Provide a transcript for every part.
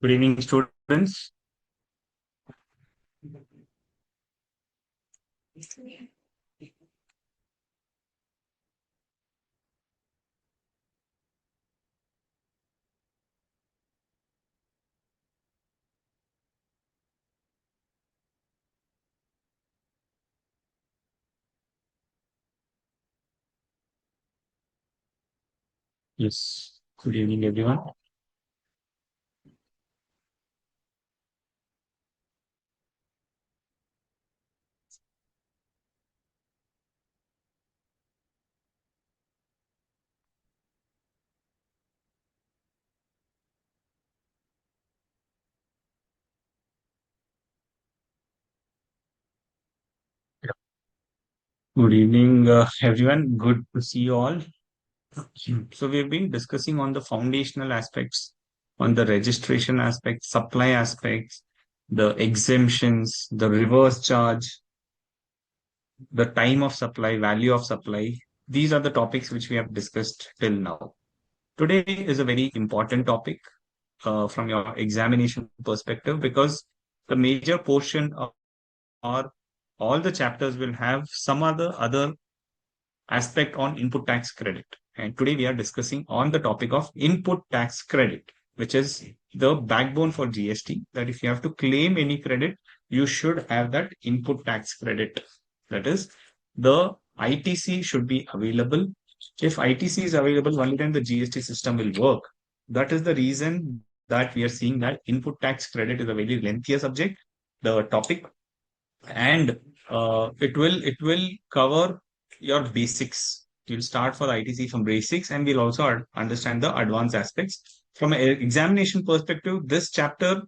Good evening, students. Yes. Good evening, everyone. Good evening, everyone. Good to see you all. So we've been discussing on the foundational aspects, on the registration aspects, supply aspects, the exemptions, the reverse charge, the time of supply, value of supply. These are the topics which we have discussed till now. Today is a very important topic from your examination perspective because the major portion of or all the chapters will have some other aspect on input tax credit. And today we are discussing on the topic of input tax credit, which is the backbone for GST. That if you have to claim any credit, you should have that input tax credit. That is, the ITC should be available. If ITC is available, only then the GST system will work. That is the reason that we are seeing that input tax credit is a very lengthier subject, the topic, and it will cover your basics. You'll start for ITC from basics, and we'll also understand the advanced aspects. From an examination perspective, this chapter,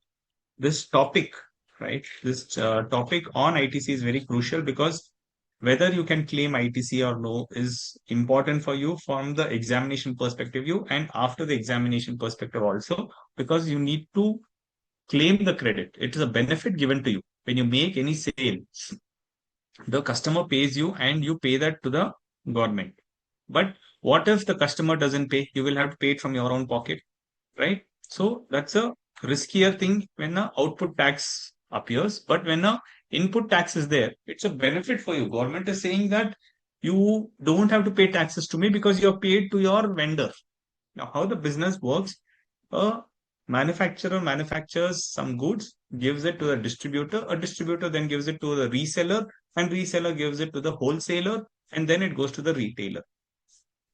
this topic, right? This topic on ITC is very crucial because whether you can claim ITC or no is important for you from the examination perspective view and after the examination perspective also, because you need to claim the credit. It is a benefit given to you. When you make any sale, the customer pays you and you pay that to the government. But what if the customer doesn't pay? You will have to pay it from your own pocket, right? So that's a riskier thing when a output tax appears. But when a input tax is there, it's a benefit for you. Government is saying that you don't have to pay taxes to me because you're paid to your vendor. Now, how the business works, a manufacturer manufactures some goods, gives it to the distributor, a distributor then gives it to the reseller, and reseller gives it to the wholesaler, and then it goes to the retailer.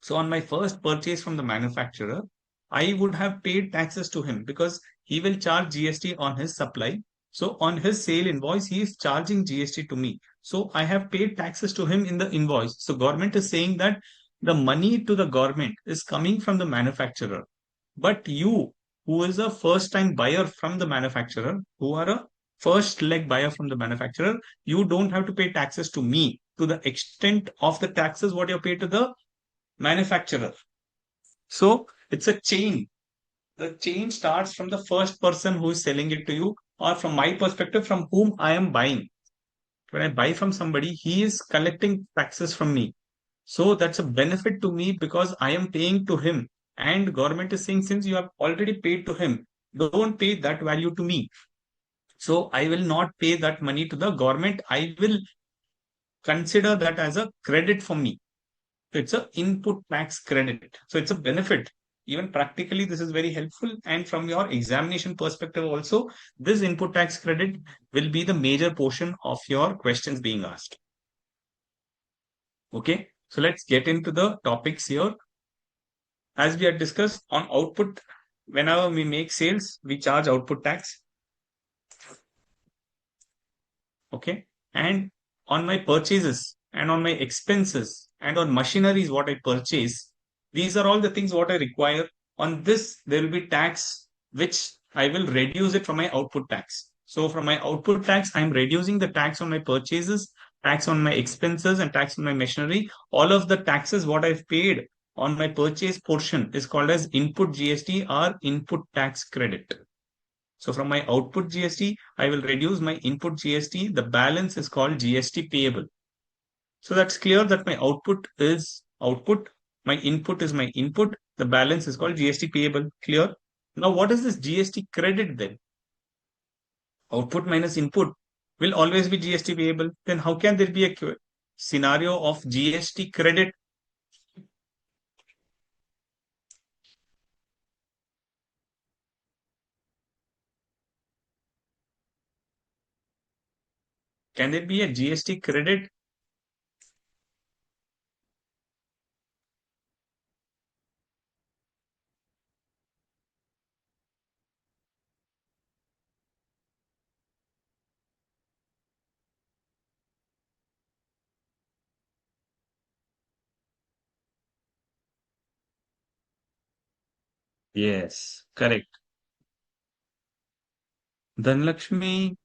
So, on my first purchase from the manufacturer, I would have paid taxes to him because he will charge GST on his supply. So, on his sale invoice, he is charging GST to me. So, I have paid taxes to him in the invoice. So, government is saying that the money to the government is coming from the manufacturer. But you, who is a first time buyer from the manufacturer, who are a first leg buyer from the manufacturer, you don't have to pay taxes to me to the extent of the taxes what you pay to the manufacturer. So it's a chain. The chain starts from the first person who is selling it to you, or from my perspective, from whom I am buying. When I buy from somebody, he is collecting taxes from me. So that's a benefit to me because I am paying to him. And government is saying, since you have already paid to him, don't pay that value to me. So I will not pay that money to the government. I will consider that as a credit for me. It's a input tax credit. So it's a benefit. Even practically, this is very helpful. And from your examination perspective also, this input tax credit will be the major portion of your questions being asked. Okay. So let's get into the topics here. As we had discussed on output, whenever we make sales, we charge output tax. Okay. And on my purchases and on my expenses and on machineries, what I purchase, these are all the things what I require. On this, there will be tax, which I will reduce it from my output tax. So from my output tax, I'm reducing the tax on my purchases, tax on my expenses, and tax on my machinery. All of the taxes what I've paid on my purchase portion is called as input GST or input tax credit. So from my output GST, I will reduce my input GST. The balance is called GST payable. So that's clear that my output is output. My input is my input. The balance is called GST payable. Clear? Now, what is this GST credit then? Output minus input will always be GST payable. Then how can there be a scenario of GST credit? Can there be a GST credit? Yes, correct. Dhanlakshmi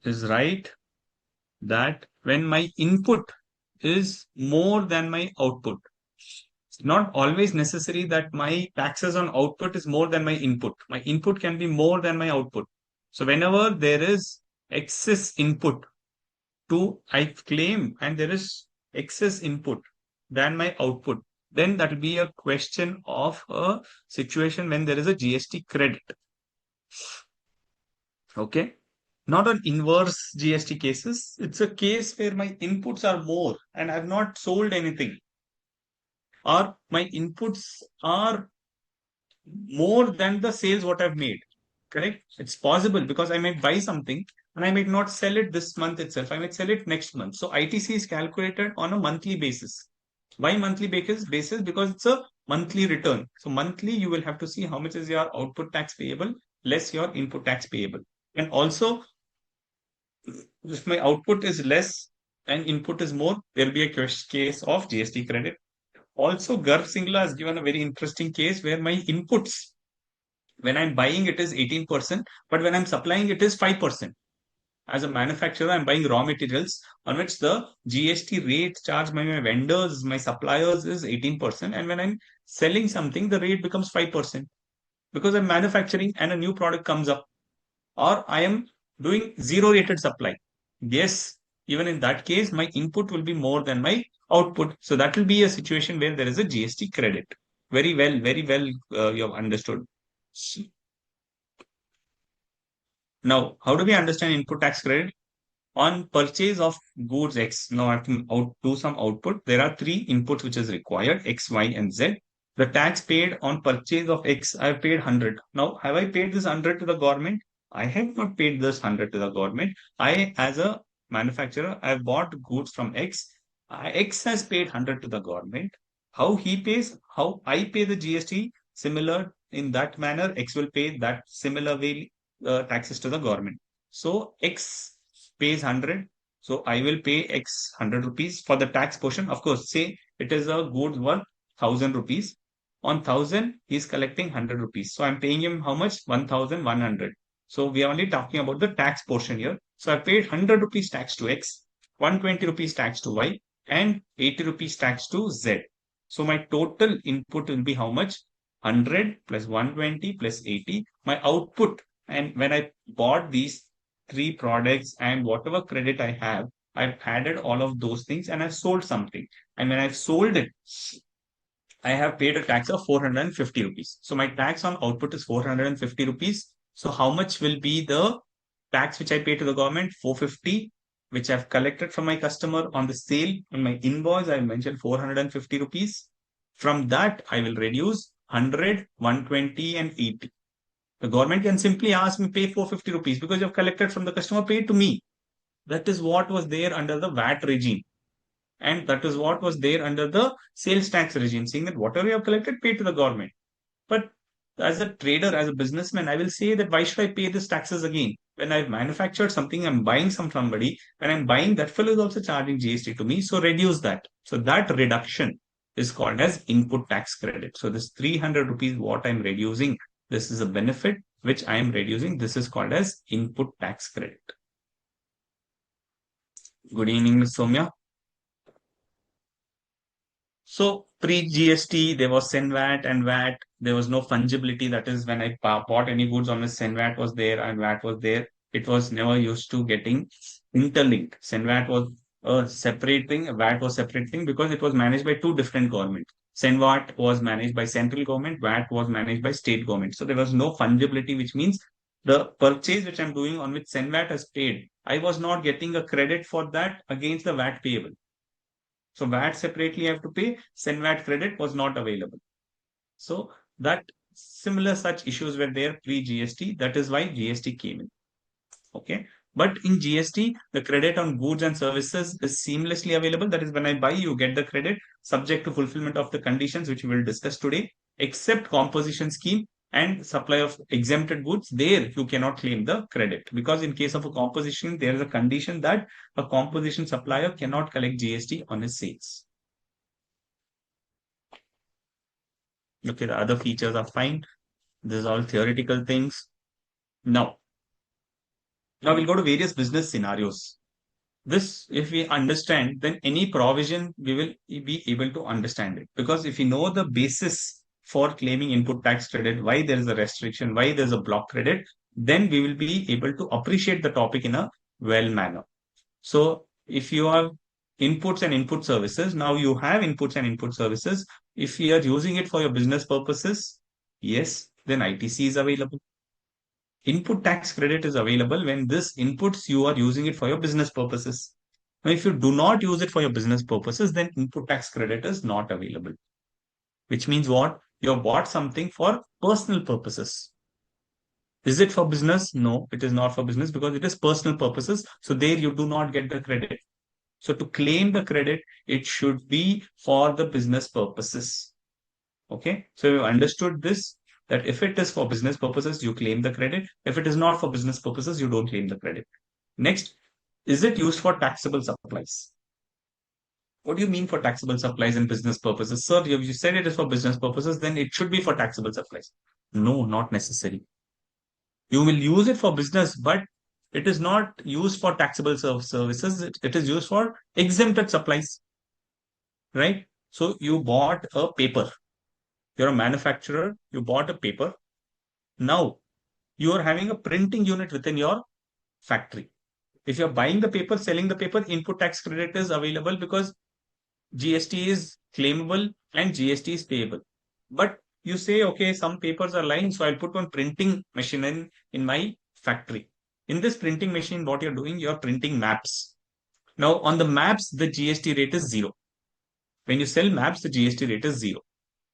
is right that when my input is more than my output, it's not always necessary that my taxes on output is more than my input. My input can be more than my output. So whenever there is excess input to I claim and there is excess input than my output, then that will be a question of a situation when there is a GST credit. Okay. Not an inverse GST cases. It's a case where my inputs are more and I've not sold anything, or my inputs are more than the sales what I've made. Correct? It's possible because I might buy something and I might not sell it this month itself. I might sell it next month. So ITC is calculated on a monthly basis. Why monthly basis? Because it's a monthly return. So monthly you will have to see how much is your output tax payable less your input tax payable. And also if my output is less and input is more, there'll be a case of GST credit. Also, Garv Singla has given a very interesting case where my inputs, when I'm buying it is 18%, but when I'm supplying it is 5%. As a manufacturer, I'm buying raw materials on which the GST rate charged by my vendors, my suppliers is 18%. And when I'm selling something, the rate becomes 5% because I'm manufacturing and a new product comes up, or I am doing zero rated supply. Yes, even in that case, my input will be more than my output. So that will be a situation where there is a GST credit. Very well, you have understood. Now, how do we understand input tax credit? On purchase of goods X, now I have to do some output. There are three inputs which is required, X, Y, and Z. The tax paid on purchase of X, I have paid 100. Now, have I paid this 100 to the government? I have not paid this 100 to the government. I, as a manufacturer, I have bought goods from X. X has paid 100 to the government. How he pays, how I pay the GST, similar in that manner, X will pay that similar way taxes to the government. So X pays 100. So I will pay X 100 rupees for the tax portion. Of course, say it is a goods worth 1000 rupees. On 1000, he is collecting 100 rupees. So I'm paying him how much? 1100. So we are only talking about the tax portion here. So I paid 100 rupees tax to X, 120 rupees tax to Y, and 80 rupees tax to Z. So my total input will be how much? 100 plus 120 plus 80. My output, and when I bought these three products and whatever credit I have, I've added all of those things and I've sold something. And when I've sold it, I have paid a tax of 450 rupees. So my tax on output is 450 rupees. So how much will be the tax which I pay to the government? 450, which I've collected from my customer on the sale. On my invoice, I mentioned 450 rupees. From that, I will reduce 100, 120, and 80. The government can simply ask me pay 450 rupees because you have collected from the customer, pay to me. That is what was there under the VAT regime. And that is what was there under the sales tax regime, saying that whatever you have collected, pay to the government. But as a trader, as a businessman, I will say that why should I pay this taxes again? When I've manufactured something, I'm buying some somebody. When I'm buying, that fellow is also charging GST to me. So reduce that. So that reduction is called as input tax credit. So this 300 rupees, what I'm reducing, this is a benefit which I am reducing. This is called as input tax credit. Good evening, Ms. Somya. So pre-GST, there was SENVAT and VAT. There was no fungibility. That is, when I bought any goods on which SENVAT was there and VAT was there, it was never used to getting interlinked. SENVAT was a separate thing, VAT was separate thing because it was managed by two different governments. Senvat was managed by central government, VAT was managed by state government. So there was no fungibility, which means the purchase which I'm doing on which Senvat has paid, I was not getting a credit for that against the VAT payable. So VAT separately I have to pay, Senvat credit was not available. So that similar such issues were there pre-GST. That is why GST came in. Okay. But in GST, the credit on goods and services is seamlessly available. That is when I buy, you get the credit subject to fulfillment of the conditions, which we will discuss today, except composition scheme and supply of exempted goods. There you cannot claim the credit because in case of a composition, there is a condition that a composition supplier cannot collect GST on his sales. Okay, the other features are fine. This is all theoretical things. Now we'll go to various business scenarios. This, if we understand, then any provision we will be able to understand it. Because if you know the basis for claiming input tax credit, why there is a restriction, why there's a block credit, then we will be able to appreciate the topic in a well manner. So if you have inputs and input services, now you have inputs and input services. If you are using it for your business purposes, yes, then ITC is available. Input tax credit is available when this inputs you are using it for your business purposes. Now, if you do not use it for your business purposes, then input tax credit is not available. Which means what? You have bought something for personal purposes. Is it for business? No, it is not for business because it is personal purposes. So there you do not get the credit. So to claim the credit, it should be for the business purposes. Okay. So you understood this, that if it is for business purposes, you claim the credit. If it is not for business purposes, you don't claim the credit. Next, is it used for taxable supplies? What do you mean for taxable supplies and business purposes? Sir, you said it is for business purposes, then it should be for taxable supplies. No, not necessary. You will use it for business, but it is not used for taxable services. It is used for exempted supplies, right? So you bought a paper. You're a manufacturer. You bought a paper. Now you are having a printing unit within your factory. If you're buying the paper, selling the paper, input tax credit is available because GST is claimable and GST is payable. But you say, okay, some papers are lying, so I'll put one printing machine in my factory. In this printing machine, what you're doing, you're printing maps. Now, on the maps, the GST rate is zero. When you sell maps, the GST rate is zero.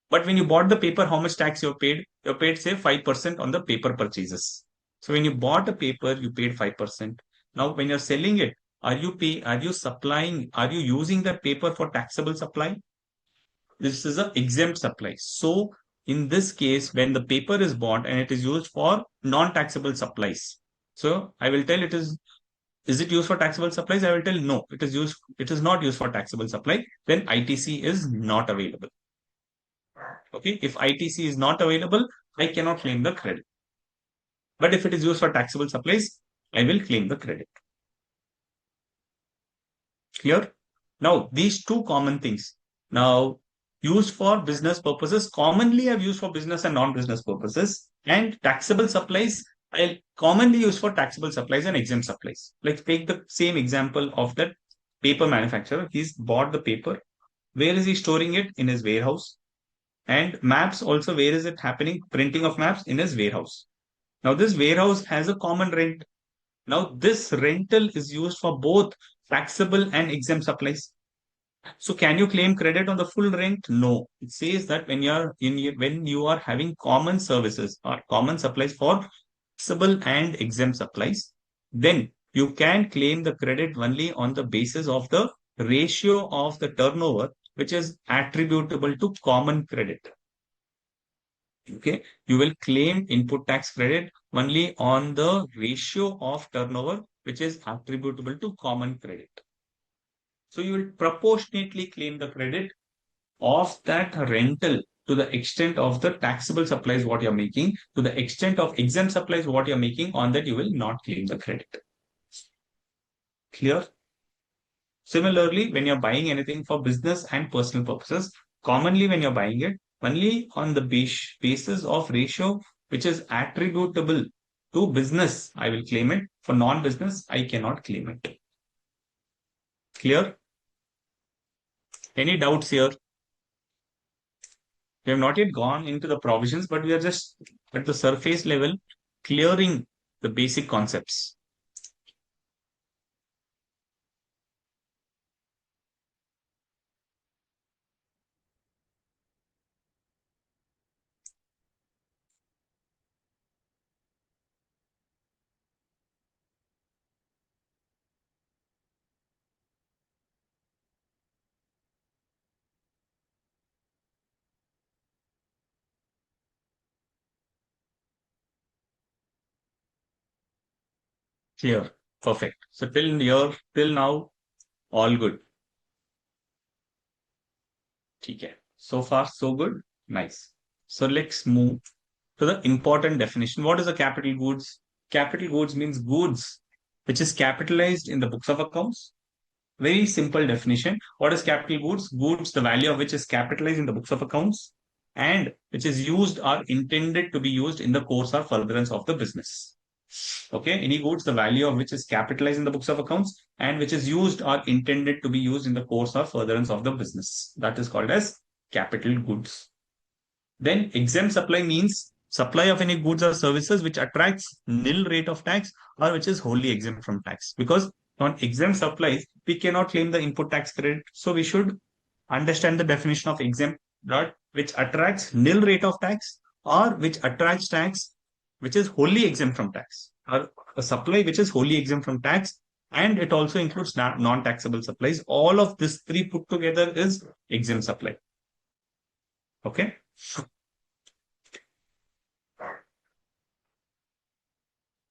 But when you bought the paper, how much tax you paid? You paid, say, 5% on the paper purchases. So when you bought a paper, you paid 5%. Now, when you're selling it, are you supplying, are you using that paper for taxable supply? This is an exempt supply. So in this case, when the paper is bought and it is used for non-taxable supplies. So I will tell is it used for taxable supplies? I will tell no, it is not used for taxable supply. Then ITC is not available. Okay. If ITC is not available, I cannot claim the credit. But if it is used for taxable supplies, I will claim the credit. Clear? Now, these two common things. Now, used for business purposes, commonly I've used for business and non-business purposes. And taxable supplies, I'll commonly use for taxable supplies and exempt supplies. Let's take the same example of that paper manufacturer. He's bought the paper. Where is he storing it? In his warehouse. And maps also, where is it happening? Printing of maps in his warehouse. Now, this warehouse has a common rent. Now, this rental is used for both taxable and exempt supplies. So, can you claim credit on the full rent? No. It says that when you are having common services or common supplies for taxable and exempt supplies, then you can claim the credit only on the basis of the ratio of the turnover, which is attributable to common credit. Okay, you will claim input tax credit only on the ratio of turnover which is attributable to common credit. So you will proportionately claim the credit of that rental to the extent of the taxable supplies what you're making, to the extent of exempt supplies what you're making, on that you will not claim the credit. Clear? Similarly, when you're buying anything for business and personal purposes, commonly when you're buying it, only on the basis of ratio which is attributable to business, I will claim it. For non-business, I cannot claim it. Clear? Any doubts here? We have not yet gone into the provisions, but we are just at the surface level clearing the basic concepts. Clear. Perfect. So till now, all good. Okay. So far, so good. Nice. So let's move to the important definition. What is a capital goods? Capital goods means goods which is capitalized in the books of accounts. Very simple definition. What is capital goods? Goods, the value of which is capitalized in the books of accounts and which is used or intended to be used in the course or furtherance of the business. Okay, any goods, the value of which is capitalized in the books of accounts and which is used or intended to be used in the course or furtherance of the business. That is called as capital goods. Then exempt supply means supply of any goods or services which attracts nil rate of tax or which is wholly exempt from tax. Because on exempt supplies, we cannot claim the input tax credit. So we should understand the definition of exempt, that which attracts nil rate of tax or which attracts tax which is wholly exempt from tax, or a supply which is wholly exempt from tax, and it also includes non-taxable supplies. All of this three put together is exempt supply. Okay.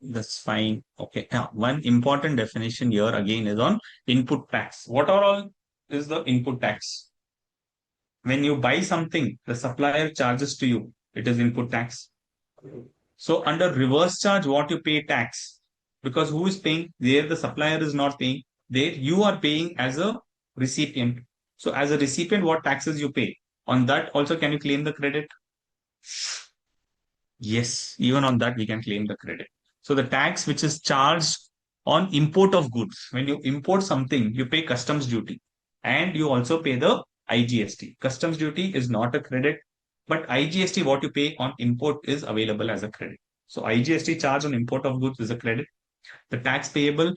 That's fine. Okay. Now, one important definition here again is on input tax. What are all is the input tax? When you buy something, the supplier charges to you. It is input tax. So under reverse charge, what you pay tax? Because who is paying? There the supplier is not paying. There you are paying as a recipient. So as a recipient, what taxes you pay? On that also, can you claim the credit? Yes, even on that we can claim the credit. So the tax which is charged on import of goods. When you import something, you pay customs duty and you also pay the IGST. Customs duty is not a credit, but IGST, what you pay on import, is available as a credit. So IGST charge on import of goods is a credit. The tax payable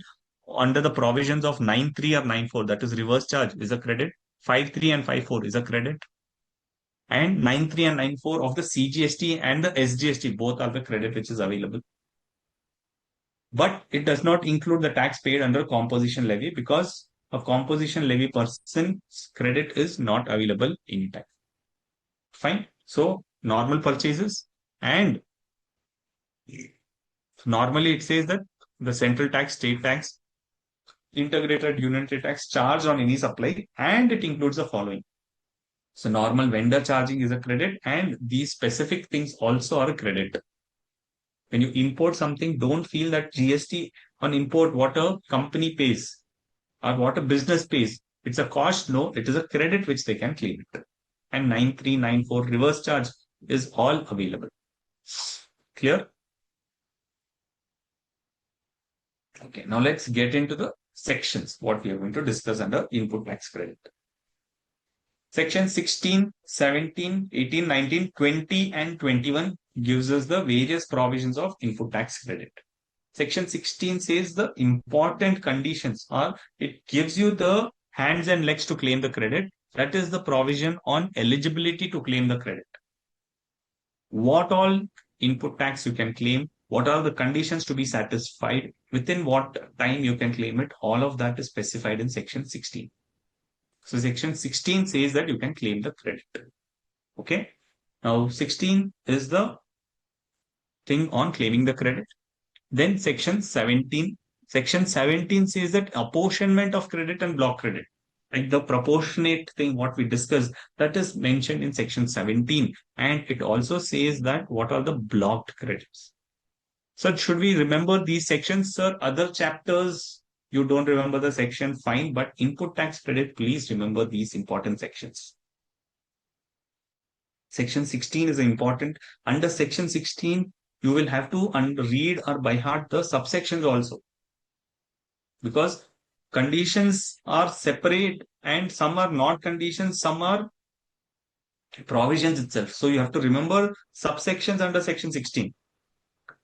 under the provisions of 9(3) or 9(4), that is reverse charge, is a credit. 5(3) and 5(4) is a credit, and 9(3) and 9(4) of the CGST and the SGST, both are the credit which is available. But it does not include the tax paid under composition levy, because a composition levy person's credit is not available in tax. Fine. So normal purchases, and normally it says that the central tax, state tax, integrated unitary tax charged on any supply, and it includes the following. So normal vendor charging is a credit, and these specific things also are a credit. When you import something, don't feel that GST on import, what a company pays or what a business pays, it's a cost. No, it is a credit which they can claim it. And 9(3), 9(4) reverse charge is all available. Clear? Okay, now let's get into the sections, what we are going to discuss under input tax credit. Section 16, 17, 18, 19, 20, and 21 gives us the various provisions of input tax credit. Section 16 says the important conditions, or it gives you the hands and legs to claim the credit. That is the provision on eligibility to claim the credit. What all input tax you can claim, what are the conditions to be satisfied, within what time you can claim it, all of that is specified in section 16. So section 16 says that you can claim the credit. Okay. Now 16 is the thing on claiming the credit. Then section 17. Section 17 says that apportionment of credit and block credit, like the proportionate thing what we discussed, that is mentioned in section 17. And it also says that what are the blocked credits. So should we remember these sections, sir? Other chapters, you don't remember the section, fine. But input tax credit, please remember these important sections. Section 16 is important. Under section 16, you will have to read or by heart the subsections also, because conditions are separate and some are not conditions, some are provisions itself. So you have to remember subsections under section 16.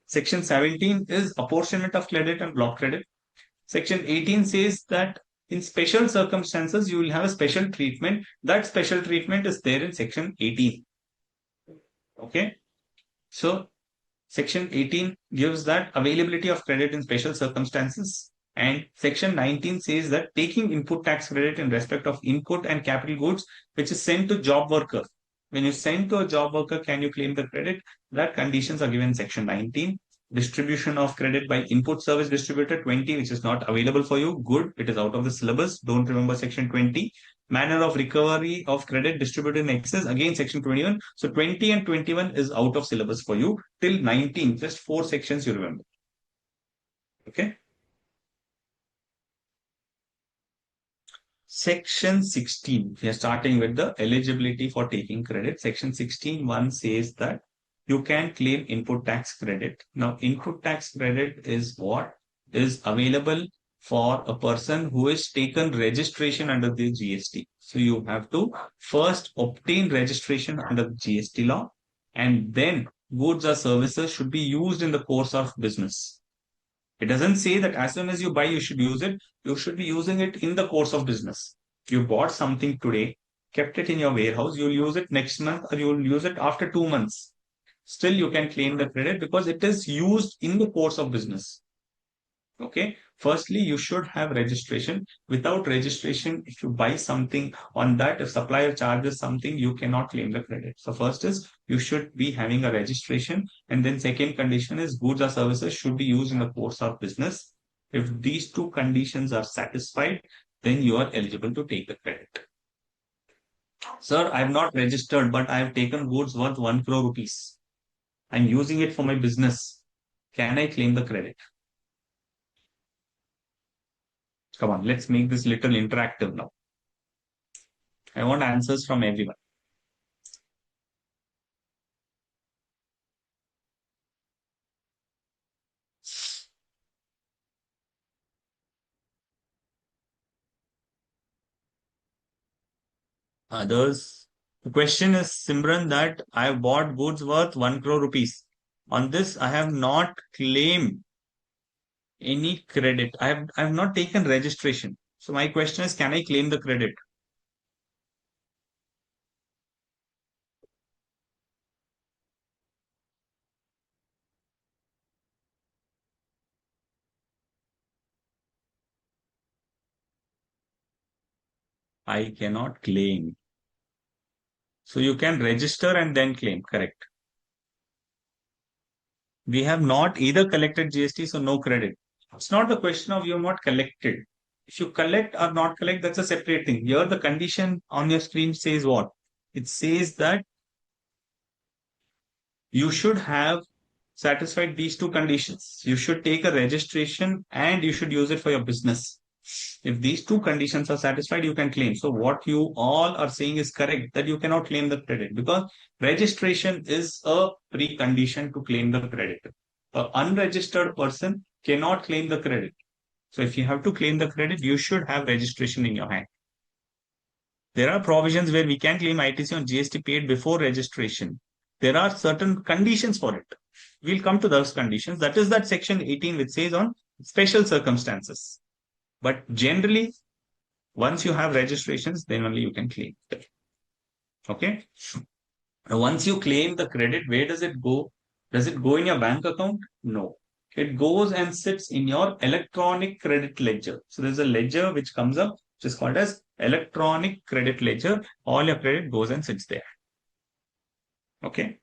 Section 17 is apportionment of credit and block credit. Section 18 says that in special circumstances, you will have a special treatment. That special treatment is there in section 18. Okay. So section 18 gives that availability of credit in special circumstances. And section 19 says that taking input tax credit in respect of input and capital goods, which is sent to job worker. When you send to a job worker, can you claim the credit? That conditions are given in section 19. Distribution of credit by input service distributor 20, which is not available for you. Good. It is out of the syllabus. Don't remember section 20. Manner of recovery of credit distributed in excess, again section 21. So 20 and 21 is out of syllabus for you till 19. Just 4 sections you remember. Okay. Section 16, we are starting with the eligibility for taking credit. Section 16(1) says that you can claim input tax credit. Now, input tax credit is what is available for a person who has taken registration under the GST. So you have to first obtain registration under the GST law, and then goods or services should be used in the course of business. It doesn't say that as soon as you buy, you should use it. You should be using it in the course of business. You bought something today, kept it in your warehouse, you'll use it next month or you'll use it after 2 months. Still, you can claim the credit because it is used in the course of business. Okay. Firstly, you should have registration. Without registration, if you buy something on that, if supplier charges something, you cannot claim the credit. So first is you should be having a registration. And then second condition is goods or services should be used in the course of business. If these two conditions are satisfied, then you are eligible to take the credit. Sir, I have not registered, but I have taken goods worth 1 crore rupees. I'm using it for my business. Can I claim the credit? Come on, let's make this little interactive now. I want answers from everyone. Others. The question is, Simran, that I have bought goods worth 1 crore rupees. On this, I have not claimed any credit. I have not taken registration. So my question is, can I claim the credit? I cannot claim. So you can register and then claim, correct? We have not either collected GST, so no credit. It's not the question of you have not collected. If you collect or not collect, that's a separate thing. Here, the condition on your screen says what? It says that you should have satisfied these two conditions. You should take a registration and you should use it for your business. If these two conditions are satisfied, you can claim. So what you all are saying is correct, that you cannot claim the credit because registration is a precondition to claim the credit. An unregistered person cannot claim the credit. So if you have to claim the credit, you should have registration in your hand. There are provisions where we can claim ITC on GST paid before registration. There are certain conditions for it. We'll come to those conditions. That is that section 18 which says on special circumstances. But generally, once you have registrations, then only you can claim. Okay. Now, once you claim the credit, where does it go? Does it go in your bank account? No. It goes and sits in your electronic credit ledger. So there's a ledger which comes up, which is called as electronic credit ledger. All your credit goes and sits there. Okay.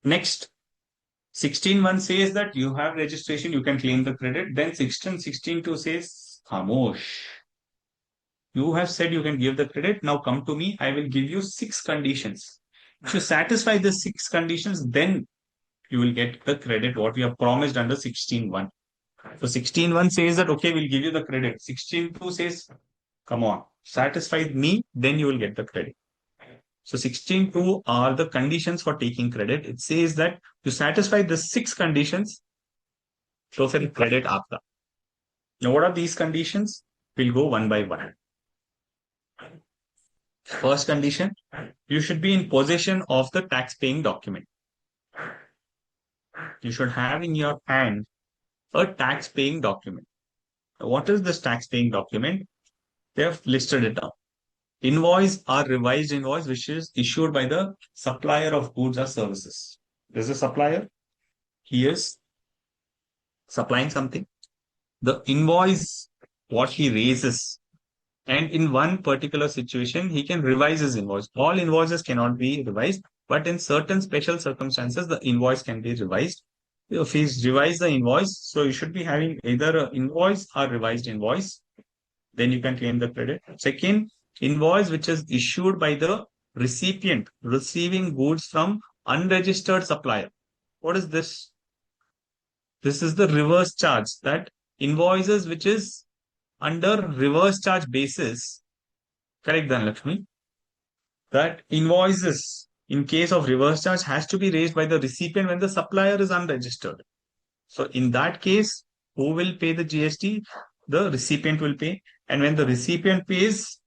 Next, 16(1) says that you have registration, you can claim the credit. Then 16(2) says, Khamosh. You have said you can give the credit. Now come to me. I will give you 6 conditions. If you satisfy the 6 conditions, then you will get the credit what we have promised under 16(1). So 16(1) says that, okay, we'll give you the credit. 16(2) says, come on, satisfy me, then you will get the credit. So 16(2) are the conditions for taking credit. It says that to satisfy the 6 conditions, तो फिर credit आपका. Now what are these conditions? We'll go one by one. First condition, you should be in possession of the tax paying document. You should have in your hand a tax paying document. What is this tax paying document? They have listed it down. Invoice or revised invoice which is issued by the supplier of goods or services. There's a supplier. He is supplying something. The invoice, what he raises, and in one particular situation, he can revise his invoice. All invoices cannot be revised, but in certain special circumstances, the invoice can be revised. If he's revised the invoice, so you should be having either an invoice or revised invoice, then you can claim the credit. Second, invoice which is issued by the recipient receiving goods from unregistered supplier. What is this? This is the reverse charge, that invoices which is under reverse charge basis. Correct, Dhanlakshmi? That invoices in case of reverse charge has to be raised by the recipient when the supplier is unregistered. So in that case, who will pay the GST? The recipient will pay. And when the recipient pays,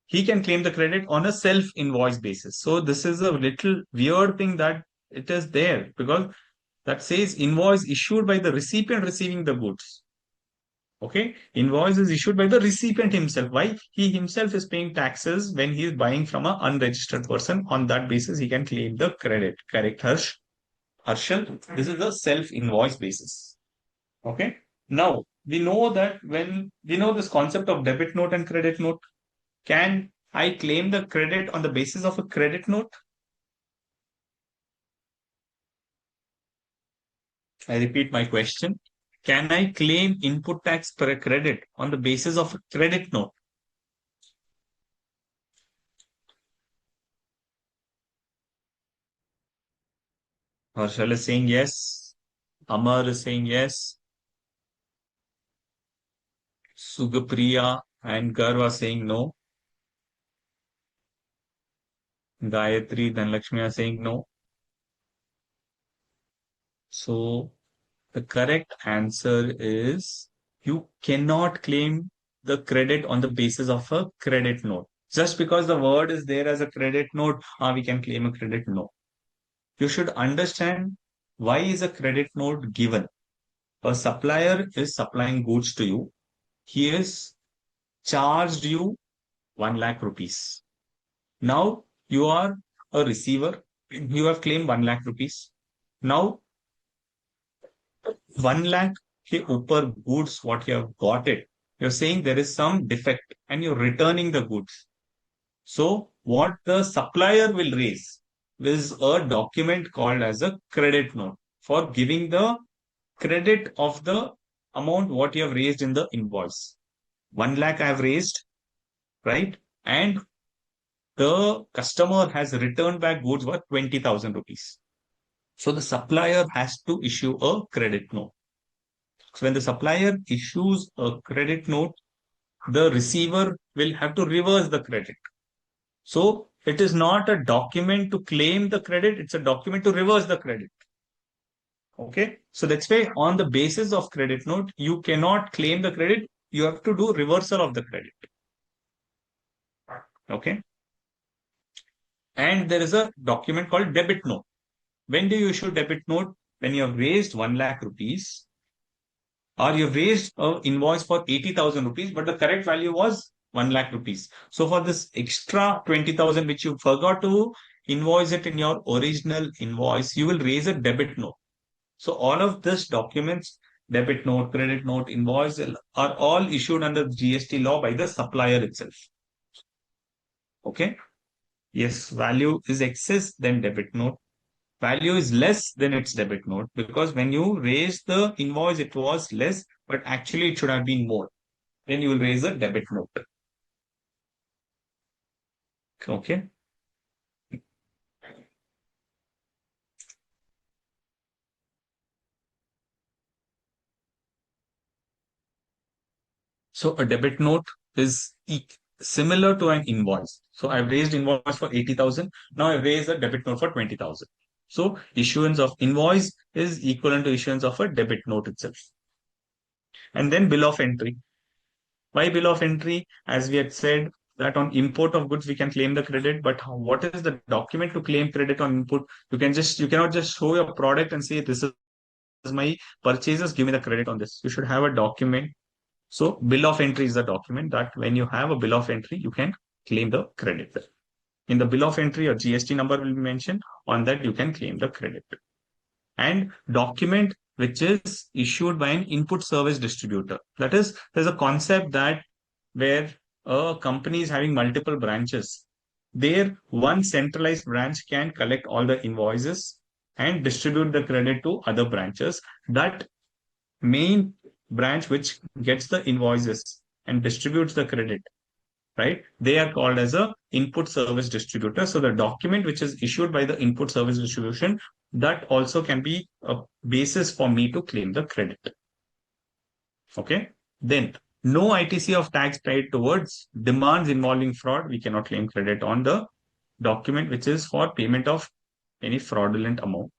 he can claim the credit on a self-invoice basis. So this is a little weird thing that it is there, because that says invoice issued by the recipient receiving the goods. Okay, invoice is issued by the recipient himself. Why? He himself is paying taxes when he is buying from an unregistered person. On that basis, he can claim the credit. Correct, Harshal? This is the self-invoice basis. Okay. Now, we know that when we know this concept of debit note and credit note, can I claim the credit on the basis of a credit note? I repeat my question. Can I claim input tax per credit on the basis of a credit note? Harshal is saying yes. Amar is saying yes. Sugapriya and Garv are saying no. Gayatri, Dhanlakshmi are saying no. So the correct answer is you cannot claim the credit on the basis of a credit note. Just because the word is there as a credit note, we can claim a credit. No. You should understand why is a credit note given. A supplier is supplying goods to you. He has charged you 1 lakh rupees. Now you are a receiver. You have claimed 1 lakh rupees. Now 1 lakh के ऊपर goods what you have got it. You're saying there is some defect and you're returning the goods. So what the supplier will raise is a document called as a credit note for giving the credit of the amount what you have raised in the invoice. 1 lakh I have raised, right? And the customer has returned back goods worth 20,000 rupees. So the supplier has to issue a credit note. So when the supplier issues a credit note, the receiver will have to reverse the credit. So it is not a document to claim the credit, it's a document to reverse the credit. Okay. So that's why on the basis of credit note, you cannot claim the credit. You have to do reversal of the credit. Okay. And there is a document called debit note. When do you issue debit note? When you have raised 1 lakh rupees or you have raised an invoice for 80,000 rupees, but the correct value was 1 lakh rupees. So for this extra 20,000, which you forgot to invoice it in your original invoice, you will raise a debit note. So all of these documents, debit note, credit note, invoice, are all issued under GST law by the supplier itself. Okay. Yes, value is excess, then debit note. Value is less, then it's debit note. Because when you raise the invoice, it was less, but actually it should have been more. Then you will raise a debit note. Okay. So a debit note is similar to an invoice. So I've raised invoice for 80,000. Now I've raised a debit note for 20,000. So issuance of invoice is equivalent to issuance of a debit note itself. And then bill of entry. Why bill of entry? As we had said, that on import of goods we can claim the credit, but what is the document to claim credit on input? You cannot just show your product and say this is my purchases, give me the credit on this. You should have a document. So bill of entry is the document that when you have a bill of entry, you can claim the credit. In the bill of entry, your GST number will be mentioned. On that, you can claim the credit. And document which is issued by an input service distributor. That is, there's a concept that where a company is having multiple branches, there one centralized branch can collect all the invoices and distribute the credit to other branches. That main branch which gets the invoices and distributes the credit, right? They are called as a input service distributor. So the document which is issued by the input service distribution, that also can be a basis for me to claim the credit. Okay. Then no ITC of tax paid towards demands involving fraud. We cannot claim credit on the document which is for payment of any fraudulent amount.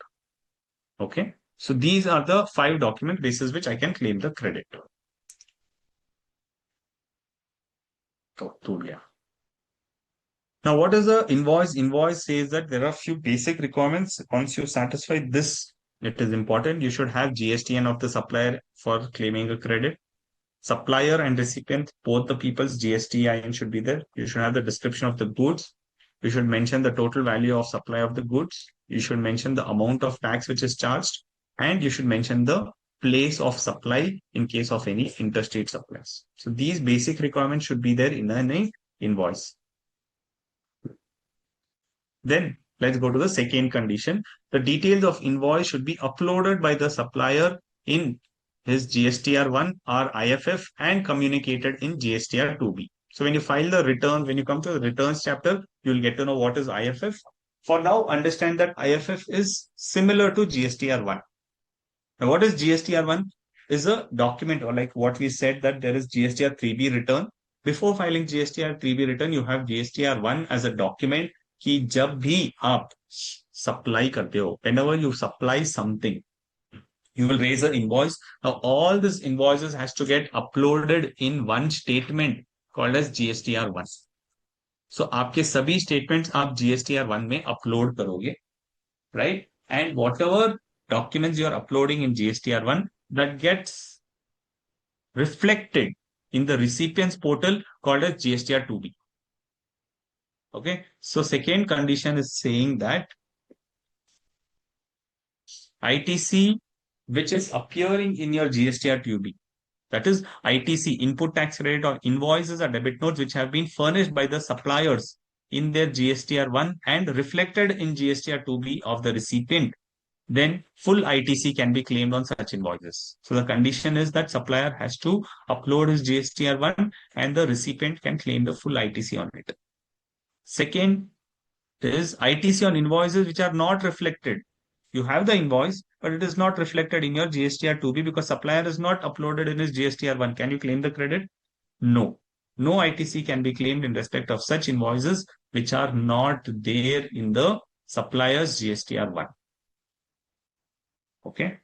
Okay. So these are the 5 document basis which I can claim the credit. Yeah. Now, what is the invoice? Invoice says that there are few basic requirements. Once you satisfy this, it is important. You should have GSTN of the supplier for claiming a credit. Supplier and recipient, both the people's GSTIN should be there. You should have the description of the goods. You should mention the total value of supply of the goods. You should mention the amount of tax which is charged. And you should mention the place of supply in case of any interstate supplies. So these basic requirements should be there in an invoice. Then let's go to the second condition. The details of invoice should be uploaded by the supplier in his GSTR1 or IFF and communicated in GSTR2B. So when you file the return, when you come to the returns chapter, you'll get to know what is IFF. For now, understand that IFF is similar to GSTR1. Now, what is GSTR1? Is a document, or like what we said that there is GSTR3B return. Before filing GSTR3B return, you have GSTR1 as a document कि जब भी आप supply करते हो, whenever you supply something, you will raise an invoice. Now, all these invoices has to get uploaded in one statement called as GSTR1. So, आपके सभी statements आप GSTR1 में upload करोगे, right? And whatever documents you are uploading in GSTR1, that gets reflected in the recipient's portal called as GSTR2B. Okay. So second condition is saying that ITC, which is appearing in your GSTR2B, that is ITC, input tax credit or invoices or debit notes, which have been furnished by the suppliers in their GSTR1 and reflected in GSTR2B of the recipient, then full ITC can be claimed on such invoices. So the condition is that supplier has to upload his GSTR1 and the recipient can claim the full ITC on it. Second is ITC on invoices which are not reflected. You have the invoice, but it is not reflected in your GSTR2B because supplier is not uploaded in his GSTR1. Can you claim the credit? No. No ITC can be claimed in respect of such invoices which are not there in the supplier's GSTR1. Okay.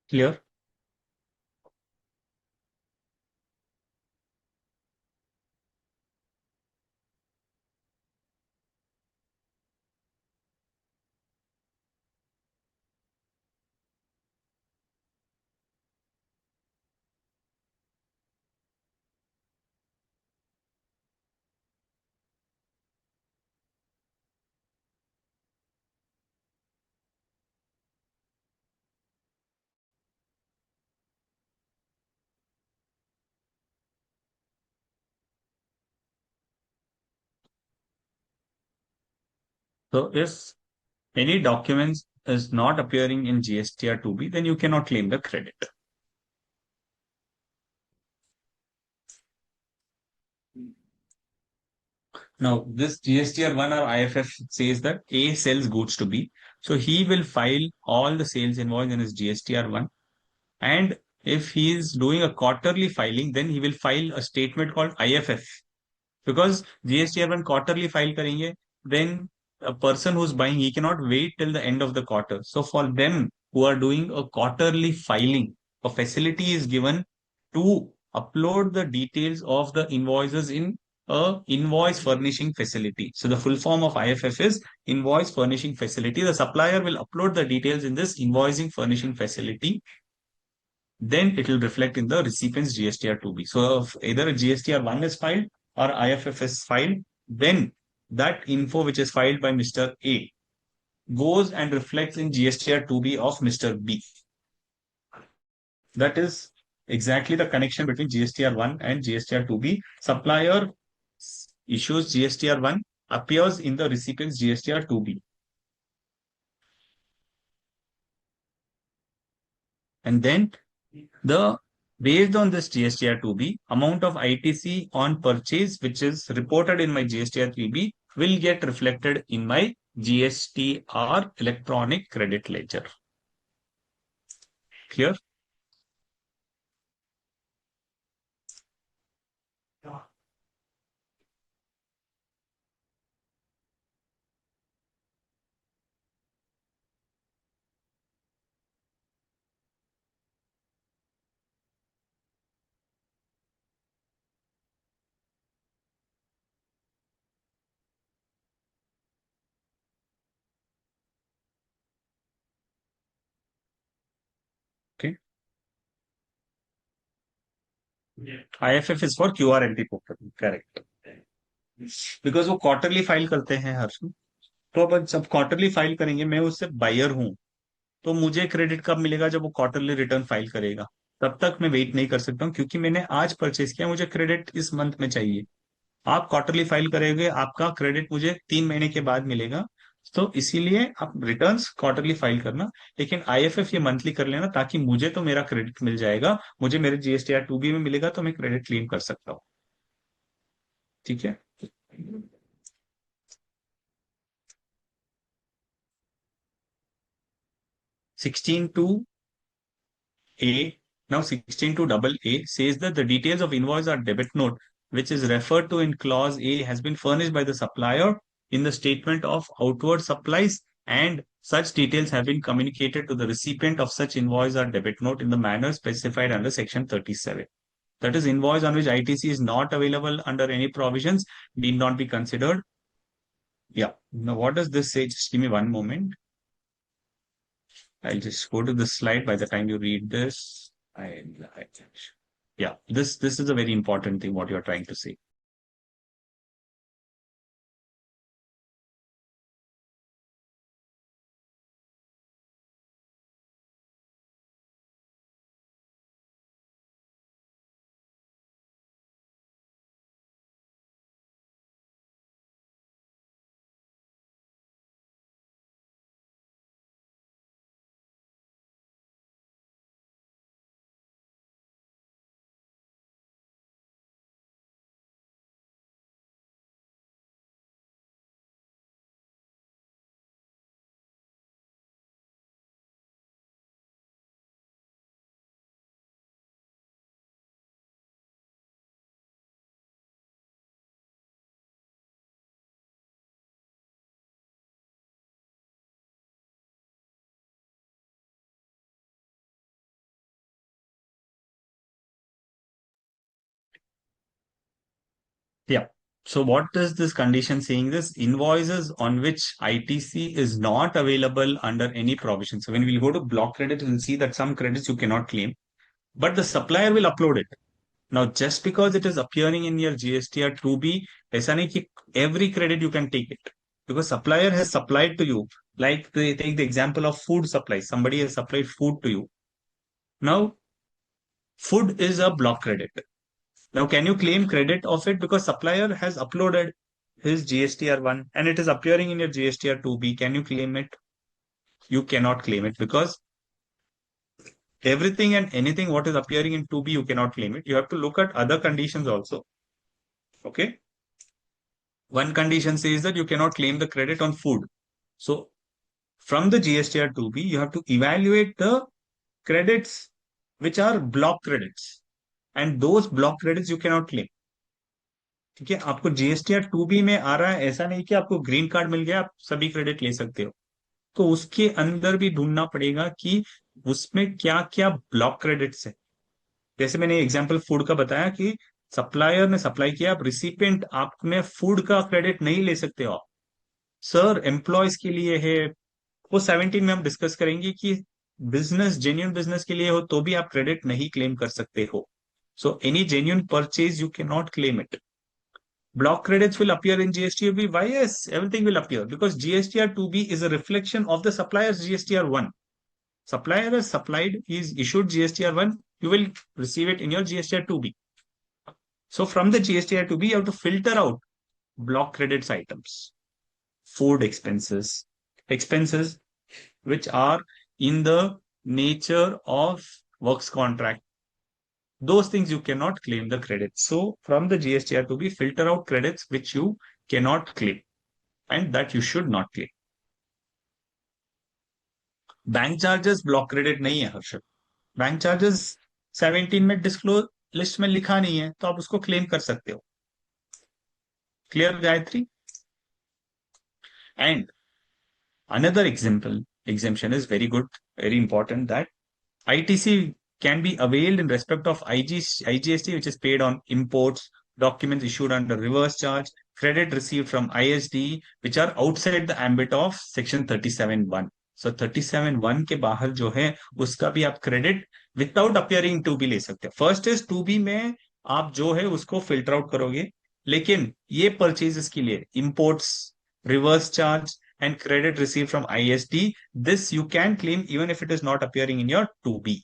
Clear? So if any documents is not appearing in GSTR2B, then you cannot claim the credit. Now, this GSTR1 or IFF says that A sells goods to B. So he will file all the sales invoice in his GSTR1. And if he is doing a quarterly filing, then he will file a statement called IFF. Because GSTR1 quarterly file करेंगे, then a person who's buying, he cannot wait till the end of the quarter. So for them who are doing a quarterly filing, a facility is given to upload the details of the invoices in a invoice furnishing facility. So the full form of IFF is invoice furnishing facility. The supplier will upload the details in this invoicing furnishing facility, then it will reflect in the recipient's GSTR2B. So if either a GSTR1 is filed or IFF is filed, then that info which is filed by Mr. A goes and reflects in GSTR2B of Mr. B. That is exactly the connection between GSTR1 and GSTR2B. Supplier issues GSTR1, appears in the recipient's GSTR2B. And then the based on this GSTR2B, amount of ITC on purchase, which is reported in my GSTR3B, will get reflected in my GSTR electronic credit ledger. Clear? Okay. IFF is for QRNT procurement. Correct. Because वो quarterly file करते हैं हर तो अब जब quarterly file करेंगे, मैं उससे buyer हूँ, तो मुझे क्रेडिट कब मिलेगा? जब वो क्वार्टरली रिटर्न फाइल करेगा। तब तक मैं वेट नहीं कर सकता हूँ, क्योंकि मैंने आज परचेज किया, मुझे क्रेडिट इस मंथ में चाहिए। आप क्वार्टरली फाइल करेंगे, आपका क्रेडिट मुझे 3 महीने के बाद मिलेगा। तो इसीलिए आप रिटर्न्स क्वार्टरली फाइल करना, लेकिन आईएफएफ ये मंथली कर लेना, ताकि मुझे तो मेरा क्रेडिट मिल जाएगा, मुझे मेरे जीएसटीआर 2B में मिलेगा, तो मैं क्रेडिट क्लेम कर सकता हूँ। ठीक है। 16 A. Now 16 to double A says that the details of invoice or debit note, which is referred to in clause A, has been furnished by the supplier in the statement of outward supplies, and such details have been communicated to the recipient of such invoice or debit note in the manner specified under section 37. That is, invoice on which ITC is not available under any provisions need not be considered. Yeah. Now, what does this say? Just give me one moment. I'll just go to the slide. By the time you read this, yeah, this is a very important thing what you're trying to say. Yeah. So what is this condition saying? This invoices on which ITC is not available under any provision. So when we go to block credit, we'll see that some credits you cannot claim, but the supplier will upload it. Now, just because it is appearing in your GSTR 2B, ऐसा नहीं कि every credit you can take it, because supplier has supplied to you. Like they take the example of food supply. Somebody has supplied food to you. Now, food is a block credit. Now, can you claim credit of it? Because supplier has uploaded his GSTR1 and it is appearing in your GSTR 2B. Can you claim it? You cannot claim it, because everything and anything what is appearing in 2B, you cannot claim it. You have to look at other conditions also. Okay. One condition says that you cannot claim the credit on food. So from the GSTR 2B, you have to evaluate the credits which are block credits, and those block credits you cannot claim. ठीक है, आपको GSTR 2B में आ रहा है, ऐसा नहीं कि आपको ग्रीन कार्ड मिल गया आप सभी क्रेडिट ले सकते हो। तो उसके अंदर भी ढूंढना पड़ेगा कि उसमें क्या क्या ब्लॉक क्रेडिट्स है। जैसे मैंने एग्जांपल फूड का बताया कि सप्लायर ने सप्लाई किया, आप रिसिपेंट, आपने फूड का क्रेडिट नहीं ले सकते हो आप। सर एम्प्लॉयज के लिए है, वो 17 में हम डिस्कस करेंगे कि बिजनेस, जेन्युइन बिजनेस के लिए हो तो भी आप क्रेडिट नहीं क्लेम कर सकते हो। So any genuine purchase you can not claim it. Block credits will appear in GST2B. Why? Yes, everything will appear because GSTR2B is a reflection of the supplier's GSTR1. Supplier has supplied, he is issued GSTR1, you will receive it in your GSTR2B. So from the GSTR2B, you have to filter out block credits items, food expenses, expenses which are in the nature of works contract. Those things you cannot claim the credit. So from the GSTR2B, filter out credits which you cannot claim and that you should not claim. Bank charges block credit नहीं है Harshad. Bank charges 17 में disclose list में लिखा नहीं है, तो आप उसको क्लेम कर सकते हो। Clear Gayatri? And another example exemption is very good, very important, that ITC can be availed in respect of IGST, which is paid on imports, documents issued under reverse charge, credit received from ISD, which are outside the ambit of section 37(1). So 37(1) के बाहर जो है उसका भी आप credit without appearing to be ले सकते हो। फर्स्ट इज 2B में आप जो है उसको फिल्टर आउट करोगे, लेकिन ये परचेजेस के लिए imports, reverse charge and credit received from ISD, this you can claim even if it is not appearing in your 2B.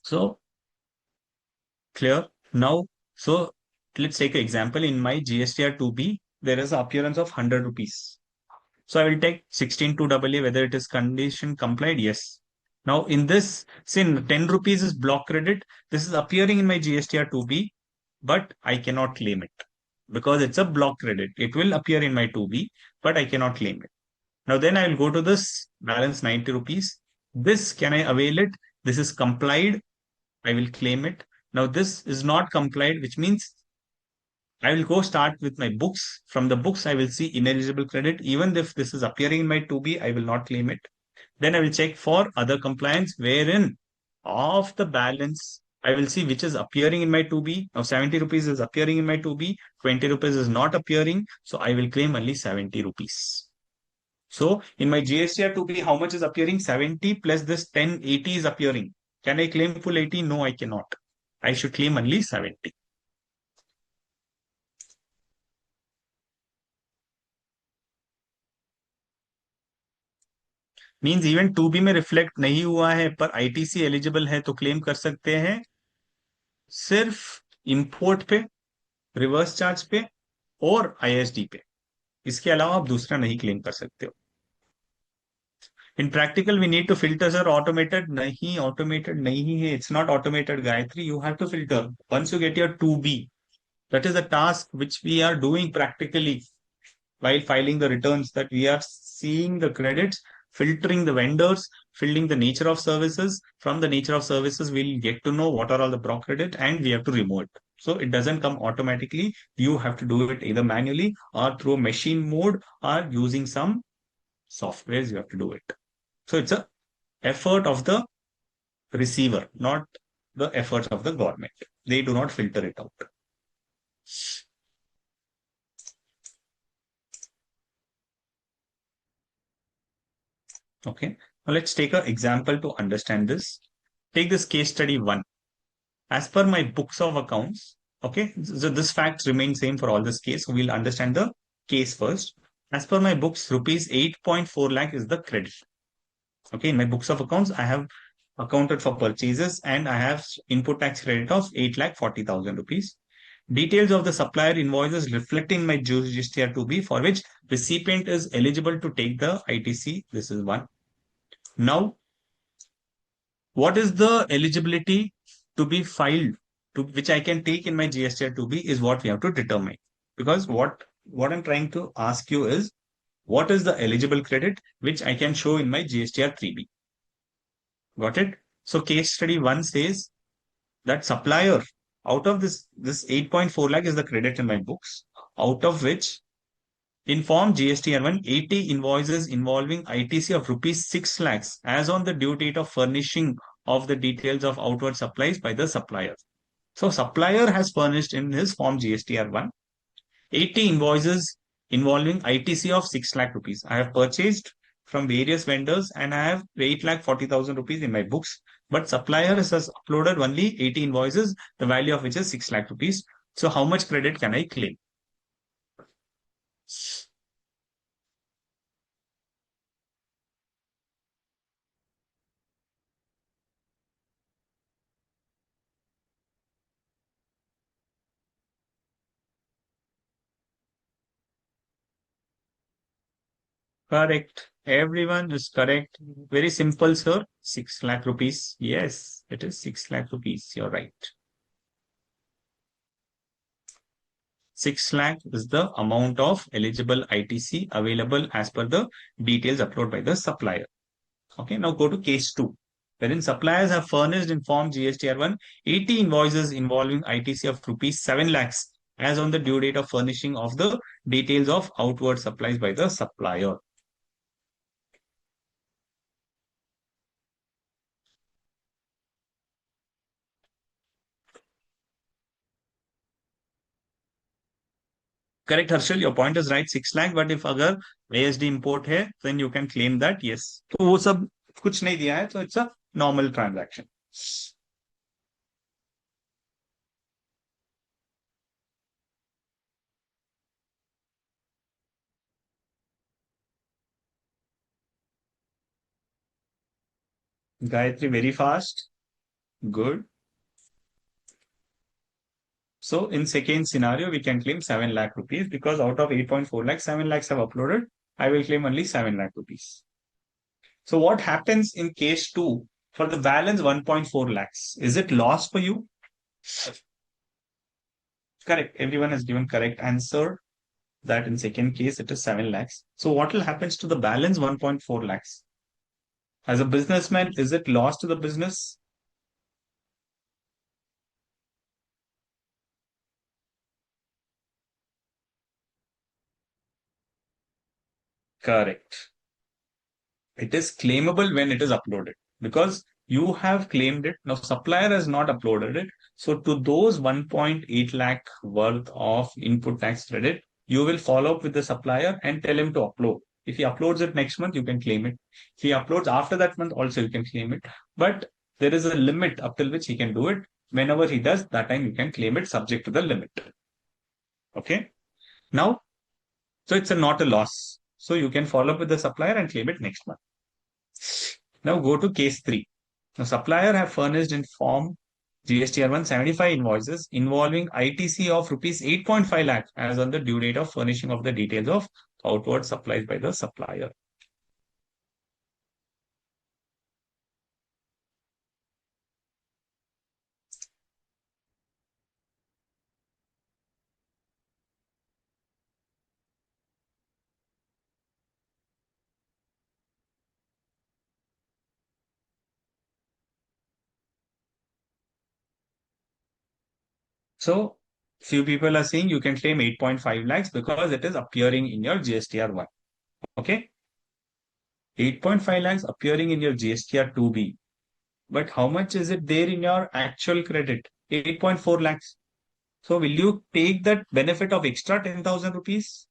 So clear now. So let's take an example. In my GSTR 2B, there is an appearance of 100 rupees. So I will take 16(2)AA whether it is condition complied. Yes. Now in this, since 10 rupees is block credit, this is appearing in my GSTR 2B, but I cannot claim it because it's a block credit. It will appear in my 2B, but I cannot claim it. Now then I will go to this balance 90 rupees. This, can I avail it? This is complied. I will claim it. Now this is not complied, which means I will go start with my books. From the books, I will see ineligible credit. Even if this is appearing in my 2B, I will not claim it. Then I will check for other compliance, wherein of the balance, I will see which is appearing in my 2B. Now 70 rupees is appearing in my 2B, 20 rupees is not appearing. So I will claim only 70 rupees. So in my GSTR 2B, how much is appearing? 70 plus this 1080 is appearing. Can I claim full 80? No, I cannot. I should claim only 70. Means even 2B में reflect नहीं हुआ है पर ITC eligible है तो claim कर सकते हैं सिर्फ इंपोर्ट पे, रिवर्स चार्ज पे और आईएसडी पे। इसके अलावा आप दूसरा नहीं क्लेम कर सकते हो। In practical we need to filter sir, automated नहीं, ऑटोमेटेड नहीं है, it's not automated Gayatri, you have to filter once you get your 2B। That is the task which we are doing practically while filing the returns, that we are seeing the credits, filtering the vendors, filtering the nature of services. From the nature of services, we'll get to know what are all the block credit and we have to remove it. So it doesn't come automatically. You have to do it either manually or through machine mode or using some softwares you have to do it. So it's a effort of the receiver, not the efforts of the government. They do not filter it out. Okay. Now let's take an example to understand this. Take this case study 1. As per my books of accounts, okay, so this fact remains same for all this case. So we'll understand the case first. As per my books, rupees 8.4 lakh is the credit. Okay, in my books of accounts, I have accounted for purchases and I have input tax credit of 8 lakh 40,000 rupees. Details of the supplier invoices reflecting my GSTR 2B for which recipient is eligible to take the ITC. This is one. Now, what is the eligibility to be filed to which I can take in my GSTR 2B is what we have to determine. Because what I'm trying to ask you is what is the eligible credit which I can show in my GSTR 3B. Got it? So case study 1 says that supplier out of this 8.4 lakh is the credit in my books, out of which inform GSTR1 80 invoices involving ITC of rupees 6 lakhs as on the due date of furnishing of the details of outward supplies by the supplier. So supplier has furnished in his form GSTR1 80 invoices involving ITC of 6 lakh rupees. I have purchased from various vendors and I have 8 lakh 40,000 rupees in my books. But supplier has uploaded only 80 invoices, the value of which is 6 lakh rupees. So how much credit can I claim? Correct. Everyone is correct. Very simple, sir. 6 lakh rupees. Yes, it is 6 lakh rupees. You're right. 6 lakh is the amount of eligible ITC available as per the details uploaded by the supplier. Okay, now go to case 2, wherein suppliers have furnished in form GSTR1 80 invoices involving ITC of rupees 7 lakhs as on the due date of furnishing of the details of outward supplies by the supplier. Correct, Harshal. Your point is right. 6 lakh, but if अगर ASD import है, then you can claim that. Yes. तो वो सब कुछ नहीं दिया है, so it's a normal transaction. Gayatri, very fast. Good. So in second scenario, we can claim 7 lakh rupees because out of 8.4 lakh, 7 lakhs have uploaded. I will claim only 7 lakh rupees. So what happens in case 2 for the balance 1.4 lakhs? Is it loss for you? Correct. Everyone has given correct answer that in second case it is 7 lakhs. So what will happen to the balance 1.4 lakhs? As a businessman, is it loss to the business? Correct. It is claimable when it is uploaded because you have claimed it. Now, supplier has not uploaded it. So, to those 1.8 lakh worth of input tax credit, you will follow up with the supplier and tell him to upload. If he uploads it next month, you can claim it. If he uploads after that month, also you can claim it. But there is a limit up till which he can do it. Whenever he does, that time you can claim it subject to the limit. Okay. Now, so it's not a loss. So you can follow up with the supplier and claim it next month. Now go to case 3. The supplier have furnished in form GSTR 175 invoices involving ITC of rupees 8.5 lakh as on the due date of furnishing of the details of outward supplies by the supplier. So few people are saying you can claim 8.5 lakhs because it is appearing in your GSTR 1. Okay. 8.5 lakhs appearing in your GSTR 2B. But how much is it there in your actual credit? 8.4 lakhs. So will you take that benefit of extra 10,000 rupees?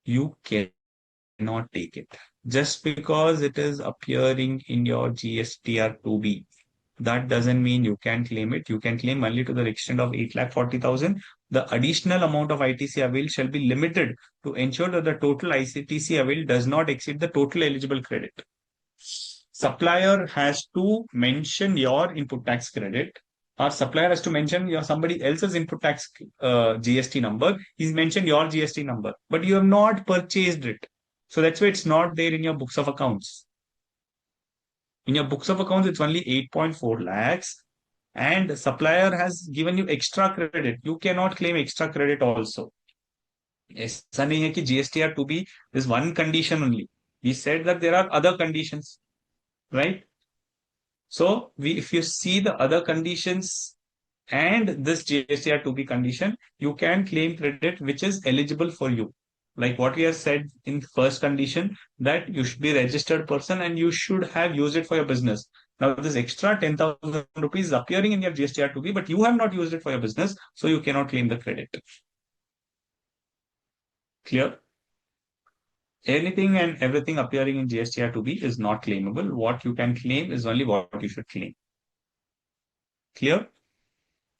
You cannot take it Just because it is appearing in your GSTR 2B, that doesn't mean you can claim it. You can claim only to the extent of 8,40,000. The additional amount of ITC availed shall be limited to ensure that the total ICTC availed does not exceed the total eligible credit. Supplier has to mention your input tax credit, or supplier has to mention your somebody else's input tax GST number. He's mentioned your GST number, but you have not purchased it. So that's why it's not there in your books of accounts. In your books of accounts, it's only 8.4 lakhs, and the supplier has given you extra credit. You cannot claim extra credit also. ऐसा नहीं है कि GSTR to be is one condition only. We said that there are other conditions, right? So if you see the other conditions and this GSTR to be condition, you can claim credit which is eligible for you. Like what we have said in first condition, that you should be a registered person and you should have used it for your business. Now this extra 10,000 rupees is appearing in your GSTR to be, but you have not used it for your business, so you cannot claim the credit. Clear? Anything and everything appearing in GSTR to be is not claimable. What you can claim is only what you should claim. Clear?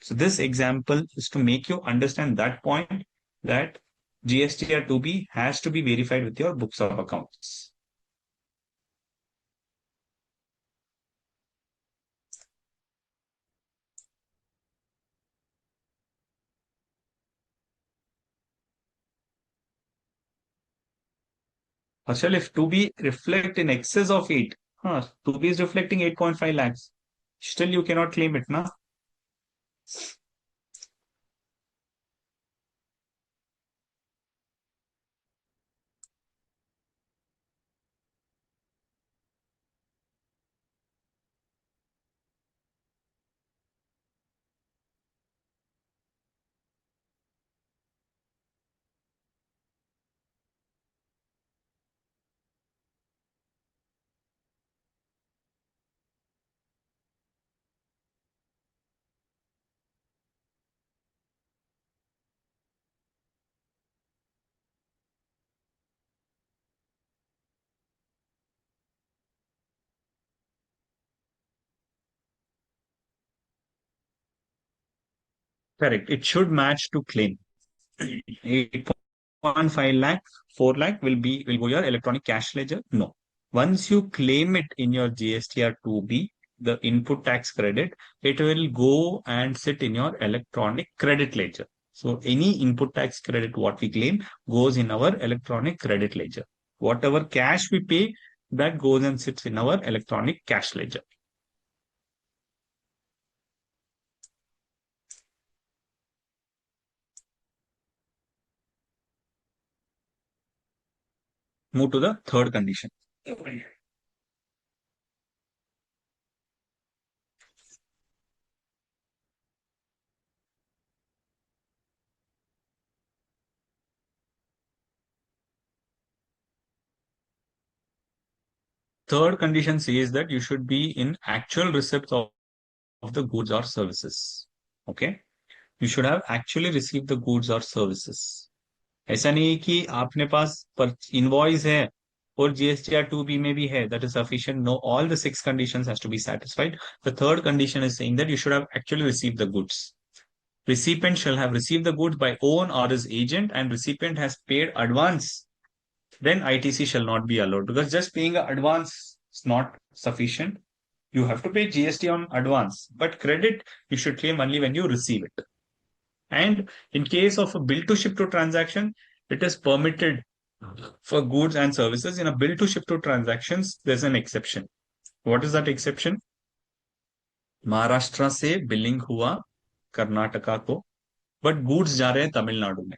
So this example is to make you understand that point, that GSTR 2B has to be verified with your books of accounts. Harshal, if 2B reflect in excess of 8, 2B is reflecting 8.5 lakhs. Still you cannot claim it, na? Correct. It should match to claim. 8.5 lakh, 4 lakh will go your electronic cash ledger. No. Once you claim it in your GSTR 2B, the input tax credit, it will go and sit in your electronic credit ledger. So any input tax credit what we claim goes in our electronic credit ledger. Whatever cash we pay, that goes and sits in our electronic cash ledger. Move to the third condition. Third condition says that you should be in actual receipts of the goods or services. Okay? You should have actually received the goods or services. ऐसा नहीं है कि आपने पास invoice है और GSTR 2B में भी है, that is sufficient. No, all the 6 conditions has to be satisfied. The third condition is saying that you should have actually received the goods. Recipient shall have received the goods by own or his agent, and recipient has paid advance. Then ITC shall not be allowed, because just paying an advance is not sufficient. You have to pay GST on advance, but credit you should claim only when you receive it. And in case of a bill to ship to transaction, it is permitted for goods and services. In a bill to ship to transactions, there's an exception. What is that exception? Maharashtra से billing हुआ कर्नाटका को, but goods जा रहे हैं तमिलनाडु में.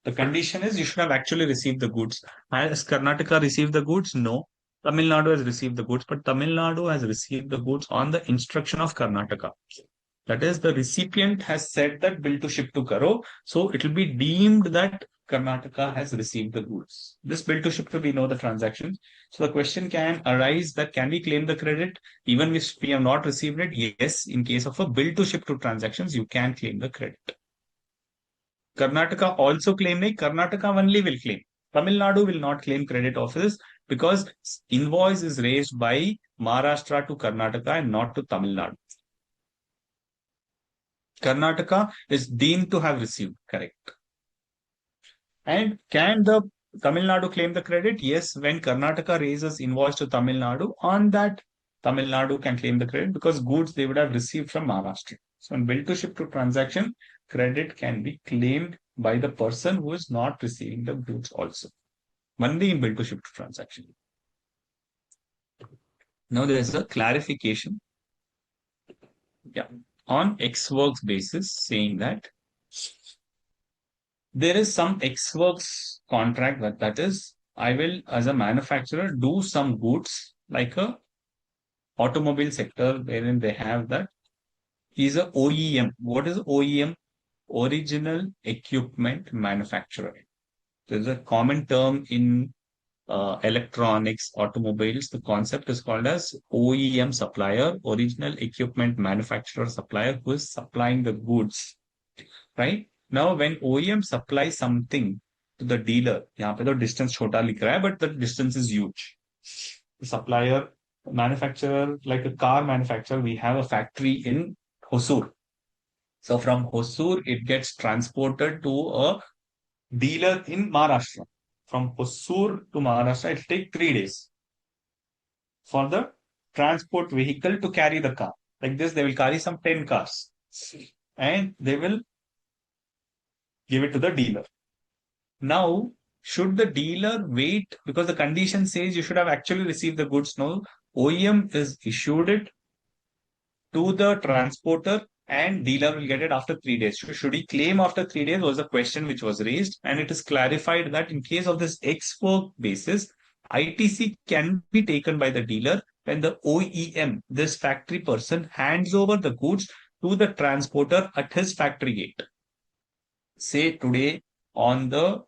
The condition is you should have actually received the goods. Has Karnataka received the goods? No. Tamil Nadu has received the goods, but Tamil Nadu has received the goods on the instruction of Karnataka. That is, the recipient has said that bill to ship to Karo, so it will be deemed that Karnataka has received the goods. This bill to ship to, we know the transactions. So the question can arise that can we claim the credit even if we have not received it? Yes, in case of a bill to ship to transactions, you can claim the credit. Karnataka also claim, Karnataka only will claim. Tamil Nadu will not claim credit of this because invoice is raised by Maharashtra to Karnataka and not to Tamil Nadu. Karnataka is deemed to have received, correct. And can the Tamil Nadu claim the credit? Yes, when Karnataka raises invoice to Tamil Nadu, on that Tamil Nadu can claim the credit because goods they would have received from Maharashtra. So in bill to ship to transaction, credit can be claimed by the person who is not receiving the goods also. Only in bill to ship to transaction. Now there is a clarification. Yeah. On X works basis, saying that there is some X works contract that is, I will, as a manufacturer, do some goods like a automobile sector wherein they have that. He's a OEM. What is OEM? Original Equipment Manufacturer. There's a common term in electronics, automobiles. The concept is called as OEM supplier, Original Equipment Manufacturer supplier, who is supplying the goods, right? Now, when OEM supplies something to the dealer, यहाँ पे तो distance छोटा लिख रहा है, but the distance is huge. The supplier, manufacturer, like a car manufacturer, we have a factory in Hosur. So from Hosur, it gets transported to a dealer in Maharashtra. From Hosur to Maharashtra, it will take 3 days for the transport vehicle to carry the car. Like this, they will carry some 10 cars and they will give it to the dealer. Now, should the dealer wait because the condition says you should have actually received the goods? No, OEM is issued it to the transporter and dealer will get it after 3 days. Should he claim after 3 days was a question which was raised, and it is clarified that in case of this export basis, ITC can be taken by the dealer when the OEM, this factory person, hands over the goods to the transporter at his factory gate. Say today on the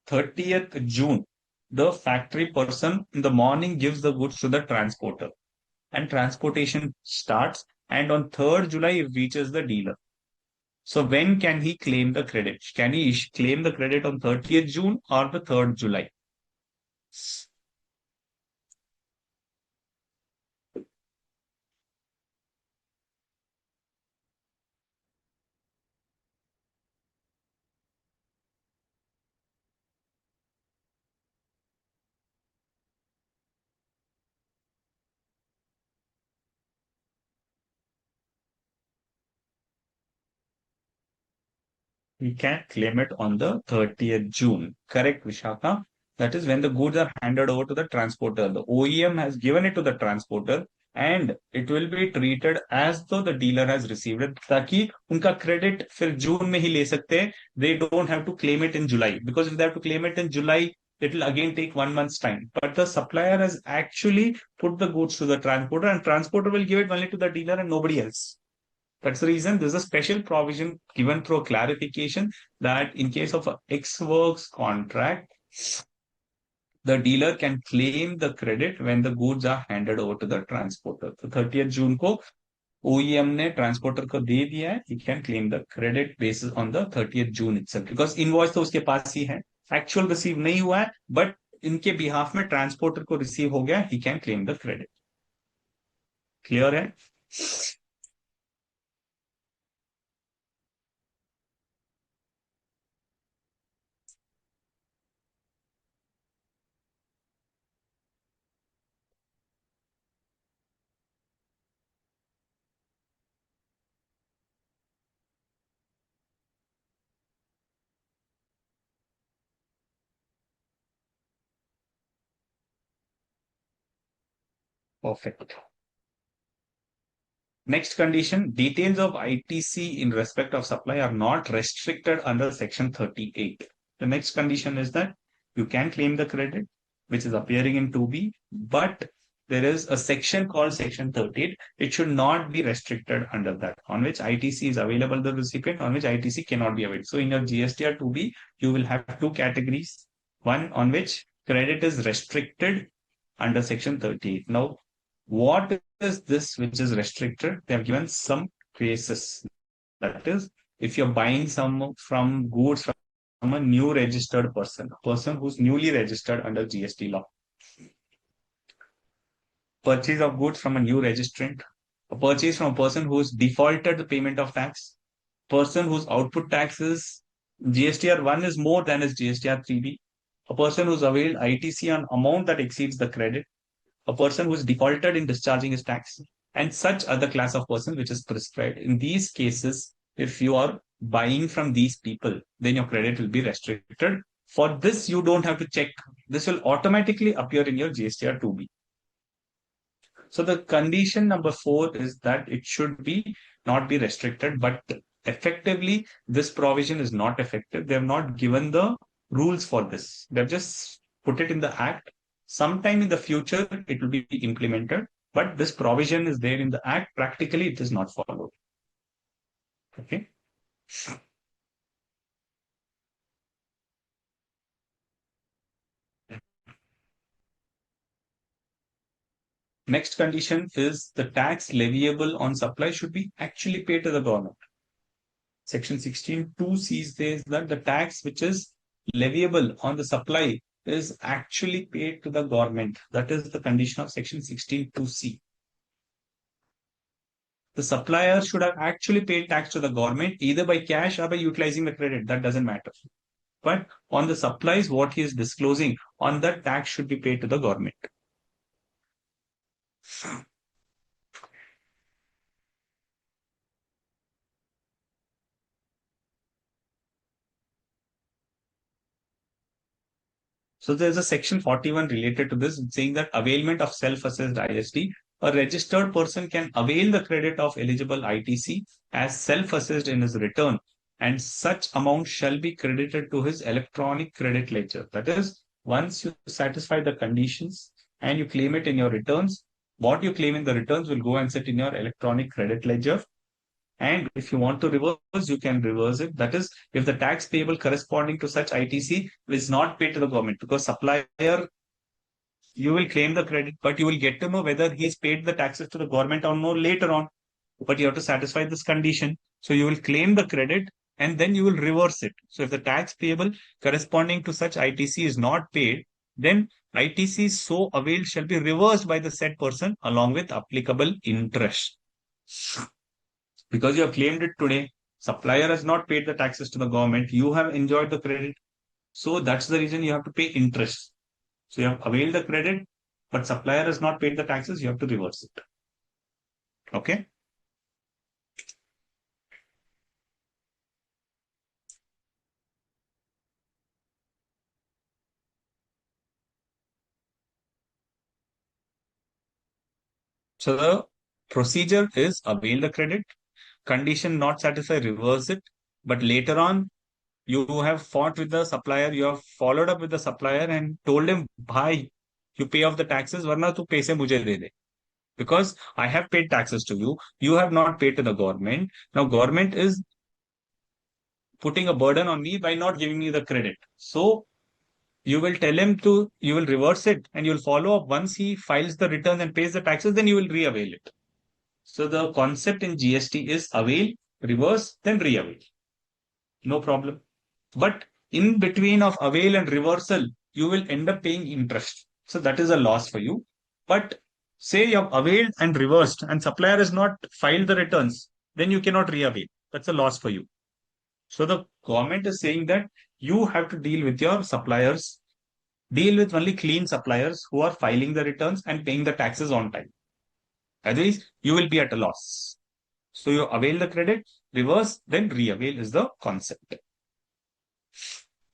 30th June, the factory person in the morning gives the goods to the transporter and transportation starts, and on 3rd July it reaches the dealer. So when can he claim the credit? Can he claim the credit on 30th June or the 3rd July? He can claim it on the 30th June. Correct, Vishaka? That is when the goods are handed over to the transporter. The OEM has given it to the transporter and it will be treated as though the dealer has received it. ताकि उनका credit फिर June में ही ले सकते हैं. They don't have to claim it in July, because if they have to claim it in July, it will again take 1 month's time. But the supplier has actually put the goods to the transporter and transporter will give it only to the dealer and nobody else. That's the reason there's a special provision given through a clarification that in case of a X works contract, the dealer can claim the credit when the goods are handed over to the transporter. So 30th June को OEM ने transporter को दे दिया है, he can claim the credit basis on the 30th June itself, because invoice तो उसके पास ही है, actual receive नहीं हुआ है, but इनके behalf में transporter को receive हो गया, he can claim the credit. Clear है? Perfect. Next condition, details of ITC in respect of supply are not restricted under section 38. The next condition is that you can claim the credit, which is appearing in 2B, but there is a section called section 38. It should not be restricted under that, on which ITC is available to the recipient, on which ITC cannot be available. So in your GSTR 2B, you will have two categories. One on which credit is restricted under section 38. Now, what is this which is restricted? They have given some cases. That is, if you're buying some from goods from a new registered person, a person who's newly registered under GST law. purchase of goods from a new registrant, a purchase from a person who's defaulted the payment of tax, person whose output tax is GSTR 1 is more than his GSTR 3B, a person who's availed ITC on amount that exceeds the credit, a person who's defaulted in discharging his tax, and such other class of person which is prescribed. In these cases, if you are buying from these people, then your credit will be restricted. For this, you don't have to check. This will automatically appear in your GSTR 2B. So the condition number 4 is that it should be not be restricted, but effectively this provision is not effective. They have not given the rules for this. They've just put it in the act. Sometime in the future, it will be implemented, but this provision is there in the act. Practically, it is not followed. Okay. Next condition is the tax leviable on supply should be actually paid to the government. Section 16(2) says that the tax which is leviable on the supply is actually paid to the government. That is the condition of Section 16(2)(c). The supplier should have actually paid tax to the government either by cash or by utilizing the credit. That doesn't matter. But on the supplies, what he is disclosing on that tax should be paid to the government. So there's a section 41 related to this saying that availment of self-assessed IST. A registered person can avail the credit of eligible ITC as self-assessed in his return, and such amount shall be credited to his electronic credit ledger. That is, once you satisfy the conditions and you claim it in your returns, what you claim in the returns will go and sit in your electronic credit ledger. And if you want to reverse, you can reverse it. That is, if the tax payable corresponding to such ITC is not paid to the government, because supplier, you will claim the credit, but you will get to know whether he's paid the taxes to the government or no later on. But you have to satisfy this condition. So you will claim the credit and then you will reverse it. So if the tax payable corresponding to such ITC is not paid, then ITC so availed shall be reversed by the said person along with applicable interest. Because you have claimed it today, supplier has not paid the taxes to the government, you have enjoyed the credit. So that's the reason you have to pay interest. So you have availed the credit, but supplier has not paid the taxes, you have to reverse it. Okay. So the procedure is avail the credit, condition not satisfied, reverse it. But later on, you have fought with the supplier, you have followed up with the supplier and told him, bhai, you pay off the taxes, warna tu paise mujhe de de. Because I have paid taxes to you, you have not paid to the government. Now government is putting a burden on me by not giving me the credit. So you will tell him to, you will reverse it and you'll follow up. Once he files the returns and pays the taxes, then you will re-avail it. So the concept in GST is avail, reverse, then re-avail. No problem. But in between of avail and reversal, you will end up paying interest. So that is a loss for you. But say you have availed and reversed and supplier has not filed the returns, then you cannot re-avail. That's a loss for you. So the government is saying that you have to deal with your suppliers, deal with only clean suppliers who are filing the returns and paying the taxes on time. Otherwise, you will be at a loss. So you avail the credit, reverse, then re-avail is the concept.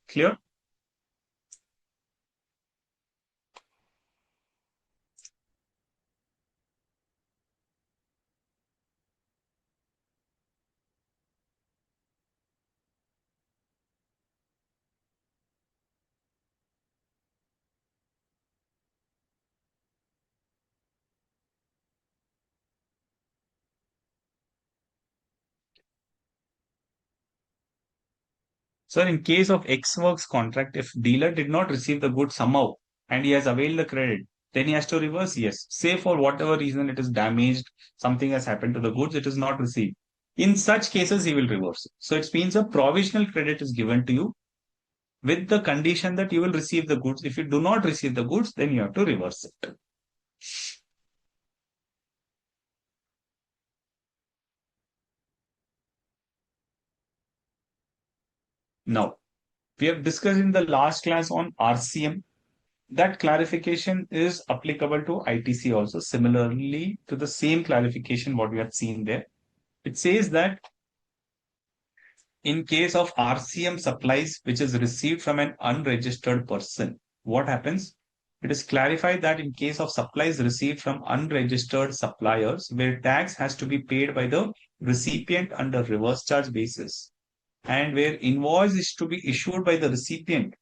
Clear? Sir, in case of X works contract, if dealer did not receive the goods somehow and he has availed the credit, then he has to reverse. Yes. Say for whatever reason it is damaged, something has happened to the goods, it is not received. In such cases, he will reverse it. So it means a provisional credit is given to you with the condition that you will receive the goods. If you do not receive the goods, then you have to reverse it. Now, we have discussed in the last class on RCM. That clarification is applicable to ITC also, similarly to the same clarification what we have seen there. It says that in case of RCM supplies which is received from an unregistered person, what happens? It is clarified that in case of supplies received from unregistered suppliers, where tax has to be paid by the recipient under reverse charge basis, and where invoice is to be issued by the recipient,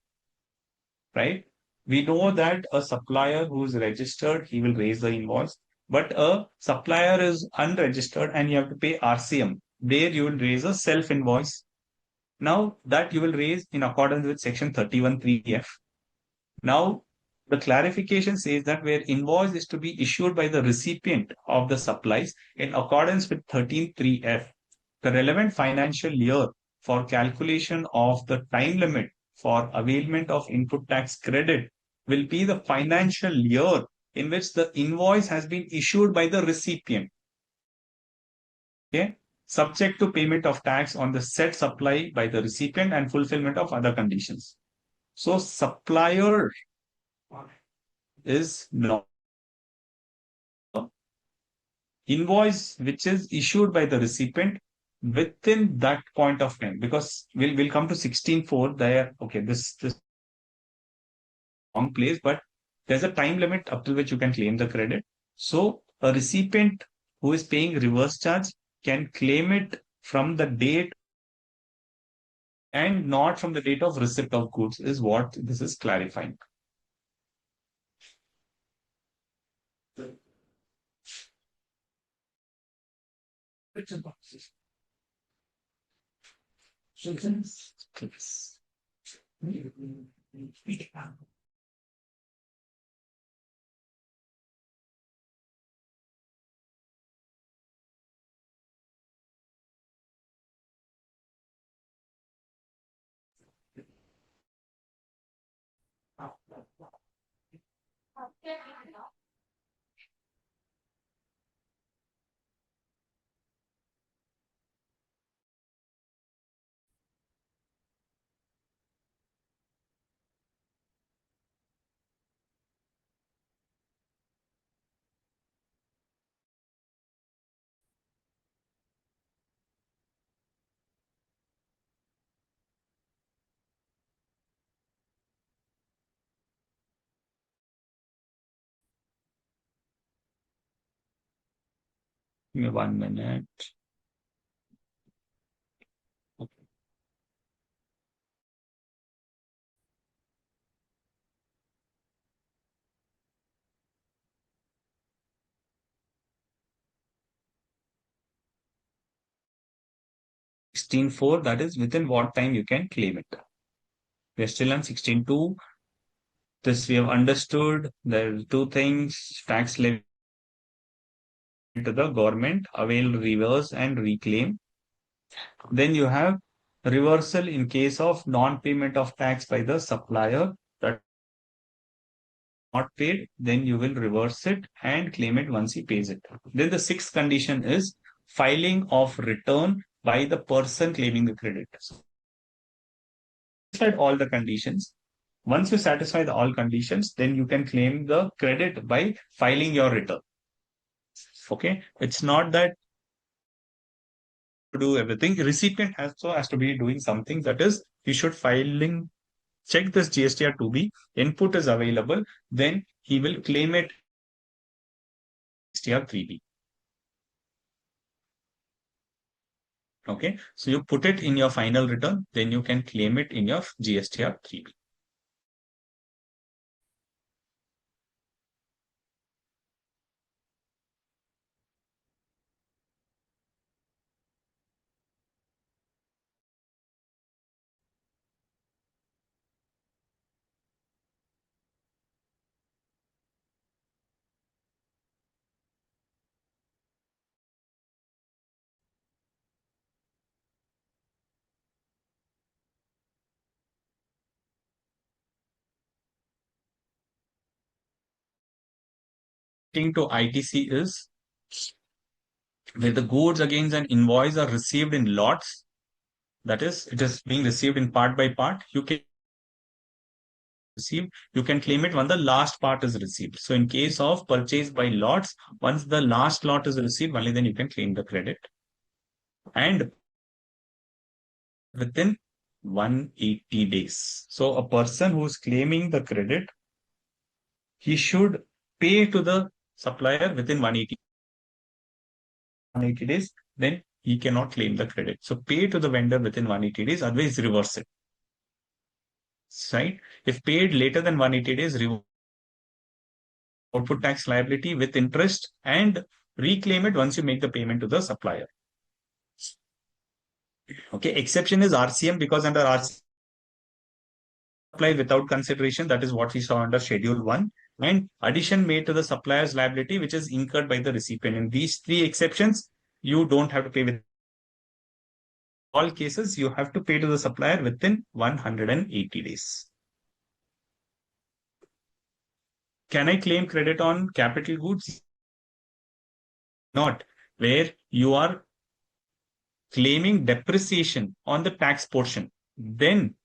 right? We know that a supplier who is registered, he will raise the invoice, but a supplier is unregistered and you have to pay RCM. There you will raise a self invoice. Now that you will raise in accordance with section 31(3)(f). Now the clarification says that where invoice is to be issued by the recipient of the supplies in accordance with 13(3)(f), the relevant financial year for calculation of the time limit for availment of input tax credit will be the financial year in which the invoice has been issued by the recipient. Okay, subject to payment of tax on the said supply by the recipient and fulfillment of other conditions. So supplier is not invoice which is issued by the recipient within that point of time, because we'll come to 16(4) there. Okay, this wrong place, but there's a time limit up to which you can claim the credit. So a recipient who is paying reverse charge can claim it from the date and not from the date of receipt of goods, is what this is clarifying. Give me 1 minute. 16(4), that is within what time you can claim it. We're still on 16(2). This we have understood. There are two things: tax levy to the government, avail, reverse, and reclaim. Then you have reversal in case of non-payment of tax by the supplier that not paid. Then you will reverse it and claim it once he pays it. Then the sixth condition is filing of return by the person claiming the credit. So, satisfied all the conditions. Once you satisfy all conditions, then you can claim the credit by filing your return. Okay, it's not that to do everything. Recipient also has to be doing something, that is, he should filing check this GSTR2B, input is available, then he will claim it GSTR3B. Okay, so you put it in your final return, then you can claim it in your GSTR3B. Thing to ITC is where the goods against an invoice are received in lots That is, it is being received in part by part. You can claim it when the last part is received. So in case of purchase by lots, once the last lot is received, only then you can claim the credit. And within 180 days. So a person who is claiming the credit, he should pay to the supplier within 180 days, then he cannot claim the credit. So pay to the vendor within 180 days, otherwise reverse it. Right? If paid later than 180 days, output tax liability with interest and reclaim it once you make the payment to the supplier. Okay, exception is RCM, because under RCM apply without consideration, that is what we saw under Schedule 1, and addition made to the supplier's liability, which is incurred by the recipient. In these three exceptions, you don't have to pay. With all cases, you have to pay to the supplier within 180 days. Can I claim credit on capital goods? Not, where you are claiming depreciation on the tax portion. Then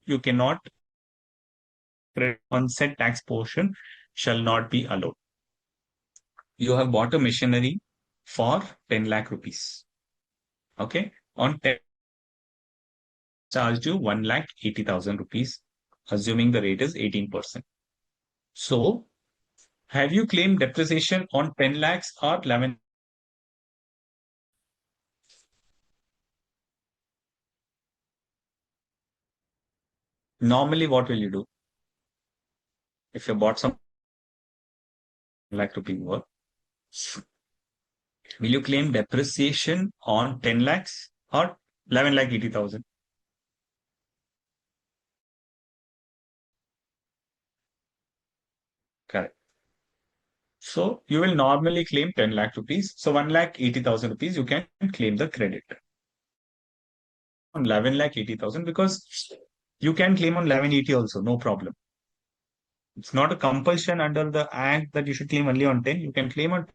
you cannot. Credit on said tax portion shall not be allowed. You have bought a machinery for 10 lakh rupees. Okay. On 10, charged you 1,80,000 rupees, assuming the rate is 18%. So, have you claimed depreciation on 10 lakhs or 11? Normally, what will you do? If you bought some lakh rupee worth, will you claim depreciation on 10 lakhs or 11,80,000? Correct. So you will normally claim 10 lakh rupees. So 1,80,000 rupees, you can claim the credit on 11,80,000, because you can claim on 1180 also, no problem. It's not a compulsion under the act that you should claim only on 10. You can claim on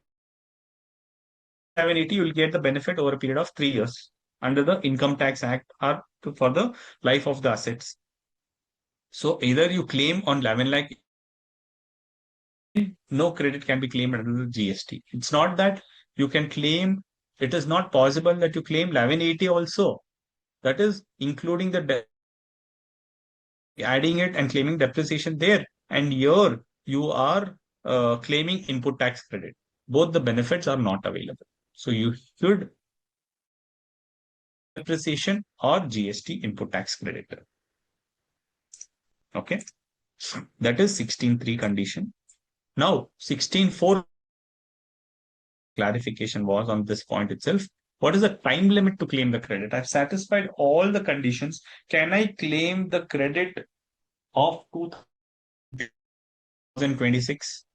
1180, you will get the benefit over a period of 3 years under the Income Tax Act or for the life of the assets. So either you claim on 11 lakh, no credit can be claimed under the GST. It's not that you can claim, it is not possible that you claim 1180 also. That is including the adding it and claiming depreciation there. And here you are claiming input tax credit. Both the benefits are not available. So you should depreciation or GST input tax credit. Okay. That is 16.3 condition. Now 16.4 clarification was on this point itself. What is the time limit to claim the credit? I've satisfied all the conditions. Can I claim the credit of 2026?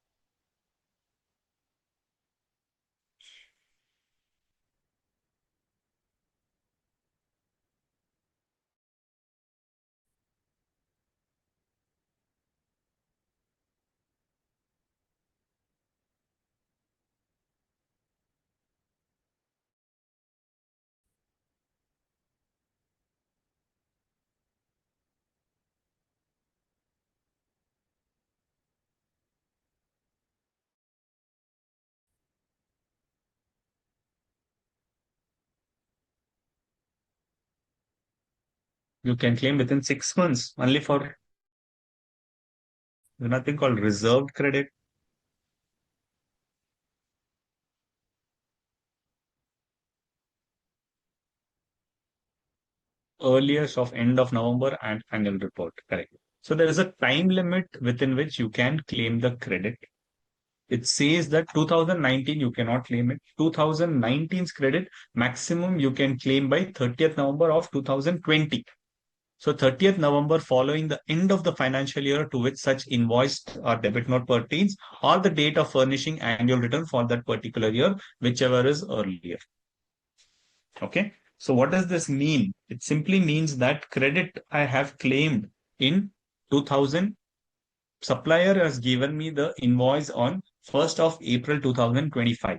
You can claim within 6 months only for nothing called reserved credit. Earliest of end of November and annual report. Correct. So there is a time limit within which you can claim the credit. It says that 2019 you cannot claim it. 2019's credit maximum you can claim by 30th November of 2020. So 30th November following the end of the financial year to which such invoice or debit note pertains, or the date of furnishing annual return for that particular year, whichever is earlier. Okay. So what does this mean? It simply means that credit I have claimed in 2000, supplier has given me the invoice on 1st of April 2025.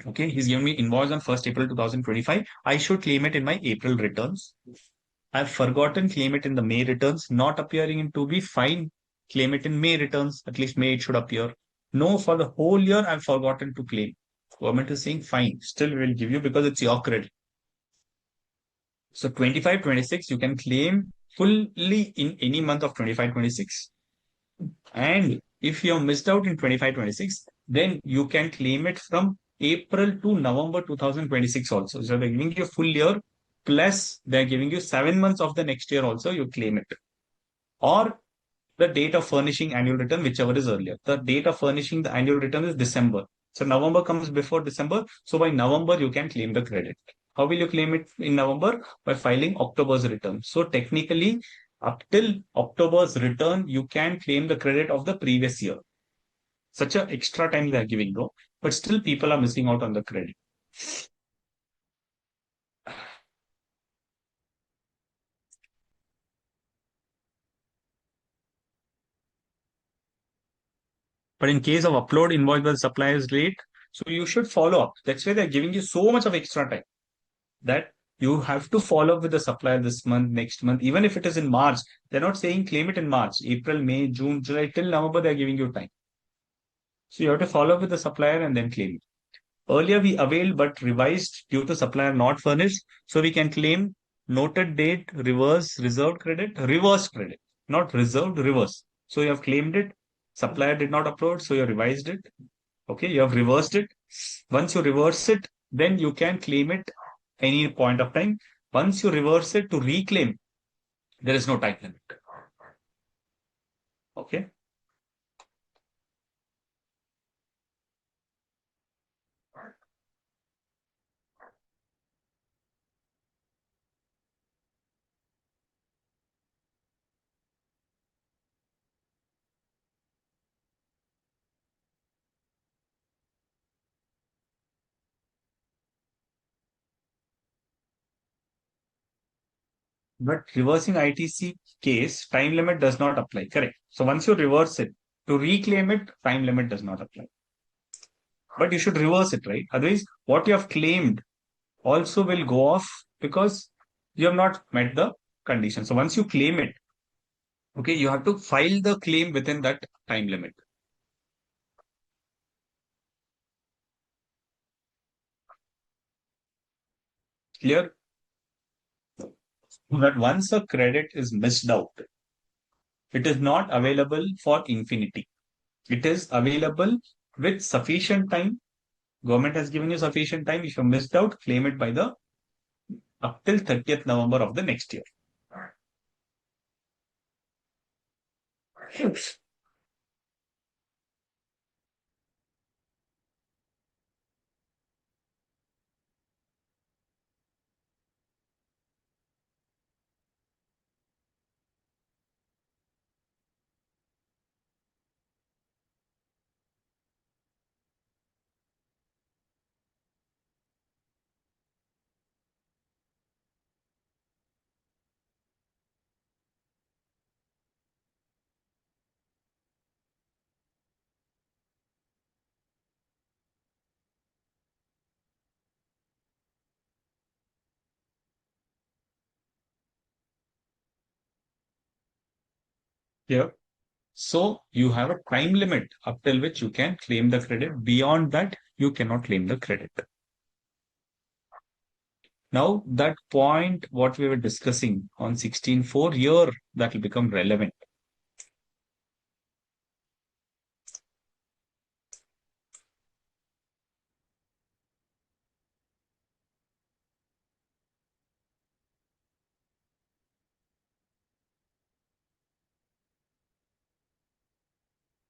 Okay, he's given me invoice on 1st April 2025. I should claim it in my April returns. I've forgotten, claim it in the May returns, not appearing in 2B, fine. Claim it in May returns, at least May it should appear. No, for the whole year, I've forgotten to claim. Government is saying, fine, still we'll give you because it's your credit. So 25, 26, you can claim fully in any month of 25, 26. And if you have missed out in 25, 26, then you can claim it from April to November 2026 also. So they're giving you a full year, plus they're giving you 7 months of the next year also, you claim it. Or the date of furnishing annual return, whichever is earlier. The date of furnishing the annual return is December. So November comes before December. So by November, you can claim the credit. How will you claim it in November? By filing October's return. So technically, up till October's return, you can claim the credit of the previous year. Such a extra time they are giving though, but still people are missing out on the credit. But in case of upload invoice by the supplier is late, so you should follow up. That's why they're giving you so much of extra time that you have to follow up with the supplier this month, next month, even if it is in March. They're not saying claim it in March, April, May, June, July, till November, they're giving you time. So you have to follow up with the supplier and then claim it. Earlier we availed but revised due to supplier not furnished. So we can claim noted date, reverse, reserved credit, reverse credit, not reserved, reverse. So you have claimed it. Supplier did not upload, so you revised it. Okay, you have reversed it. Once you reverse it, then you can claim it any point of time. Once you reverse it to reclaim, there is no time limit. Okay. But reversing ITC case, time limit does not apply. Correct. So once you reverse it, to reclaim it, time limit does not apply. But you should reverse it, right? Otherwise, what you have claimed also will go off because you have not met the condition. So once you claim it, okay, you have to file the claim within that time limit. Clear? That once a credit is missed out, it is not available for infinity. It is available with sufficient time. Government has given you sufficient time. If you missed out, claim it by the up till 30th November of the next year. Here. So you have a time limit up till which you can claim the credit. Beyond that, you cannot claim the credit. Now that point, what we were discussing on 16.4 year, that will become relevant.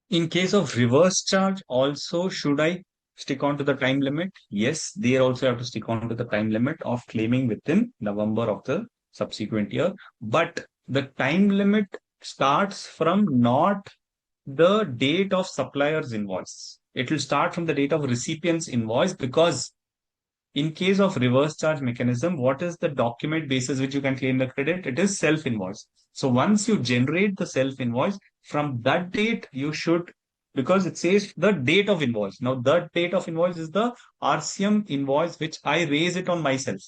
In case of reverse charge, also, should I stick on to the time limit? Yes, they also have to stick on to the time limit of claiming within November of the subsequent year. But the time limit starts from not the date of supplier's invoice. It will start from the date of recipient's invoice, because in case of reverse charge mechanism, what is the document basis which you can claim the credit? It is self invoice. So once you generate the self invoice, from that date, you should because it says the date of invoice. Now, the date of invoice is the RCM invoice which I raise it on myself.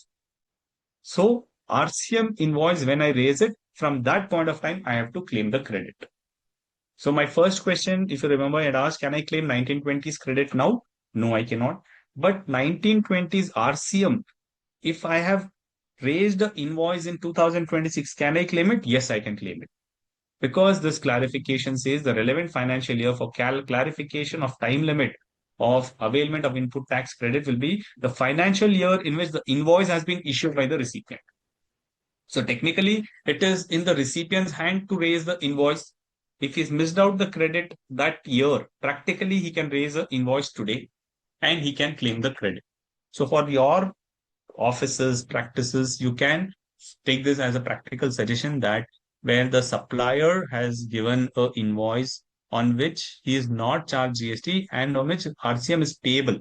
So, RCM invoice, when I raise it, from that point of time, I have to claim the credit. So, my first question, if you remember, I had asked, can I claim 1920's credit now? No, I cannot. But 1920's RCM, if I have raised the invoice in 2026, can I claim it? Yes, I can claim it. Because this clarification says the relevant financial year for clarification of time limit of availment of input tax credit will be the financial year in which the invoice has been issued by the recipient. So technically, it is in the recipient's hand to raise the invoice. If he's missed out the credit that year, practically he can raise the invoice today and he can claim the credit. So for your offices, practices, you can take this as a practical suggestion that where the supplier has given a invoice on which he is not charged GST and on which RCM is payable,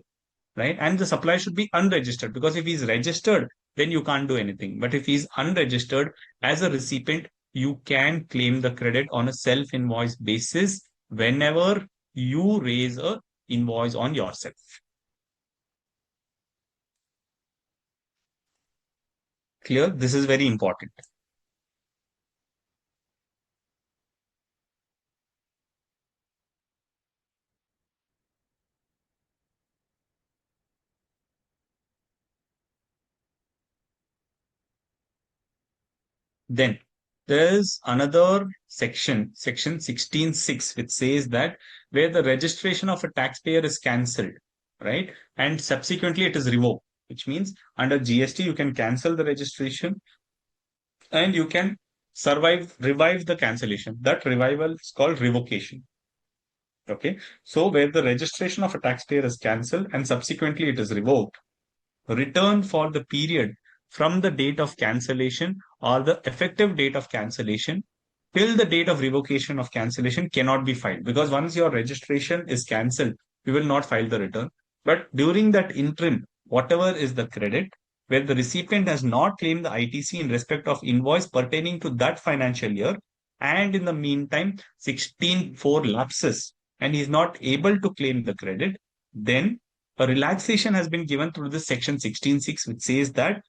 right? And the supplier should be unregistered, because if he's registered, then you can't do anything. But if he's unregistered as a recipient, you can claim the credit on a self-invoice basis whenever you raise a invoice on yourself. Clear? This is very important. Then there is another section, section 16.6, which says that where the registration of a taxpayer is cancelled, right? And subsequently it is revoked, which means under GST, you can cancel the registration and you can revive the cancellation. That revival is called revocation. Okay. So where the registration of a taxpayer is cancelled and subsequently it is revoked, return for the period from the date of cancellation or the effective date of cancellation till the date of revocation of cancellation cannot be filed, because once your registration is cancelled, we will not file the return. But during that interim, whatever is the credit, where the recipient has not claimed the ITC in respect of invoice pertaining to that financial year, and in the meantime, 16.4 lapses and he is not able to claim the credit, then a relaxation has been given through this section 16.6, which says that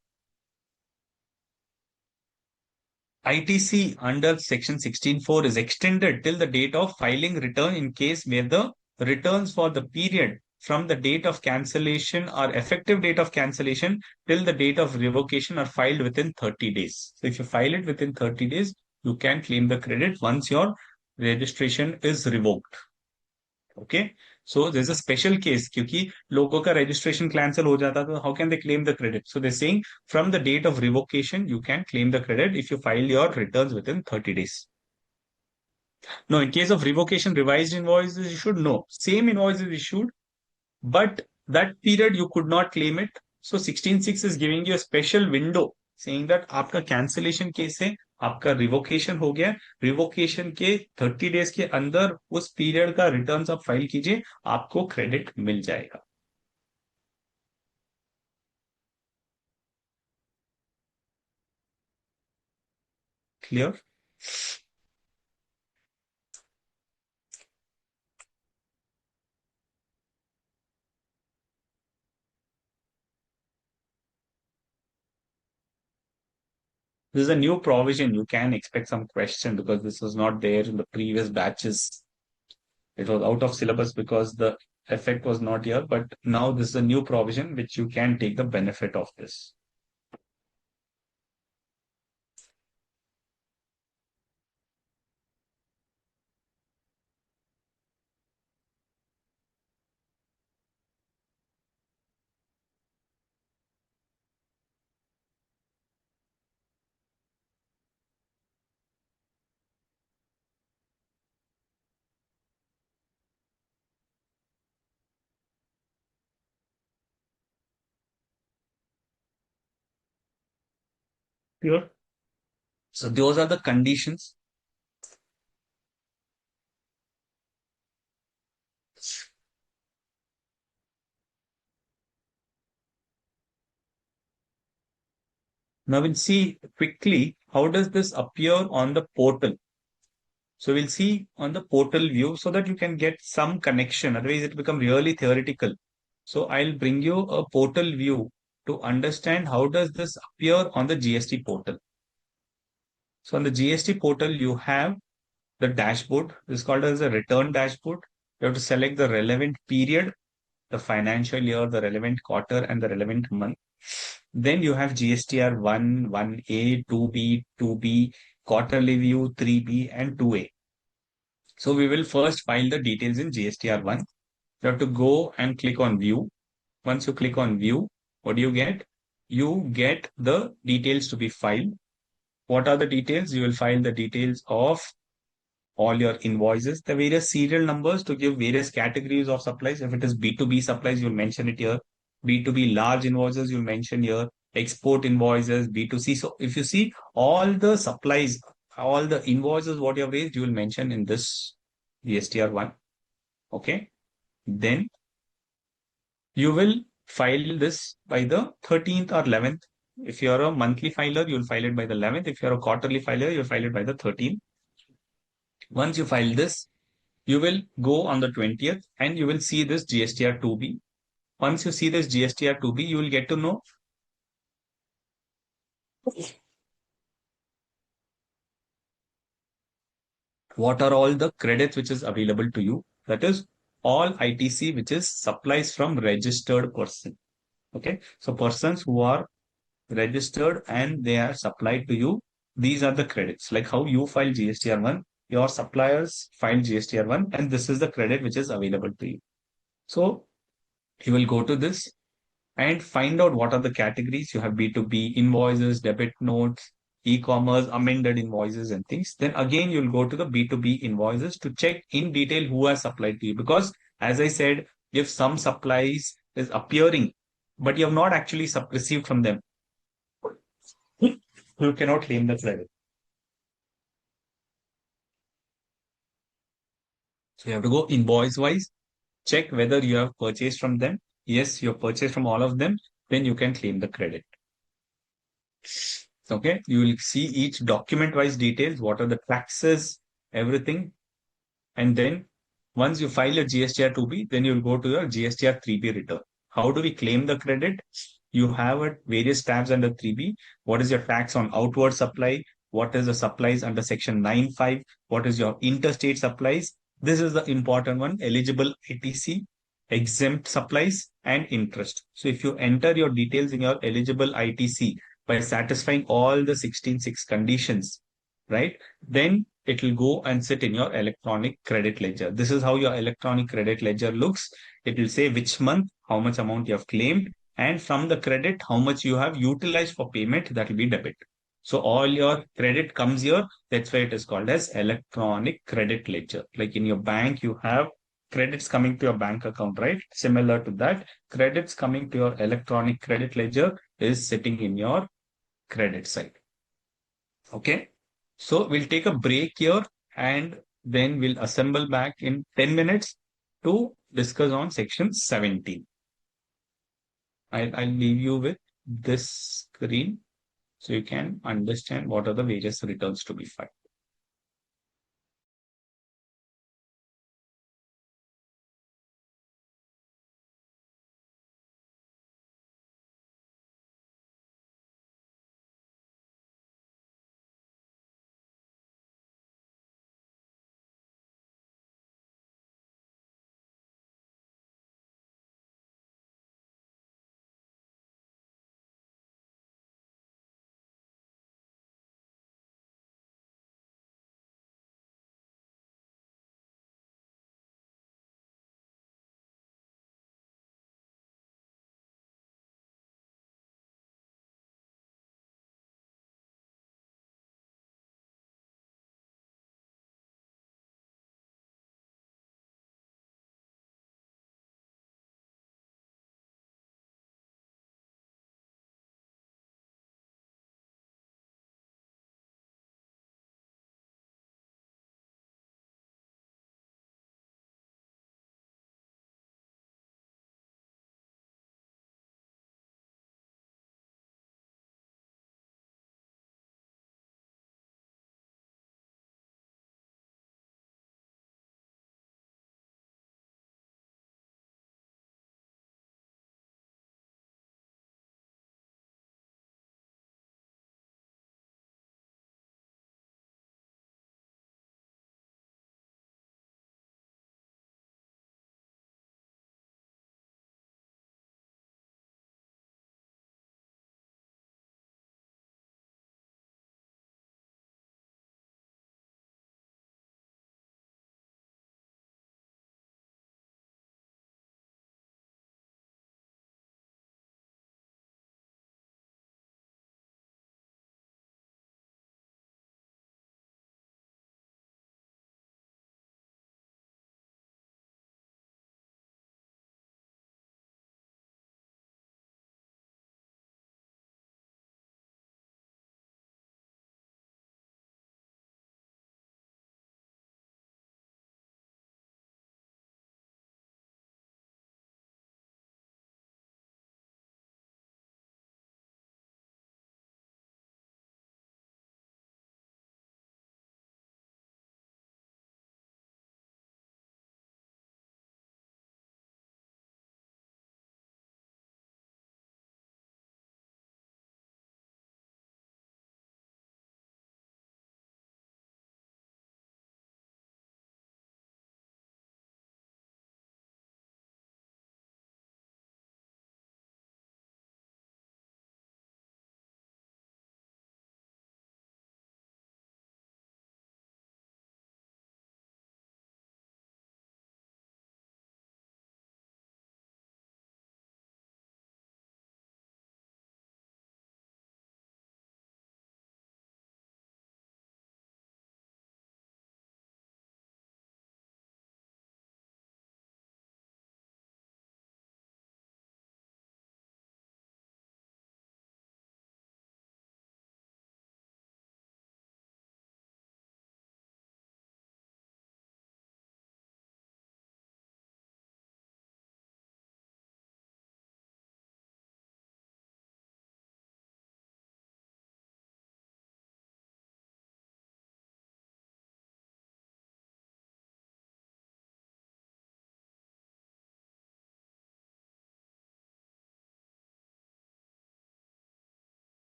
ITC under section 16.4 is extended till the date of filing return in case where the returns for the period from the date of cancellation or effective date of cancellation till the date of revocation are filed within 30 days. So if you file it within 30 days, you can claim the credit once your registration is revoked. Okay so there's a special case क्योंकि लोगों का registration cancel हो जाता तो how can they claim the credit? So they're saying from the date of revocation you can claim the credit if you file your returns within 30 days. No, in case of revocation, revised invoice is issued. No, same invoice is issued, but that period you could not claim it. So 16.6 is giving you a special window saying that आपका cancellation case है, आपका revocation हो गया, revocation के 30 days के अंदर उस period का returns आप file कीजिए, आपको credit मिल जाएगा. Clear? This is a new provision. You can expect some question because this was not there in the previous batches. It was out of syllabus because the effect was not here, but now this is a new provision which you can take the benefit of this. Clear? So those are the conditions. Now we'll see quickly how does this appear on the portal. So we'll see on the portal view so that you can get some connection. Otherwise, it become really theoretical. So I'll bring you a portal view to understand how does this appear on the GST portal. So on the GST portal, you have the dashboard. This is called as a return dashboard. You have to select the relevant period, the financial year, the relevant quarter, and the relevant month. Then you have GSTR 1, 1A, 2B, 2B, quarterly view, 3B, and 2A. So we will first file the details in GSTR1. You have to go and click on view. Once you click on view, what do you get? You get the details to be filed. What are the details? You will file the details of all your invoices, the various serial numbers to give various categories of supplies. If it is B2B supplies, you'll mention it here. B2B large invoices, you'll mention here. Export invoices, B2C. So if you see all the supplies, all the invoices, what you have raised, you will mention in this GSTR1. Okay. Then you will file this by the 13th or 11th. If you're a monthly filer, you'll file it by the 11th. If you're a quarterly filer, you'll file it by the 13th. Once you file this, you will go on the 20th and you will see this GSTR 2B. Once you see this GSTR 2B, you will get to know what are all the credits which is available to you. That is all ITC, which is supplies from registered person. Okay. So persons who are registered and they are supplied to you, these are the credits. Like how you file GSTR1, your suppliers file GSTR1, and this is the credit which is available to you. So you will go to this and find out what are the categories. You have B2B invoices, debit notes, e-commerce, amended invoices and things. Then again, you'll go to the B2B invoices to check in detail who has supplied to you. Because as I said, if some supplies is appearing, but you have not actually received from them, you cannot claim the credit. So you have to go invoice wise, check whether you have purchased from them. Yes, you have purchased from all of them, then you can claim the credit. Okay, you will see each document wise details, what are the taxes, everything. And then once you file your GSTR 2B, then you'll go to your GSTR 3B return. How do we claim the credit? You have various tabs under 3B. What is your tax on outward supply? What is the supplies under section 9(5)? What is your interstate supplies? This is the important one, eligible ITC, exempt supplies, and interest. So if you enter your details in your eligible ITC by satisfying all the 16(6) conditions, right? Then it will go and sit in your electronic credit ledger. This is how your electronic credit ledger looks. It will say which month, how much amount you have claimed, and from the credit, how much you have utilized for payment, that will be debit. So all your credit comes here. That's why it is called as electronic credit ledger. Like in your bank, you have credits coming to your bank account, right? Similar to that, credits coming to your electronic credit ledger is sitting in your credit side. Okay. So we'll take a break here and then we'll assemble back in 10 minutes to discuss on section 17. I'll leave you with this screen so you can understand what are the various returns to be filed.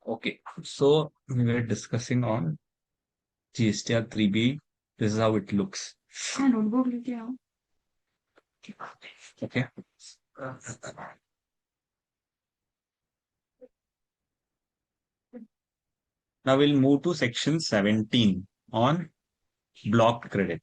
Okay, so we were discussing on GST 3B. This is how it looks. Okay. Now we'll move to section 17 on block credit.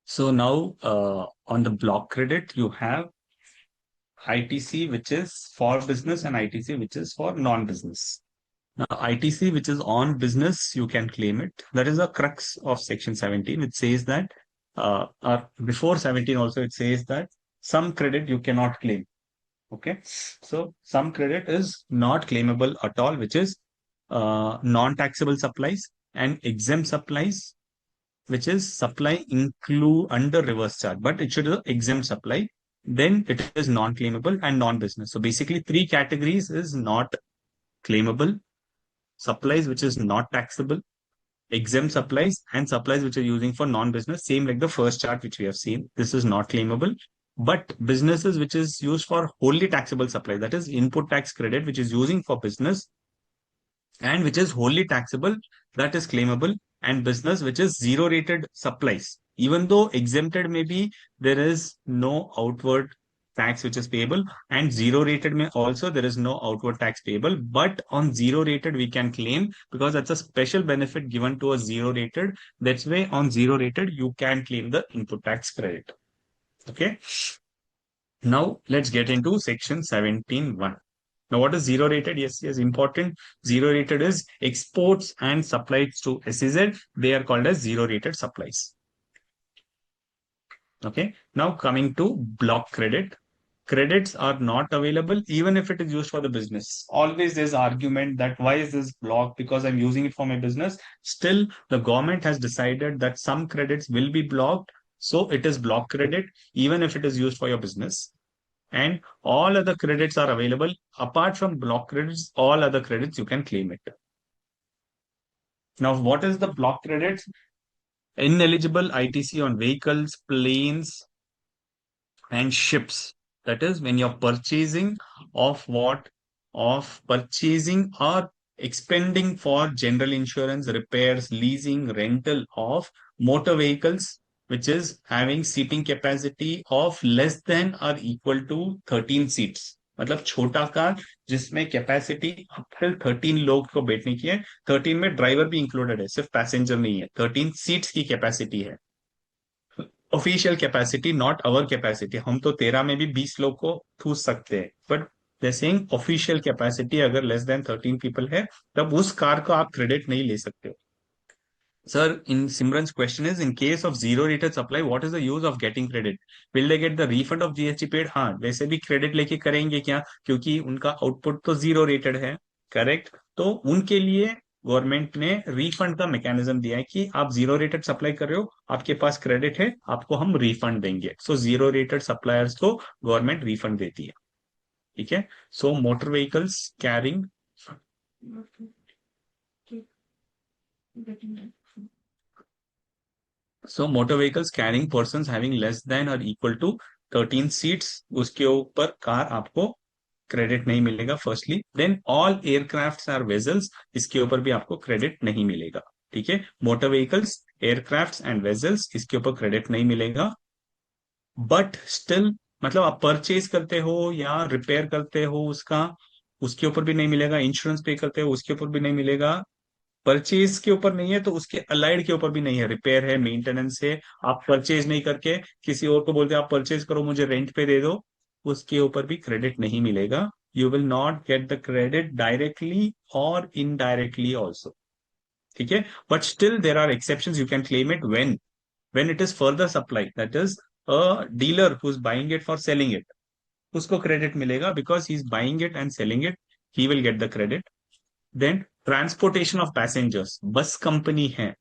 So now on the block credit, you have ITC, which is for business, and ITC, which is for non-business. Now, ITC, which is on business, you can claim it. That is the crux of section 17. It says that, or before 17 also, it says that some credit you cannot claim. Okay. So some credit is not claimable at all, which is non-taxable supplies and exempt supplies, which is supply include under reverse charge, but it should be exempt supply. Then it is non-claimable and non-business. So basically, three categories is not claimable: supplies which is not taxable, exempt supplies, and supplies which are using for non-business. Same like the first chart which we have seen. This is not claimable. But businesses which is used for wholly taxable supply, that is input tax credit, which is using for business and which is wholly taxable, that is claimable. And business which is zero rated supplies, even though exempted maybe, there is no outward tax which is payable, and zero rated may also there is no outward tax payable, but on zero rated we can claim because that's a special benefit given to a zero rated. That's why on zero rated you can claim the input tax credit. Okay. Now let's get into section 17.1. Now, what is zero rated? Yes, yes, important. Zero rated is exports and supplies to SEZ. They are called as zero rated supplies. Okay. Now, coming to block credit. Credits are not available even if it is used for the business. Always there's argument that why is this blocked? Because I'm using it for my business. Still, the government has decided that some credits will be blocked. So it is block credit, even if it is used for your business. And all other credits are available. Apart from block credits, all other credits you can claim it. Now, what is the block credits? Ineligible ITC on vehicles, planes, and ships. That is when you're purchasing of what? Of purchasing or expending for general insurance, repairs, leasing, rental of motor vehicles, which is having seating capacity of less than or equal to 13 seats. मतलब छोटा car जिसमें capacity up till 13 लोग को बैठने की है, 13 में driver भी इंक्लूडेड है, सिर्फ पैसेंजर नहीं है, 13 सीट्स की कैपेसिटी है. Official capacity, not our capacity. हम तो 13 में भी 20 लोग को ठूस सकते हैं, बट जैसे ऑफिशियल कैपेसिटी अगर लेस देन 13 पीपल है, तब उस कार को आप क्रेडिट नहीं ले सकते हो. Sir, in Simran's question is, in case of zero rated supply, what is the use of getting credit? Will they get the refund of GST paid? हाँ, वैसे भी क्रेडिट लेके करेंगे क्या, क्योंकि उनका आउटपुट तो जीरो रेटेड है. करेक्ट. तो उनके लिए गवर्नमेंट ने रिफंड का मैकेनिज्म दिया है कि आप जीरो रेटेड सप्लाई कर रहे हो, आपके पास क्रेडिट है, आपको हम रिफंड देंगे. सो जीरो रेटेड सप्लायर्स को गवर्नमेंट रिफंड देती है. ठीक है. सो motor vehicles carrying So motor vehicles carrying persons having less than or equal to 13 seats, उसके ऊपर कार आपको क्रेडिट नहीं मिलेगा. Firstly. Then all aircrafts are vessels, इसके ऊपर भी आपको क्रेडिट नहीं मिलेगा. ठीक है. Motor vehicles, aircrafts and vessels, इसके ऊपर क्रेडिट नहीं मिलेगा. बट स्टिल, मतलब आप परचेज करते हो या रिपेयर करते हो उसका, उसके ऊपर भी नहीं मिलेगा. इंश्योरेंस पे करते हो, उसके ऊपर भी नहीं मिलेगा. परचेज के ऊपर नहीं है तो उसके अलाइड के ऊपर भी नहीं है. रिपेयर है, मेंटेनेंस है, आप परचेज नहीं करके किसी और को बोलते आप परचेज करो, मुझे रेंट पे दे दो, उसके ऊपर भी क्रेडिट नहीं मिलेगा. You will not get the credit directly और इनडायरेक्टली ऑल्सो. ठीक है. But still there are exception, you can claim it when it is further supply, that is a dealer who's buying it for selling it. उसको credit मिलेगा because he is buying it and selling it, he will get the credit. Then transportation of passengers, bus company है,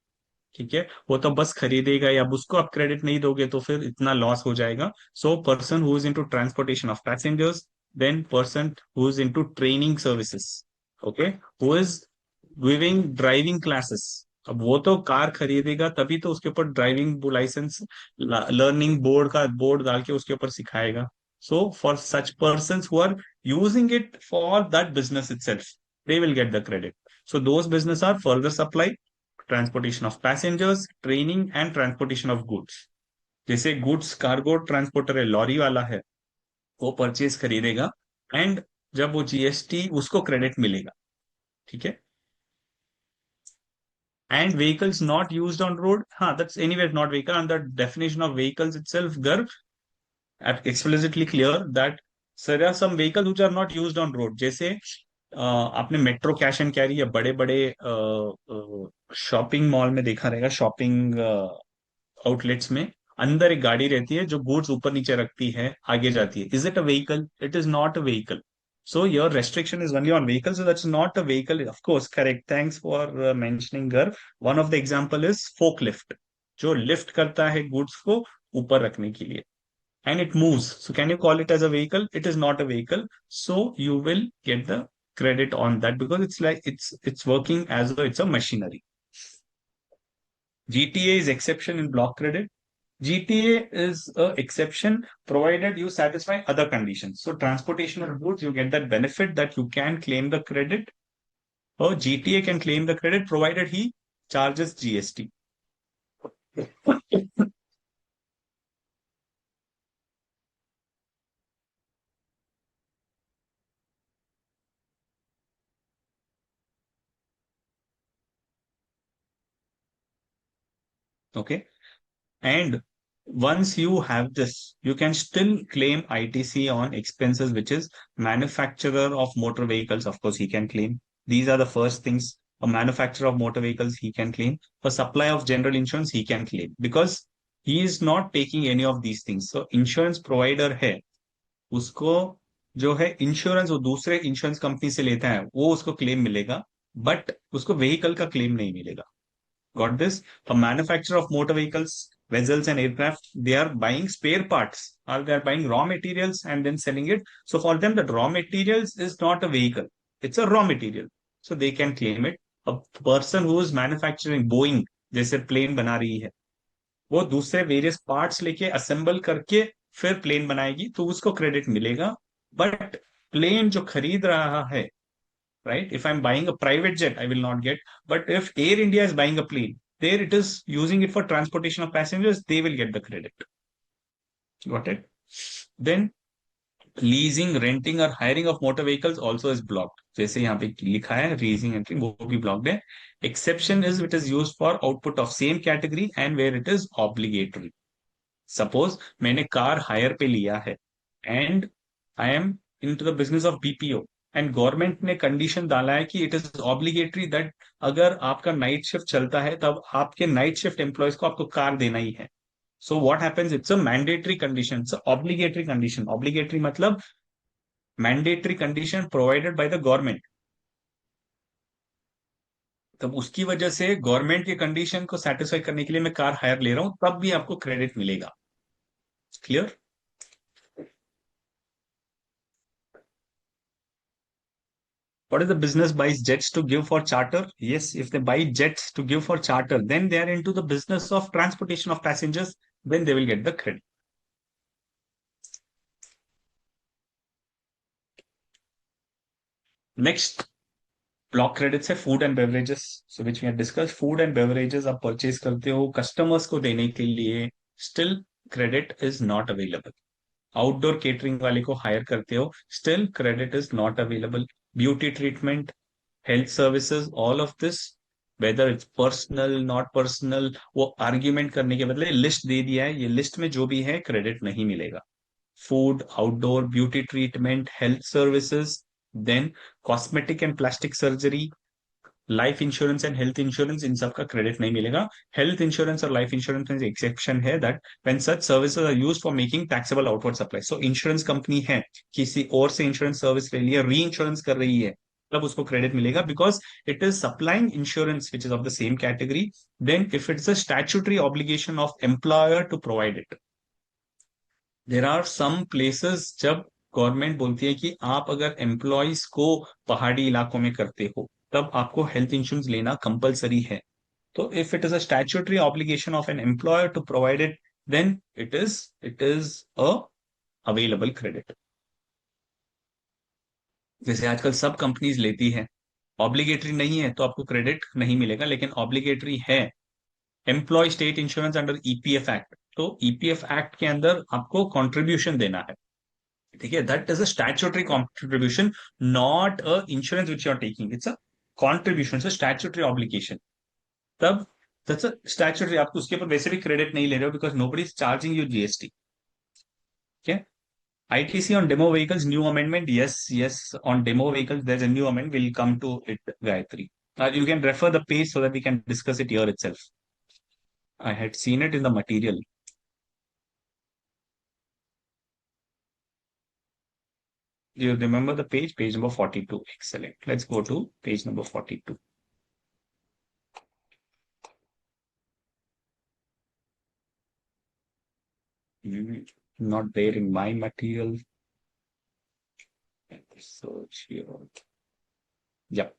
ठीक है, वो तो बस खरीदेगा, या उसको आप क्रेडिट नहीं दोगे तो फिर इतना लॉस हो जाएगा। So person who is into transportation of passengers, then person who is into training services, okay, who is giving driving classes. अब वो तो कार खरीदेगा तभी तो उसके ऊपर ड्राइविंग लाइसेंस, लर्निंग बोर्ड का बोर्ड डाल के उसके ऊपर सिखाएगा। So for such person who are using it for that business itself, they will get the credit. So those business are further supply, transportation of passengers, training and transportation of goods. जैसे goods cargo transporter है, lorry वाला है, वो purchase खरीदेगा and जब वो GST उसको credit मिलेगा, ठीक है। And vehicles not used on road, हाँ that's anyways not vehicle, and the definition of vehicles itself गर्व explicitly clear that there are some vehicles which are not used on road। जैसे आपने metro cash and carry या बड़े बड़े shopping mall में देखा रहेगा, शॉपिंग आउटलेट्स में अंदर एक गाड़ी रहती है जो गुड्स ऊपर नीचे रखती है, आगे जाती है। Is it a vehicle? It is not a vehicle. So your restriction is only on vehicles, so that's not a vehicle. Of course, correct. Thanks for mentioning, Garv. One of the example is forklift, जो lift करता है goods को ऊपर रखने के लिए, and it moves. So can you call it as a vehicle? It is not a vehicle. So you will get the credit on that because it's like it's working as though it's a machinery. GTA is exception in block credit. GTA is a exception provided you satisfy other conditions. So transportation of goods, you get that benefit that you can claim the credit, or GTA can claim the credit provided he charges GST. Okay. And once you have this, you can still claim ITC on expenses, which is manufacturer of motor vehicles. Of course, he can claim. These are the first things. A manufacturer of motor vehicles, he can claim. For supply of general insurance, he can claim because he is not taking any of these things. So insurance provider है, उसको जो है insurance वो दूसरे insurance company से लेता है, वो उसको क्लेम मिलेगा, बट उसको व्हीकल का क्लेम नहीं मिलेगा। Got this? A manufacturer of motor vehicles, vessels, and aircraft, they are buying spare parts, or they are buying raw materials and then selling it. So for them, the raw materials is not a vehicle; it's a raw material. So they can claim it. A person who is manufacturing Boeing, जैसे plane बना रही है, वो दूसरे various parts लेके assemble करके फिर plane बनाएगी, तो उसको क्रेडिट मिलेगा। बट प्लेन जो खरीद रहा है, right? If I'm buying a private jet, I will not get. But if Air India is buying a plane, there it is using it for transportation of passengers, they will get the credit. Got it? Then leasing, renting, or hiring of motor vehicles also is blocked. जैसे यहाँ पे लिखा है leasing, renting, वो भी blocked है. Exception is it is used for output of same category and where it is obligatory. Suppose मैंने car hire पे लिया है and I am into the business of BPO, and government ने condition डाला है कि it is obligatory that अगर आपका नाइट शिफ्ट चलता है तब आपके नाइट शिफ्ट एम्प्लॉयज को आपको कार देना ही है। So what happens, it's a mandatory condition, it's obligatory condition. Obligatory मतलब mandatory condition provided by the government. तब उसकी वजह से गवर्नमेंट के कंडीशन को सेटिस्फाई करने के लिए मैं कार हायर ले रहा हूं, तब भी आपको क्रेडिट मिलेगा। Clear? What is the business buys jets to give for charter? Yes, if they buy jets to give for charter, then they are into the business of transportation of passengers, then they will get the credit. Next, block credits है food and beverages, so which we had discussed. Food and beverages आप purchase करते हो customers को देने के लिए, still credit is not available. Outdoor catering वाले को हायर करते हो, still credit is not available. Beauty treatment, health services, all of this, whether it's personal not personal, वो आर्ग्यूमेंट करने के बदले लिस्ट दे दिया है, ये लिस्ट में जो भी है क्रेडिट नहीं मिलेगा। Food, outdoor, beauty treatment, health services, then cosmetic and plastic surgery, life insurance and health insurance इन सब का क्रेडिट नहीं मिलेगा। हेल्थ इंश्योरेंस और लाइफ इंश्योरेंस में एक्सेप्शन है that when such services are used for making taxable outward supply. So insurance company है, किसी और से इंश्योरेंस सर्विस ले लिया, री इंश्योरेंस कर रही है, तब उसको क्रेडिट मिलेगा, because it is supplying insurance which is of the same category. Then if it's a statutory obligation of employer to provide it, there are some places जब गवर्नमेंट बोलती है कि आप अगर एम्प्लॉयज को पहाड़ी इलाकों में करते हो तब आपको हेल्थ इंश्योरेंस लेना कंपलसरी है। तो if it is a statutory obligation of an employer to provide it, then it is a available credit. जैसे आजकल सब कंपनीज लेती है, ऑब्लिगेटरी नहीं है तो आपको क्रेडिट नहीं मिलेगा, लेकिन ऑब्लिगेटरी है employ state insurance under EPF act, तो ईपीएफ एक्ट के अंदर आपको कंट्रीब्यूशन देना है। ठीक है, that is a statutory contribution, not a insurance which you are taking, it's a contribution, it's a statutory obligation. तब दैट्स अ स्टैट्यूटरी, आपको उसके ऊपर वैसे भी क्रेडिट नहीं ले रहे हो because nobody is charging you GST. ठीक है। ITC on demo vehicles, new amendment. Yes, yes. On demo vehicles, there's a new amendment. We'll come to it, Gayatri. You can refer the page so that we can discuss it here itself. I had seen it in the material. Do you remember the page? Page number 42. Excellent. Let's go to page number 42. Hmm, Not there in my material. Search here. Yep.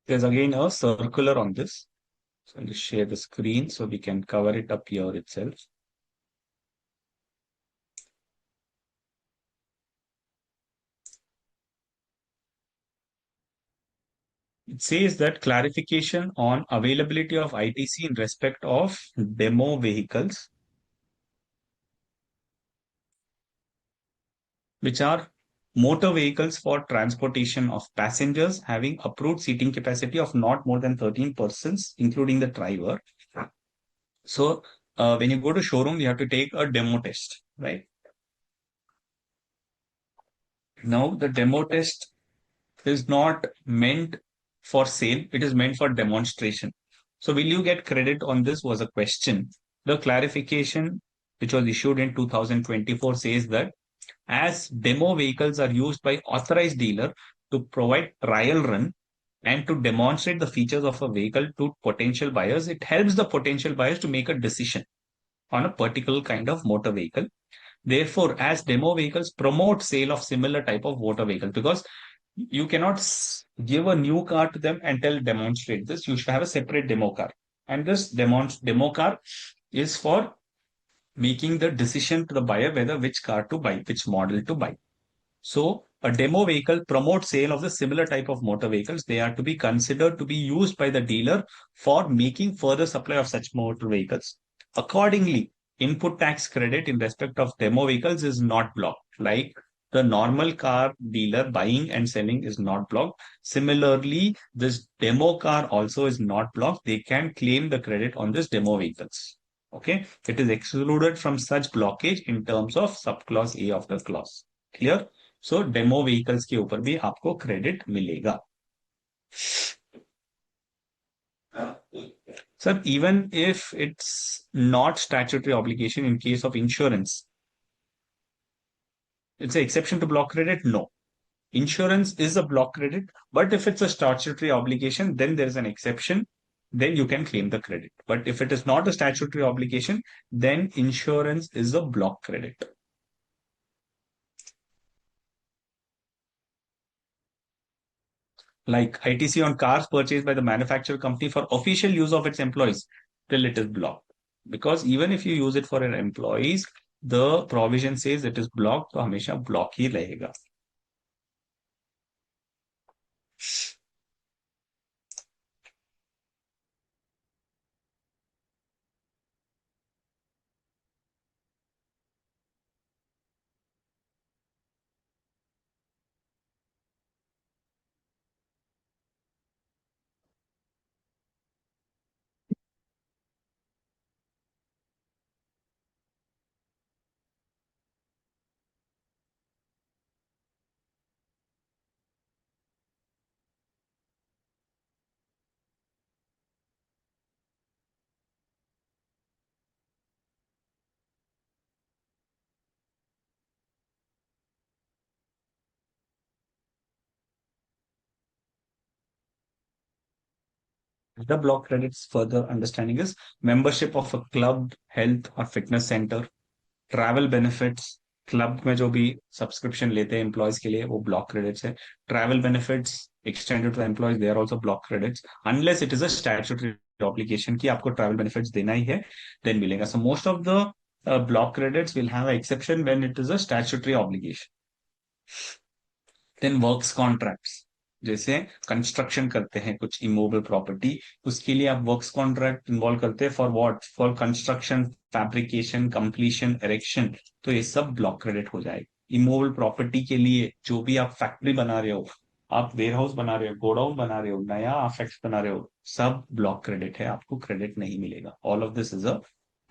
There's again a circular on this. So I'll just share the screen so we can cover it up here itself. It says that clarification on availability of ITC in respect of demo vehicles, which are motor vehicles for transportation of passengers having approved seating capacity of not more than 13 persons, including the driver. So, when you go to showroom, you have to take a demo test, right? Now, the demo test is not meant for sale, it is meant for demonstration. So, will you get credit on this? Was a question. The clarification, which was issued in 2024, says that as demo vehicles are used by authorized dealer to provide trial run and to demonstrate the features of a vehicle to potential buyers, it helps the potential buyers to make a decision on a particular kind of motor vehicle. Therefore, as demo vehicles promote sale of similar type of motor vehicle, because you cannot give a new car to them and tell demonstrate this. You should have a separate demo car, and this demo car is for making the decision to the buyer whether which car to buy, which model to buy. So a demo vehicle promotes sale of the similar type of motor vehicles. They are to be considered to be used by the dealer for making further supply of such motor vehicles. Accordingly, input tax credit in respect of demo vehicles is not blocked. Like the normal car dealer buying and selling is not blocked. Similarly, this demo car also is not blocked. They can claim the credit on this demo vehicles. Okay, it is excluded from such blockage in terms of subclause A of the clause. Clear? So demo vehicles के ऊपर भी आपको credit मिलेगा। Sir even if it's not statutory obligation in case of insurance, it's exception to block credit, no, insurance is a block credit, but if it's a statutory obligation, then there is an exception, then you can claim the credit. But if it is not a statutory obligation, then insurance is a block credit. Like ITC on cars purchased by the manufacturer company for official use of its employees, till it is blocked. Because even if you use it for your employees, the provision says it is blocked, तो हमेशा block ही रहेगा. The block credits further understanding is membership of a club, health or fitness center, travel benefits, club में जो भी subscription लेते हैं employees के लिए वो ब्लॉक क्रेडिट्स है. Travel benefits extended to employees they are also block credits unless it is a statutory obligation कि आपको ट्रैवल बेनिफिट्स देना ही है, देन मिलेगा. So most of the block credits will have exception when it is a statutory obligation. Then works contracts, जैसे construction करते हैं कुछ इमूवेबल प्रॉपर्टी, उसके लिए आप वर्क्स कॉन्ट्रैक्ट इन्वॉल्व करते हैं for what, for construction, fabrication, completion, erection, तो ये सब ब्लॉक क्रेडिट हो जाएगा. इमूवेबल प्रॉपर्टी के लिए जो भी आप फैक्ट्री बना रहे हो, आप वेयर हाउस बना रहे हो, गोडाउन बना रहे हो, नया फैक्ट्री बना रहे हो, सब ब्लॉक क्रेडिट है, आपको क्रेडिट नहीं मिलेगा. All of this is a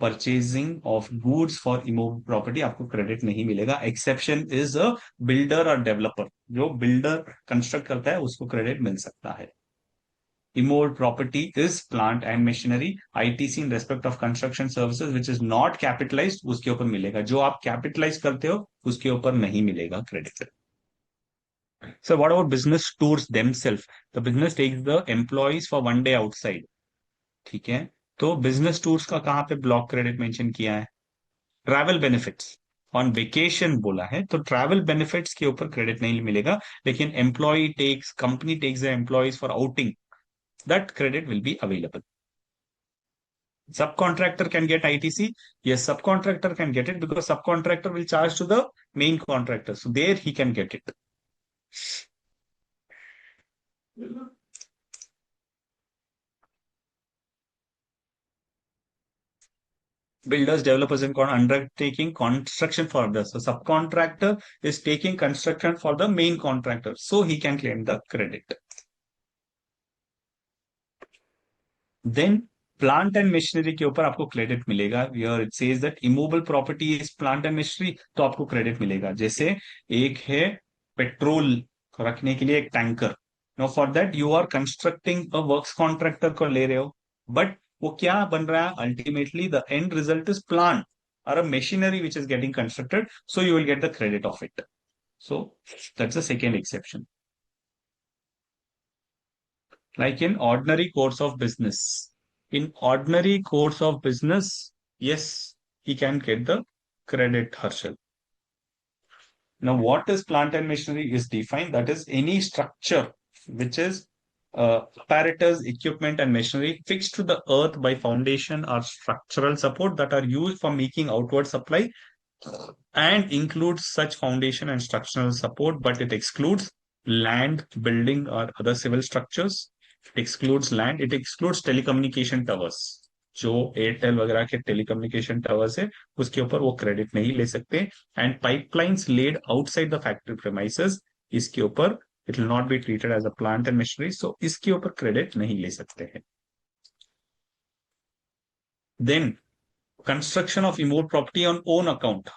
purchasing of goods for immovable property, आपको क्रेडिट नहीं मिलेगा. एक्सेप्शन इज अ बिल्डर और डेवलपर, जो बिल्डर कंस्ट्रक्ट करता है उसको क्रेडिट मिल सकता है. Immovable property is plant and machinery. ITC in respect of construction services which is not capitalized उसके ऊपर मिलेगा. जो आप कैपिटलाइज करते हो उसके ऊपर नहीं मिलेगा credit. So what about business tours themselves? The business takes the employees for one day outside. ठीक है, तो बिजनेस टूर्स का कहाँ पे ब्लॉक क्रेडिट मेंशन किया है? ट्रैवल बेनिफिट्स ऑन वेकेशन बोला है, तो ट्रैवल बेनिफिट्स के ऊपर क्रेडिट नहीं मिलेगा. लेकिन employ takes, company takes the employees for outing, that credit will be available. Subcontractor can get ITC. Yes, subcontractor can get it because subcontractor will charge to the main contractor. So there he can get it. Builders, developers, and undertaking construction for others. So subcontractor is taking construction for the main contractor. So he can claim the credit. Then plant and machinery के ऊपर आपको credit मिलेगा. Here it says that immovable property is plant and machinery, तो आपको credit मिलेगा. जैसे एक है पेट्रोल रखने के लिए एक tanker, no for that you are constructing a works contractor को ले रहे हो, बट वो क्या बन रहा है ultimately, the end result is plant और a machinery which is getting constructed, so you will get the credit of it. So that's the second exception. Like in ordinary course of business. In ordinary course of business, yes, he can get the credit, Harshal. Now, what is plant and machinery is defined. That is any structure which is apparatus, equipment, and machinery fixed to the earth by foundation or structural support that are used for making outward supply and includes such foundation and structural support, but it excludes land, building, or other civil structures. It excludes land. It excludes telecommunication towers. जो Airtel वगैरह के telecommunication towers है उसके ऊपर वो credit नहीं ले सकते. And pipelines laid outside the factory premises, इसके ऊपर it will not be treated as a plant and machinery, so इसके ऊपर क्रेडिट नहीं ले सकते हैं. देन कंस्ट्रक्शन ऑफ इमोट प्रॉपर्टी ऑन ओन अकाउंट.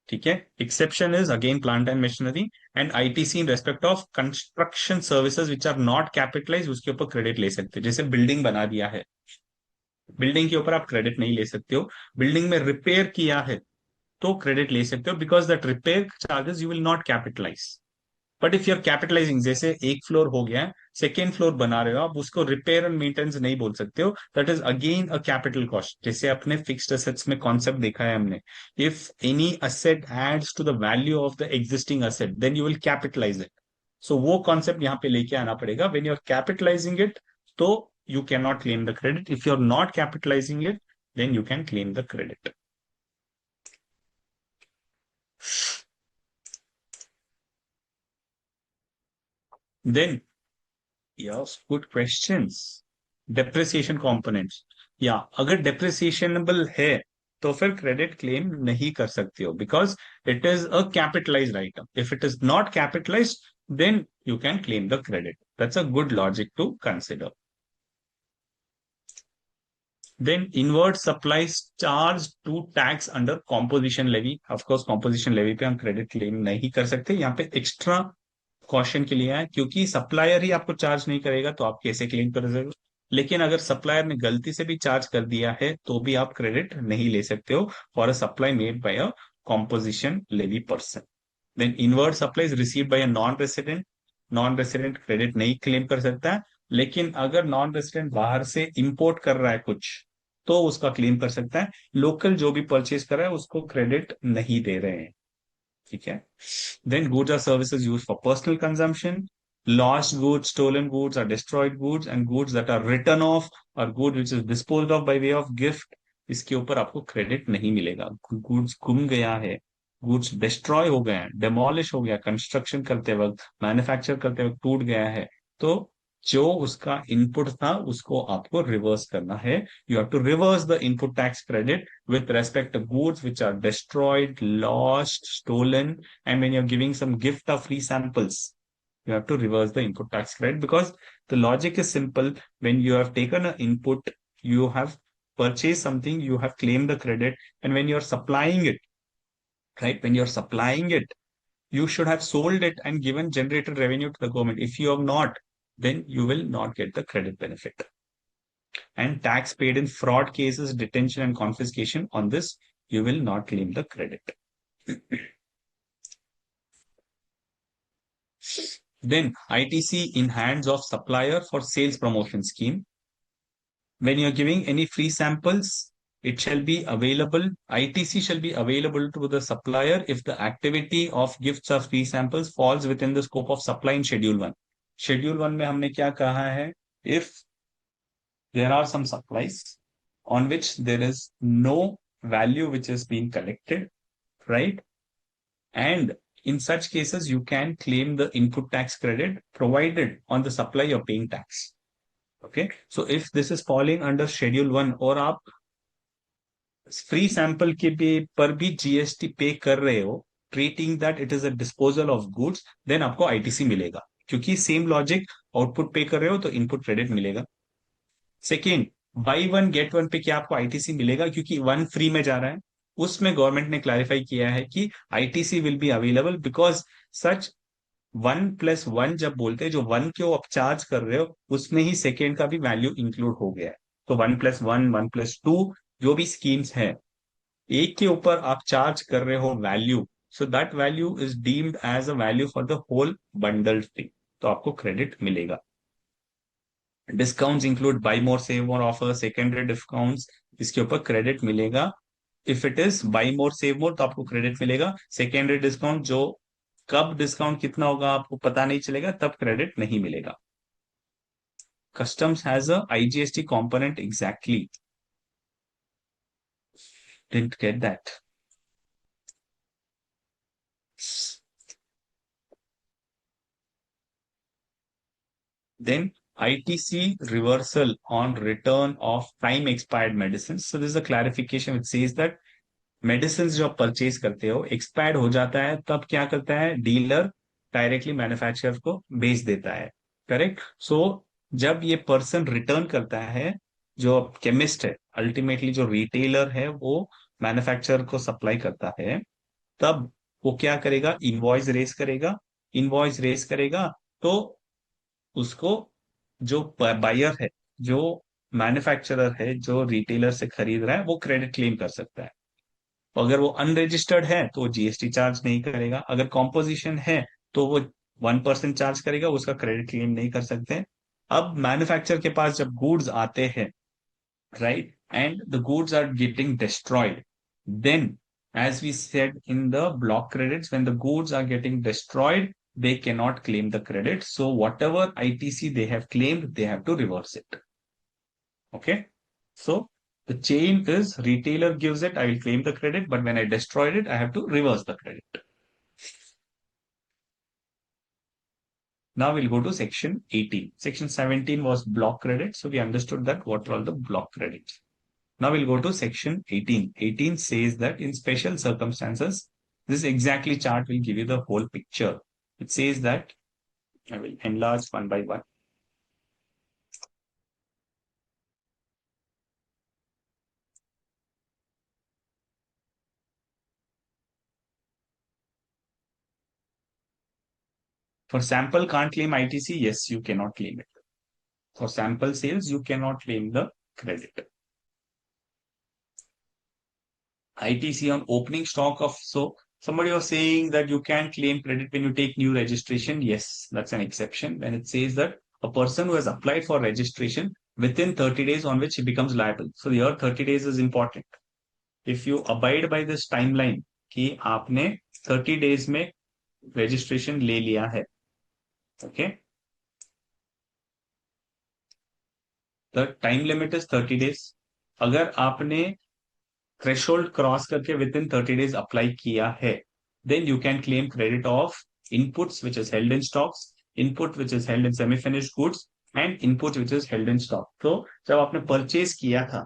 ठीक है, exception is again plant and machinery and ITC in respect of construction services which are not capitalize, उसके ऊपर क्रेडिट ले सकते हैं. जैसे बिल्डिंग बना दिया है, बिल्डिंग के ऊपर आप क्रेडिट नहीं ले सकते हो. बिल्डिंग में रिपेयर किया है तो क्रेडिट ले सकते हो because that repair charges you will not capitalise. But if you are capitalising, जैसे एक फ्लोर हो गया, सेकेंड फ्लोर बना रहे हो आप, उसको रिपेयर एंड मेंटेनेंस नहीं बोल सकते हो. That is again a capital cost. जैसे अपने फिक्स्ड असेट्स में कॉन्सेप्ट देखा है हमने, if any asset adds to the value of the existing asset then you will capitalize it. So वो कॉन्सेप्ट यहाँ पे लेके आना पड़ेगा. When you are capitalizing it तो you cannot claim the credit. If you're not capitalizing it, then you can claim the credit. Then, yes, good questions. Depreciation components. Yeah, अगर depreciable है तो फिर credit claim नहीं कर सकते हो because it is a capitalized item. If it is not capitalized, then you can claim the credit. That's a good logic to consider. Then inward supplies charge to tax under composition levy. Of course, composition levy पे हम credit claim नहीं कर सकते. यहाँ पे extra caution के लिए है क्योंकि सप्लायर ही आपको चार्ज नहीं करेगा तो आप कैसे क्लेम कर सकते हो. लेकिन अगर सप्लायर ने गलती से भी चार्ज कर दिया है तो भी आप क्रेडिट नहीं ले सकते हो for a supply made by a composition levy person. Then inward supply is received by a non resident. Non resident credit नहीं क्लेम कर सकता है. लेकिन अगर नॉन रेजिडेंट बाहर से इंपोर्ट कर रहा है कुछ, तो उसका क्लेम कर सकता है। लोकल जो भी परचेज कर रहा है उसको क्रेडिट नहीं दे रहे हैं। ठीक है। Then goods or services use for personal consumption, lost goods, stolen goods और destroyed goods, and goods that are written off और good which is disposed of by way of gift, इसके ऊपर आपको क्रेडिट नहीं मिलेगा। गुड्स गुम गया है, गुड्स डिस्ट्रॉय हो गए हैं, डेमोलिश हो गया, कंस्ट्रक्शन करते वक्त, मैन्युफैक्चर करते वक्त टूट गया है, तो जो उसका इनपुट था उसको आपको रिवर्स करना है। You have to reverse the input tax credit with respect to goods which are destroyed, lost, stolen, and when you're giving some gift or free samples, you have to reverse the input tax credit, because the logic is simple. When you have taken an input, you have purchased something, you have claimed the credit, and when you're supplying it, right, when you're supplying it, you should have sold it and given generated revenue to the government. If you have not, then you will not get the credit benefit. And tax paid in fraud cases, detention and confiscation, on this, you will not claim the credit. Then ITC in hands of supplier for sales promotion scheme. When you're giving any free samples, it shall be available, ITC shall be available to the supplier if the activity of gifts or free samples falls within the scope of supply in Schedule 1. Schedule 1 में हमने क्या कहा है? If there are some supplies on which there is no value which is being collected, right? And in such cases, you can claim the input tax credit provided on the supply you're paying tax. Okay. So if this is falling under Schedule 1 और आप free sample के पर भी GST पे कर रहे हो, treating that it is a disposal of goods, then आपको आईटीसी मिलेगा, क्योंकि सेम लॉजिक, आउटपुट पे कर रहे हो तो इनपुट क्रेडिट मिलेगा। Second, by one get one पे क्या आपको आईटीसी मिलेगा, क्योंकि वन फ्री में जा रहा है। उसमें गवर्नमेंट ने क्लैरिफाई किया है कि ITC will be available because such 1+1 जब बोलते हैं, जो वन के आप चार्ज कर रहे हो उसमें ही सेकेंड का भी वैल्यू इंक्लूड हो गया है। तो 1+1, 1+2 जो भी स्कीम्स है, एक के ऊपर आप चार्ज कर रहे हो value, so that value is deemed as a value for the whole bundled fee, तो आपको क्रेडिट मिलेगा। Discounts include buy more save more offer, secondary discounts, इसके ऊपर क्रेडिट मिलेगा। If it is buy more save more तो आपको credit मिलेगा। Secondary discount, जो कब डिस्काउंट कितना होगा आपको पता नहीं चलेगा, तब क्रेडिट नहीं मिलेगा। Customs has a IGST component, exactly, didn't get that. Then ITC reversal on return of time expired medicines. So this is a clarification which says that medicines जो आप परचेज करते हो, एक्सपायर्ड हो जाता है, तब क्या करता है डीलर, डायरेक्टली मैन्युफैक्चरर को बेच देता है। करेक्ट। सो जब ये पर्सन रिटर्न करता है, जो केमिस्ट है, अल्टीमेटली जो रिटेलर है वो मैन्युफैक्चरर को सप्लाई करता है, तब वो क्या करेगा, इनवॉइस रेस करेगा। इनवॉइस रेस करेगा तो उसको जो बायर है, जो मैन्युफैक्चरर है, जो रिटेलर से खरीद रहा है, वो क्रेडिट क्लेम कर सकता है। अगर वो अनरजिस्टर्ड है तो वो जीएसटी चार्ज नहीं करेगा। अगर कॉम्पोजिशन है तो वो 1% चार्ज करेगा, उसका क्रेडिट क्लेम नहीं कर सकते। अब मैन्युफैक्चर के पास जब गुड्स आते हैं, right, and the goods are getting destroyed, then as we said in the block credits, when the goods are getting destroyed, they cannot claim the credit. So whatever ITC they have claimed, they have to reverse it. Okay. So the chain is retailer gives it, I will claim the credit, but when I destroyed it, I have to reverse the credit. Now we'll go to section 18. Section 17 was block credit. So we understood that what are all the block credits. Now we'll go to section 18. 18 says that in special circumstances, this exactly chart will give you the whole picture. It says that, I will enlarge one by one. For sample can't claim ITC, yes, you cannot claim it. For sample sales, you cannot claim the credit. ITC on opening stock of, so somebody was saying that you can claim credit when you take new registration. Yes, that's an exception. When it says that a person who has applied for registration within 30 days on which he becomes liable. So here 30 days is important. If you abide by this timeline कि आपने 30 days में registration ले लिया है, okay? The time limit is 30 days. अगर आपने threshold cross करके within 30 days apply किया है, then you can claim credit of inputs which is held in stocks, input which is held in semi-finished goods, and input which is held in stock. तो जब आपने purchase किया था,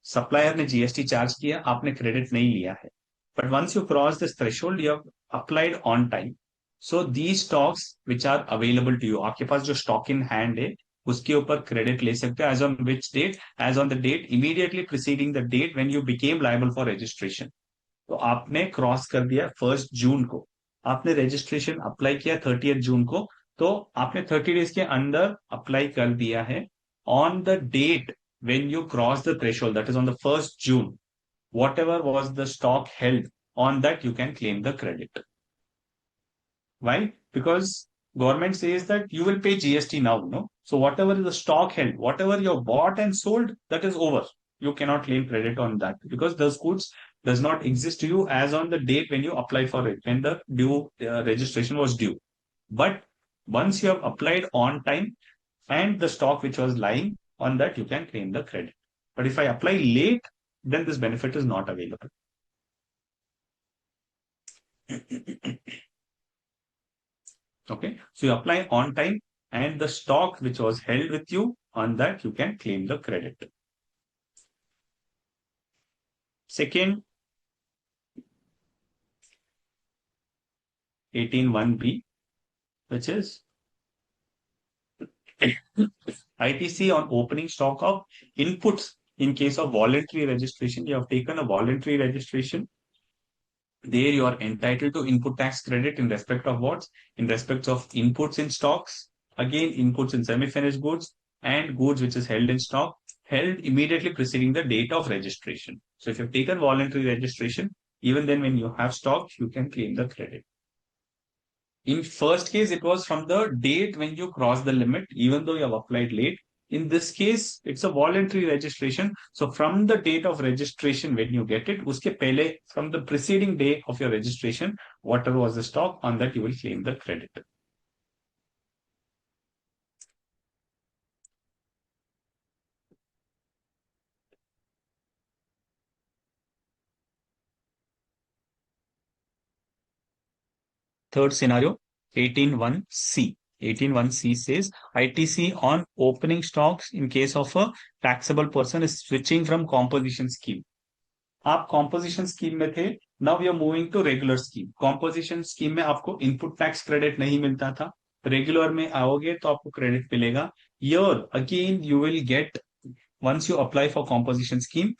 supplier ने GST charge किया, आपने क्रेडिट नहीं लिया है, but once you cross this threshold you have applied on time. So the stocks which are available to you, आपके पास जो स्टॉक इन हैंड है उसके ऊपर क्रेडिट ले सकते हो as on which date, as on the date immediately preceding the date when you became liable for registration. तो आपने क्रॉस कर दिया 1 जून को, आपने रजिस्ट्रेशन अप्लाई किया 30 जून को, तो आपने 30 डेज के अंदर अप्लाई कर दिया है. On the date when you cross the threshold, that is on the 1st June, whatever was the stock held on that, you can claim the credit. Why? Because government says that you will pay GST now, no? So whatever is the stock held, whatever you bought and sold, that is over. You cannot claim credit on that because those goods does not exist to you as on the date when you apply for it, when the due registration was due. But once you have applied on time and the stock which was lying, on that you can claim the credit. But if I apply late, then this benefit is not available. Okay, so you apply on time and the stock which was held with you, on that you can claim the credit. Second, 18(1)(b), which is ITC on opening stock of inputs in case of voluntary registration. You have taken a voluntary registration. There you are entitled to input tax credit in respect of what? In respect of inputs in stocks, again inputs in semi-finished goods, and goods which is held in stock, held immediately preceding the date of registration. So if you have taken voluntary registration, even then when you have stock, you can claim the credit. In first case, it was from the date when you cross the limit, even though you have applied late. In this case, it's a voluntary registration. So from the date of registration, when you get it, uske pehle, from the preceding day of your registration, whatever was the stock, on that you will claim the credit. Third scenario, 18(1)(c). 18(1)(c) says ITC on opening stocks in case of a taxable person is switching from composition scheme. आप composition scheme में थे, now you are moving to regular scheme. Composition scheme में आपको input tax credit नहीं मिलता था, regular में आओगे तो आपको क्रेडिट मिलेगा. Here again you will get, once you apply for composition scheme,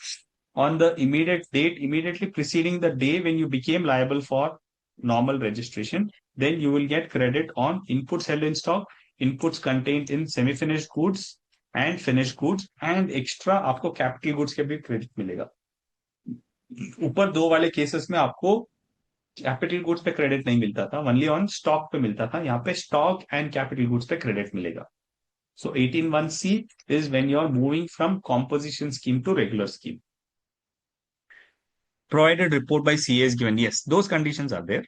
on the immediate date, immediately preceding the day when you became liable for normal registration, then you will get credit on inputs held in stock, inputs contained in semi-finished goods and finished goods, and extra आपको capital goods के भी credit मिलेगा. ऊपर दो वाले cases में आपको capital goods पे क्रेडिट नहीं मिलता था, ओनली ऑन स्टॉक पे मिलता था. यहाँ पे स्टॉक एंड कैपिटल गुड्स पे क्रेडिट मिलेगा. So 18(1)(c) is when you are moving from composition scheme to regular scheme. Provided report by CA is given. Yes, those conditions are there.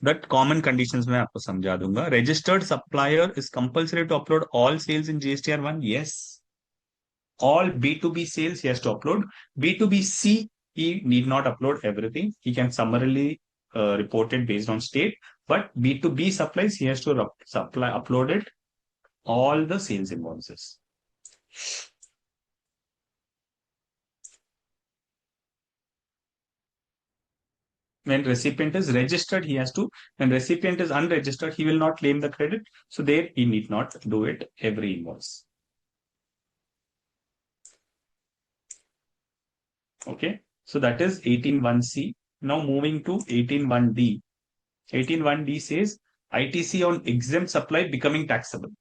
That common conditions मैं आपको समझा दूंगा. Registered supplier is compulsory to upload all sales in GSTR1. Yes. All B2B sales he has to upload. B2BC, he need not upload everything. He can summarily report it based on state. But B2B supplies, he has to upload it, all the sales invoices. When recipient is registered, he has to. When recipient is unregistered, he will not claim the credit. So there, he need not do it every invoice. Okay. So that is 18(1)(c). Now moving to 18(1)(d). 18(1)(d) says ITC on exempt supply becoming taxable.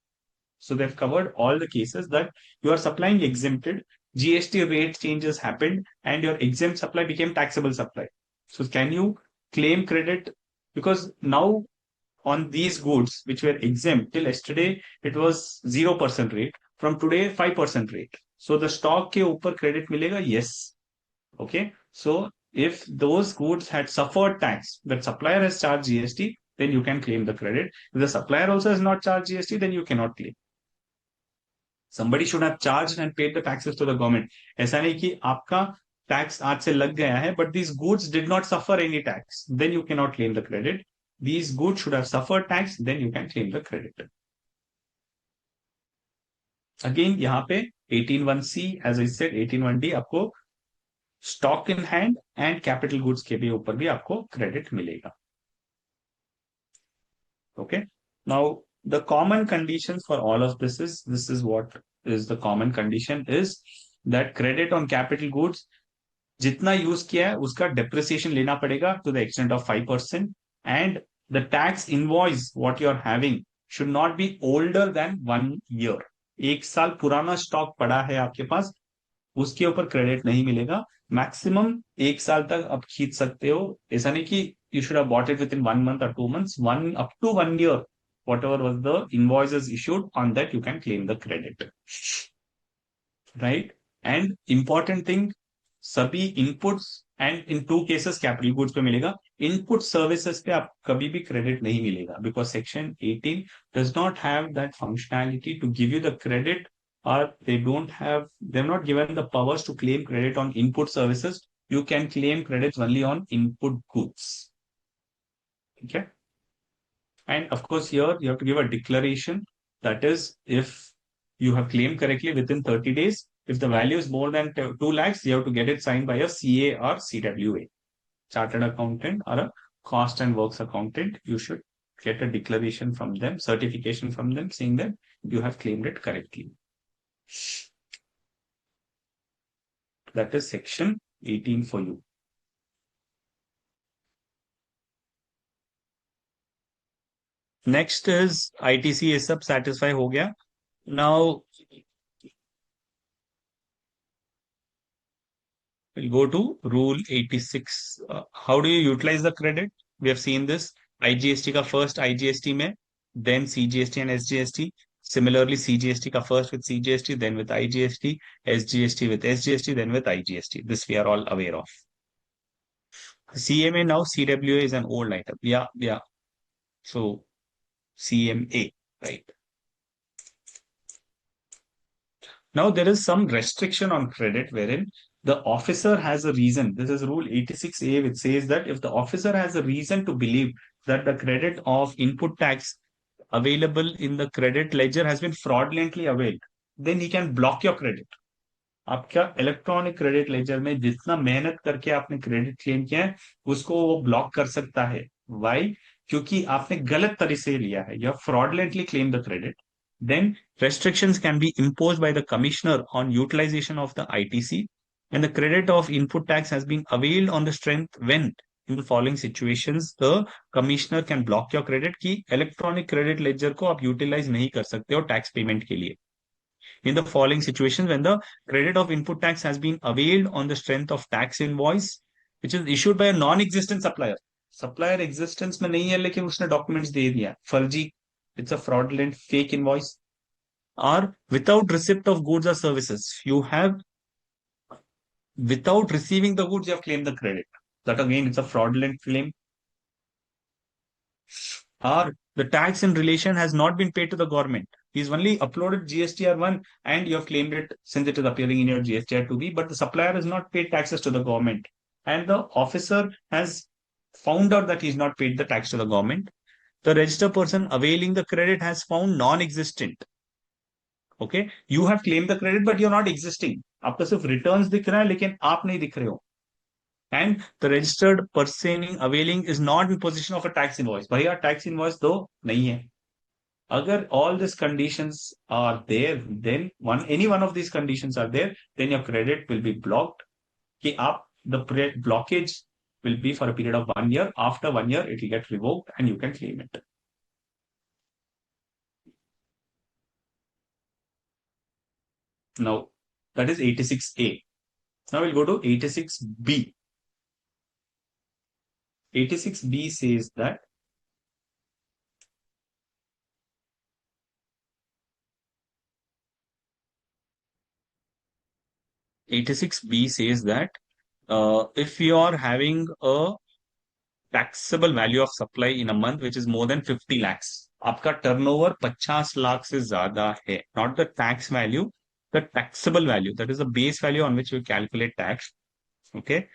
So they've covered all the cases that you are supplying exempted, GST rate changes happened, and your exempt supply became taxable supply. So can you claim credit? Because now on these goods which were exempt till yesterday, it was 0% rate. From today, 5% rate. So the stock के ऊपर credit मिलेगा? Yes. Okay. So if those goods had suffered tax, but supplier has charged GST, then you can claim the credit. If the supplier also has not charged GST, then you cannot claim. Somebody should have charged and paid the taxes to the government. ऐसा नहीं कि आपका tax आज से लग गया है, but these goods did not suffer any tax. Then you cannot claim the credit. These goods should have suffered tax, then you can claim the credit. Again, यहाँ पे 18(1)(c), as I said, 18(1)(d) आपको stock in hand and capital goods के भी ऊपर भी आपको credit मिलेगा. Okay. Now, the common conditions for all of this is what is the common condition is that credit on capital goods जितना use किया है उसका depreciation लेना पड़ेगा to the extent of 5%, and the tax invoice what you are having should not be older than 1 year. एक साल पुराना stock पड़ा है आपके पास, उसके ऊपर क्रेडिट नहीं मिलेगा. मैक्सिमम 1 साल तक आप खींच सकते हो. ऐसा नहीं कि you should have bought it within 1 month or 2 months, up to 1 year, whatever was the invoices issued, on that you can claim the credit. Right? And important thing, सभी inputs and in 2 cases capital goods पे मिलेगा. Input services पे आप कभी भी credit नहीं मिलेगा, because section 18 does not have that functionality to give you the credit, or they're not given the powers to claim credit on input services. You can claim credits only on input goods. Okay. And of course, here you have to give a declaration. That is, if you have claimed correctly within 30 days, if the value is more than 2 lakhs, you have to get it signed by a CA or CWA, chartered accountant or a cost and works accountant. You should get a declaration from them, certification from them saying that you have claimed it correctly. That is section 18 for you. Next is ITC ये सब satisfy हो गया. Now we'll go to rule 86. How do you utilize the credit? We have seen this. IGST का first IGST में, then CGST and SGST. Similarly, CGST का first with CGST, then with IGST, SGST with SGST, then with IGST. This we are all aware of. CMA now, CWA is an old item. Yeah. So CMA, right? Now there is some restriction on credit wherein the officer has a reason. This is rule 86A, which says that if the officer has a reason to believe that the credit of input tax available in the credit ledger has been fraudulently availed, then he can block your credit. आपका electronic credit ledger में जितना मेहनत करके आपने credit claim किया है उसको वो ब्लॉक कर सकता है. वाई? क्योंकि आपने गलत तरीके से लिया है. You have fraudulently claim the credit. Then restrictions can be imposed by the commissioner on utilization of the ITC, and the credit of input tax has been availed on the strength when, in the following situations, the commissioner can block your credit कि electronic credit ledger को आप utilize नहीं कर सकते हो tax payment के लिए. In the following situations, when the credit of input tax has been availed on the strength of tax invoice, which is issued by a non-existent supplier. Supplier existence में नहीं है लेकिन उसने documents दे दिया. फर्जी. It's a fraudulent fake invoice. Or without receipt of goods or services. Without receiving the goods, you have claimed the credit. That again, it's a fraudulent claim. Or the tax in relation has not been paid to the government. He's only uploaded GSTR1 and you have claimed it since it is appearing in your GSTR2B, but the supplier has not paid taxes to the government. And the officer has found out that he's not paid the tax to the government. The registered person availing the credit has found non-existent. Okay, you have claimed the credit, but you're not existing. आपका सिर्फ returns दिख रहा है, लेकिन आप नहीं दिख रहे हो. And the registered person availing is not in possession of a tax invoice. भैया tax invoice दो नहीं है. अगर all these conditions are there, then any one of these conditions are there, then your credit will be blocked. कि आप the blockage will be for a period of 1 year. After 1 year, it will get revoked and you can claim it. Now, that is 86A. Now we'll go to 86B. 86B says that 86B says that if you are having a taxable value of supply in a month which is more than 50 lakhs, आपका turnover 50 lakh से ज्यादा है, not the tax value, the taxable value, that is the base value on which you calculate tax. Okay,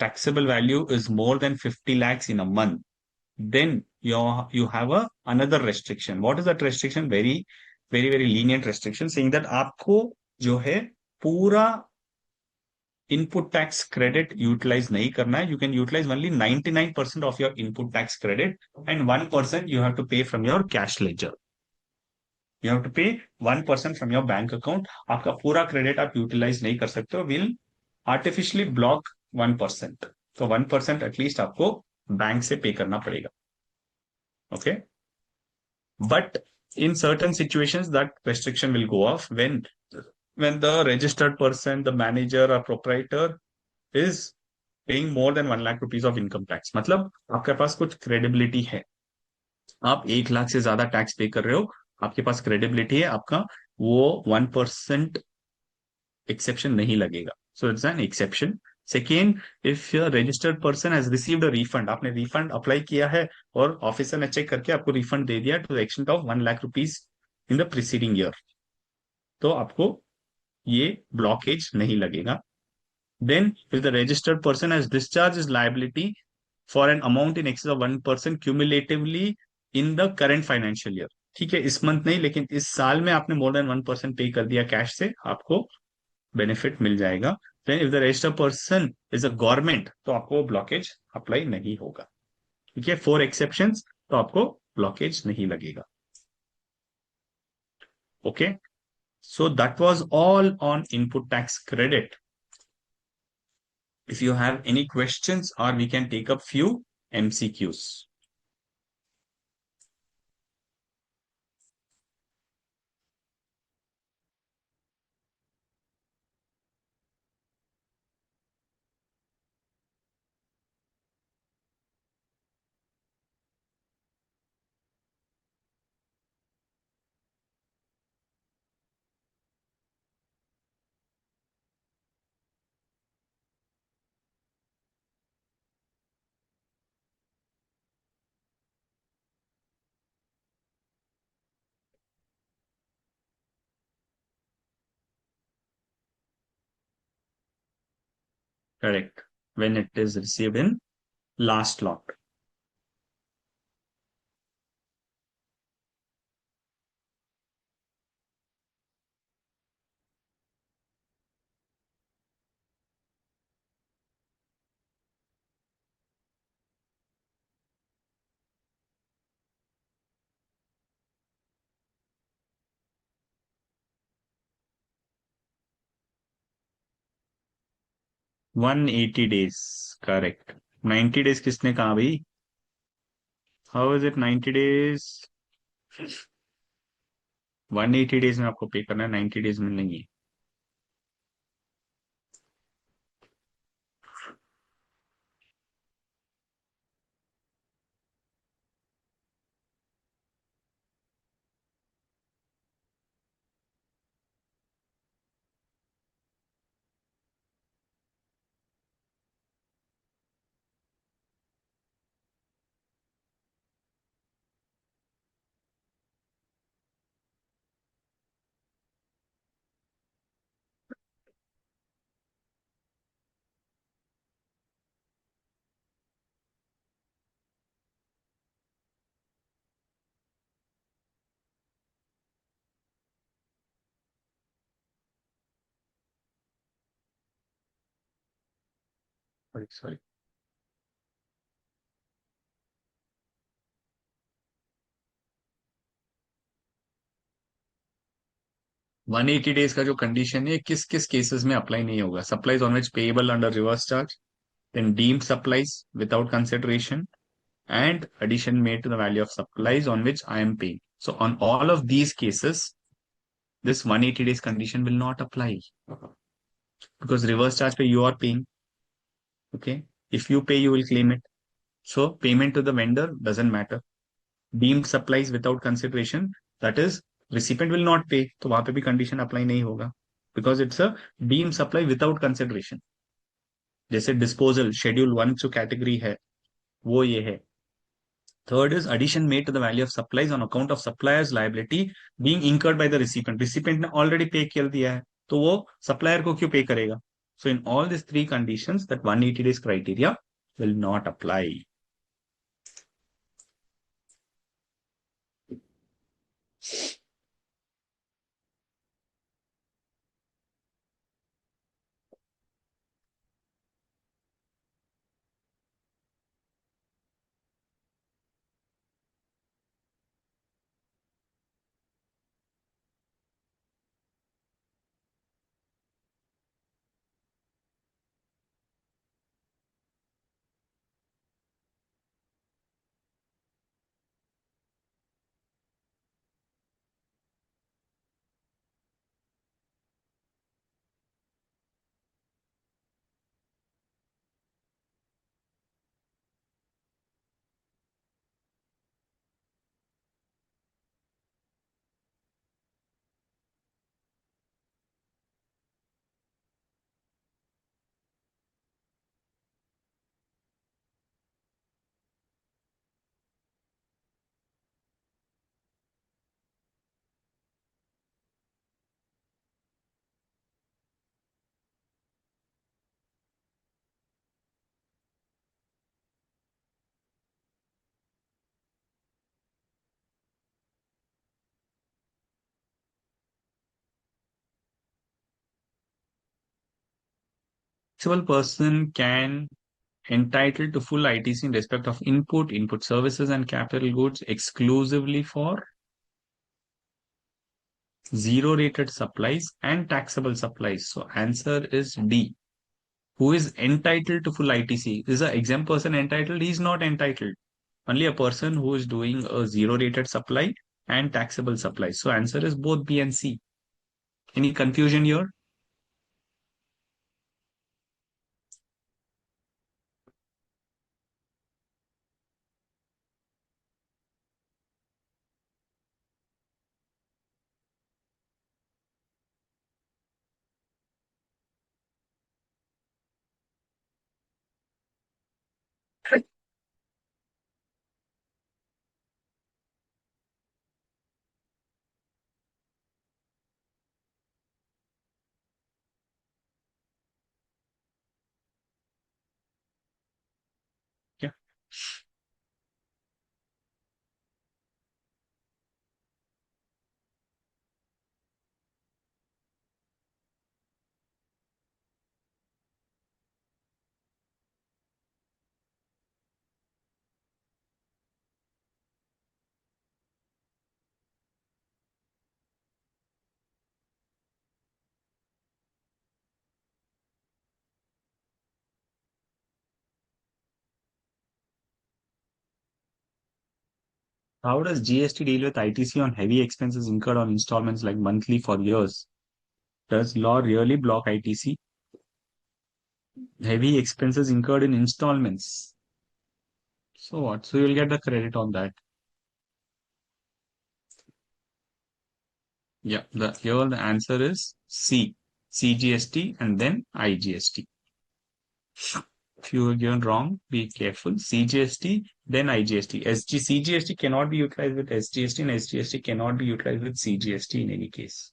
taxable value is more than 50 lakhs in a month, then you have a another restriction. What is that restriction? Very lenient restriction saying that आपको जो है पूरा input tax credit utilise नहीं करना है. You can utilize only 99% of your input tax credit and 1% you have to pay from your cash ledger. You have to pay 1% from your bank account. आपका पूरा credit आप utilise नहीं कर सकते हो, विल आर्टिफिशियली ब्लॉक 1%. तो 1% at least आपको bank से पे करना पड़ेगा. Okay, but in certain situations that restriction will go off when the registered person, the manager or proprietor is paying more than 1 lakh rupees of income tax. मतलब आपके पास कुछ credibility है, आप 1 लाख से ज्यादा टैक्स पे कर रहे हो, आपके पास क्रेडिबिलिटी है, आपका वो 1% एक्सेप्शन नहीं लगेगा. So it's an exception. Second, if registered person has received a refund, आपने रिफंड अप्लाई किया है और ऑफिसर ने चेक करके आपको रिफंड दे दिया to the extent of 1 lakh rupees in the preceding year, तो आपको ये ब्लॉकेज नहीं लगेगा. Then, if the registered person has discharged his liability for an amount in excess of 1% cumulatively in the current financial year, ठीक है, इस month नहीं लेकिन इस साल में आपने मोर देन 1% पे कर दिया कैश से, आपको बेनिफिट मिल जाएगा. Then if the registered person is a government, तो आपको ब्लॉकेज अप्लाई नहीं होगा. ठीक है, 4 एक्सेप्शंस, तो आपको ब्लॉकेज नहीं लगेगा. Okay, so that was all on input tax credit. If you have any questions, or we can take up few MCQs. 'Correct'. When it is received in last lot. $180. Correct. 90 days किसने कहा भाई? How is it 90 days? 180 days में आपको पे करना है, 90 days में नहीं है. सॉरी. 180 days का जो कंडीशन है किस किस केसेस में अप्लाई नहीं होगा? Supplies on which payable under reverse charge, then deemed supplies without consideration, and addition made to the value of supplies on which I am paying. So on all of these cases, this 180 days condition will not apply because reverse charge pay you are paying. Okay. If you pay, you will claim it. So payment to the vendor doesn't matter. Deemed supplies without consideration, that is recipient will not pay. तो वहां पे भी condition apply नहीं होगा. because it's a deemed supply without consideration. जैसे disposal schedule 1 जो category है वो ये है. Third is addition made to the value of supplies on account of supplier's liability being incurred by the recipient. Recipient ने already pay कर दिया है, तो वो supplier को क्यों pay करेगा? So in all these three conditions, that 180 days criteria will not apply. Taxable person can entitled to full ITC in respect of input services and capital goods exclusively for zero rated supplies and taxable supplies. So answer is D. Who is entitled to full ITC? Is an exempt person entitled? He is not entitled. Only a person who is doing a zero rated supply and taxable supplies. So answer is both B and C. Any confusion here? Yeah. How does GST deal with ITC on heavy expenses incurred on installments like monthly for years? Does law really block ITC? Heavy expenses incurred in installments. So what? So you'll get the credit on that. Yeah, here the answer is C. CGST and then IGST. If you are given wrong, be careful. CGST, then IGST. CGST cannot be utilized with SGST and SGST cannot be utilized with CGST in any case.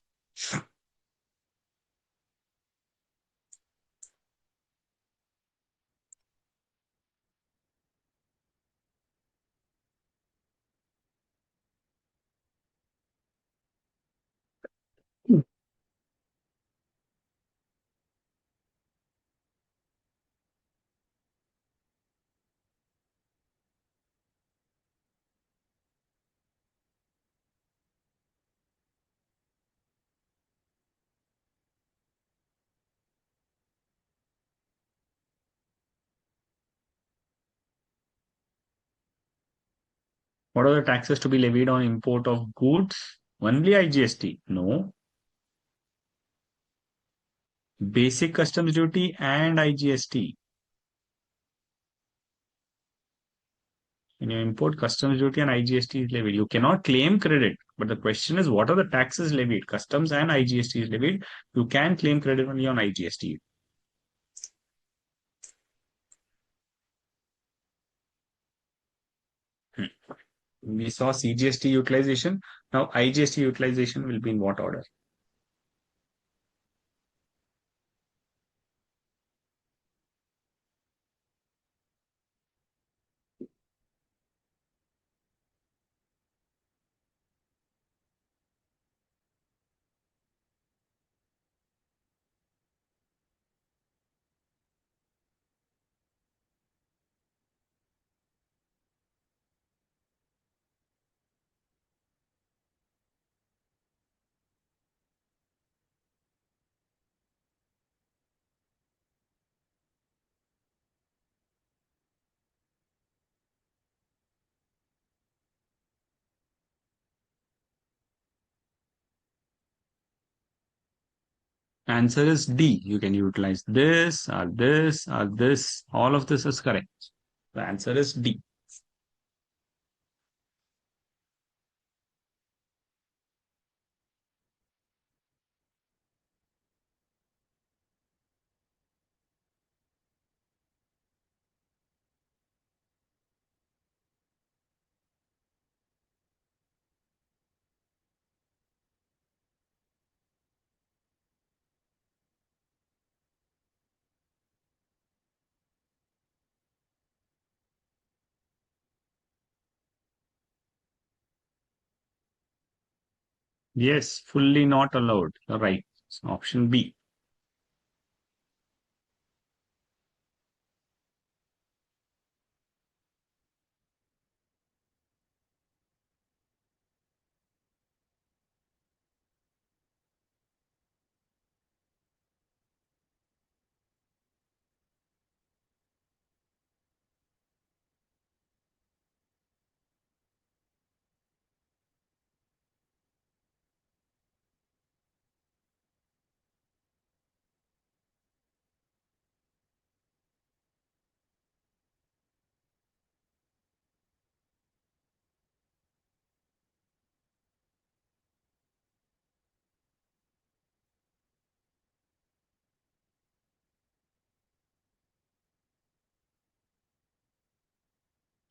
What are the taxes to be levied on import of goods? Only IGST. No. Basic customs duty and IGST. When you import customs duty and IGST is levied, you cannot claim credit But the question is, what are the taxes levied? Customs and IGST is levied. You can claim credit only on IGST. We saw CGST utilization. Now IGST utilization will be in what order? Answer is D. You can utilize this or this or this. All of this is correct. The answer is D. Yes, fully not allowed. Right. Option B.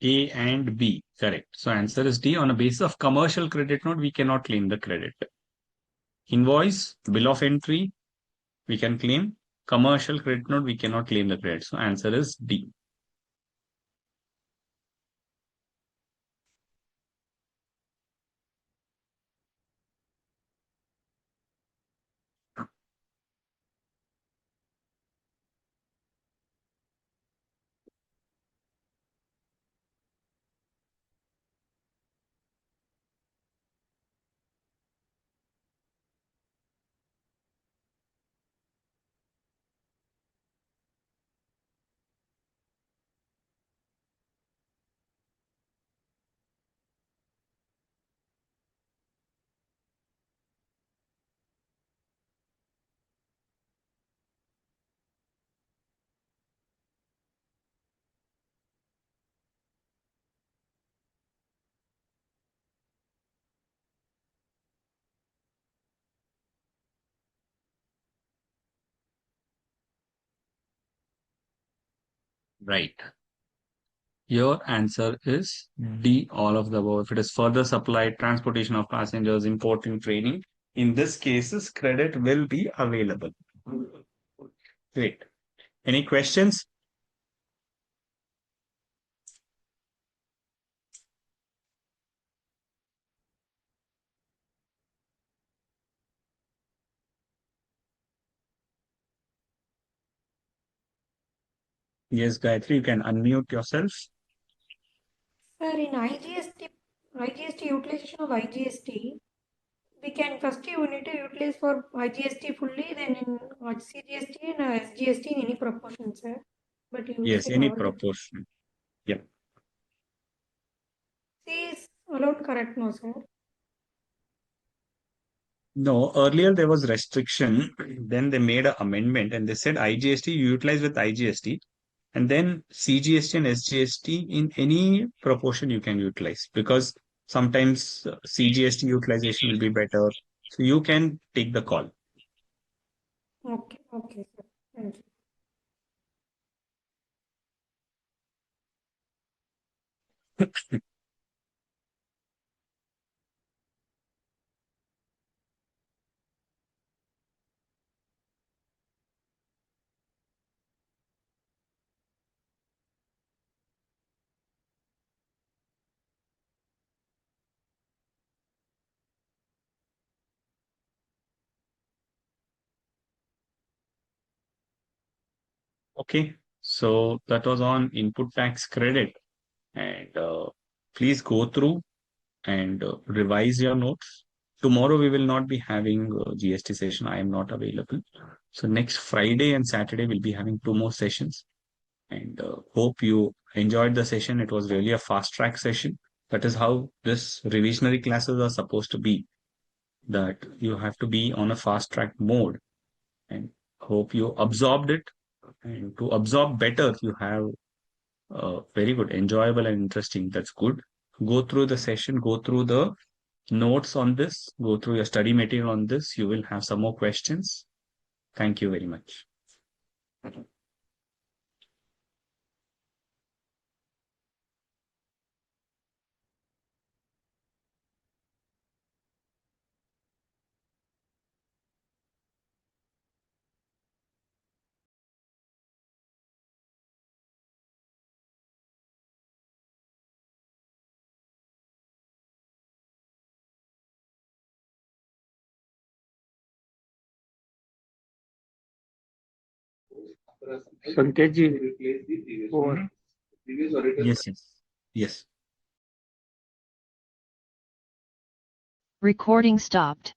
A and B. Correct. So answer is D. On a basis of commercial credit note, we cannot claim the credit. Invoice, bill of entry, we can claim. Commercial credit note, we cannot claim the credit. So answer is D. Right. Your answer is D, all of the above. If it is further supply, transportation of passengers, importing, trading, in this cases, credit will be available. Great. Any questions? Yes, Gayatri, you can unmute yourself. Sir, in IGST utilization of IGST, we can first we need to utilize for IGST fully, then in CGST and SGST in any proportion, sir. But you Yes, said any all the proportion. Yep. C is alone correct, no, sir. No, earlier there was restriction. Then they made an amendment and they said IGST you utilize with IGST, and then CGST and SGST in any proportion you can utilize, because Sometimes CGST utilization will be better. So you can take the call. Okay, okay, sir. Thank you. Okay. So that was on input tax credit. And please go through and revise your notes. Tomorrow we will not be having GST session. I am not available. So next Friday and Saturday we'll be having two more sessions. And hope you enjoyed the session. It was really a fast track session. That is how this revisionary classes are supposed to be. That you have to be on a fast track mode. And hope you absorbed it. And to absorb better, you have very good, enjoyable and interesting. That's good. Go through the session, go through the notes on this, go through your study material on this. You will have some more questions. Thank you very much. Sanket ji, over. Yes, yes, yes. Recording stopped.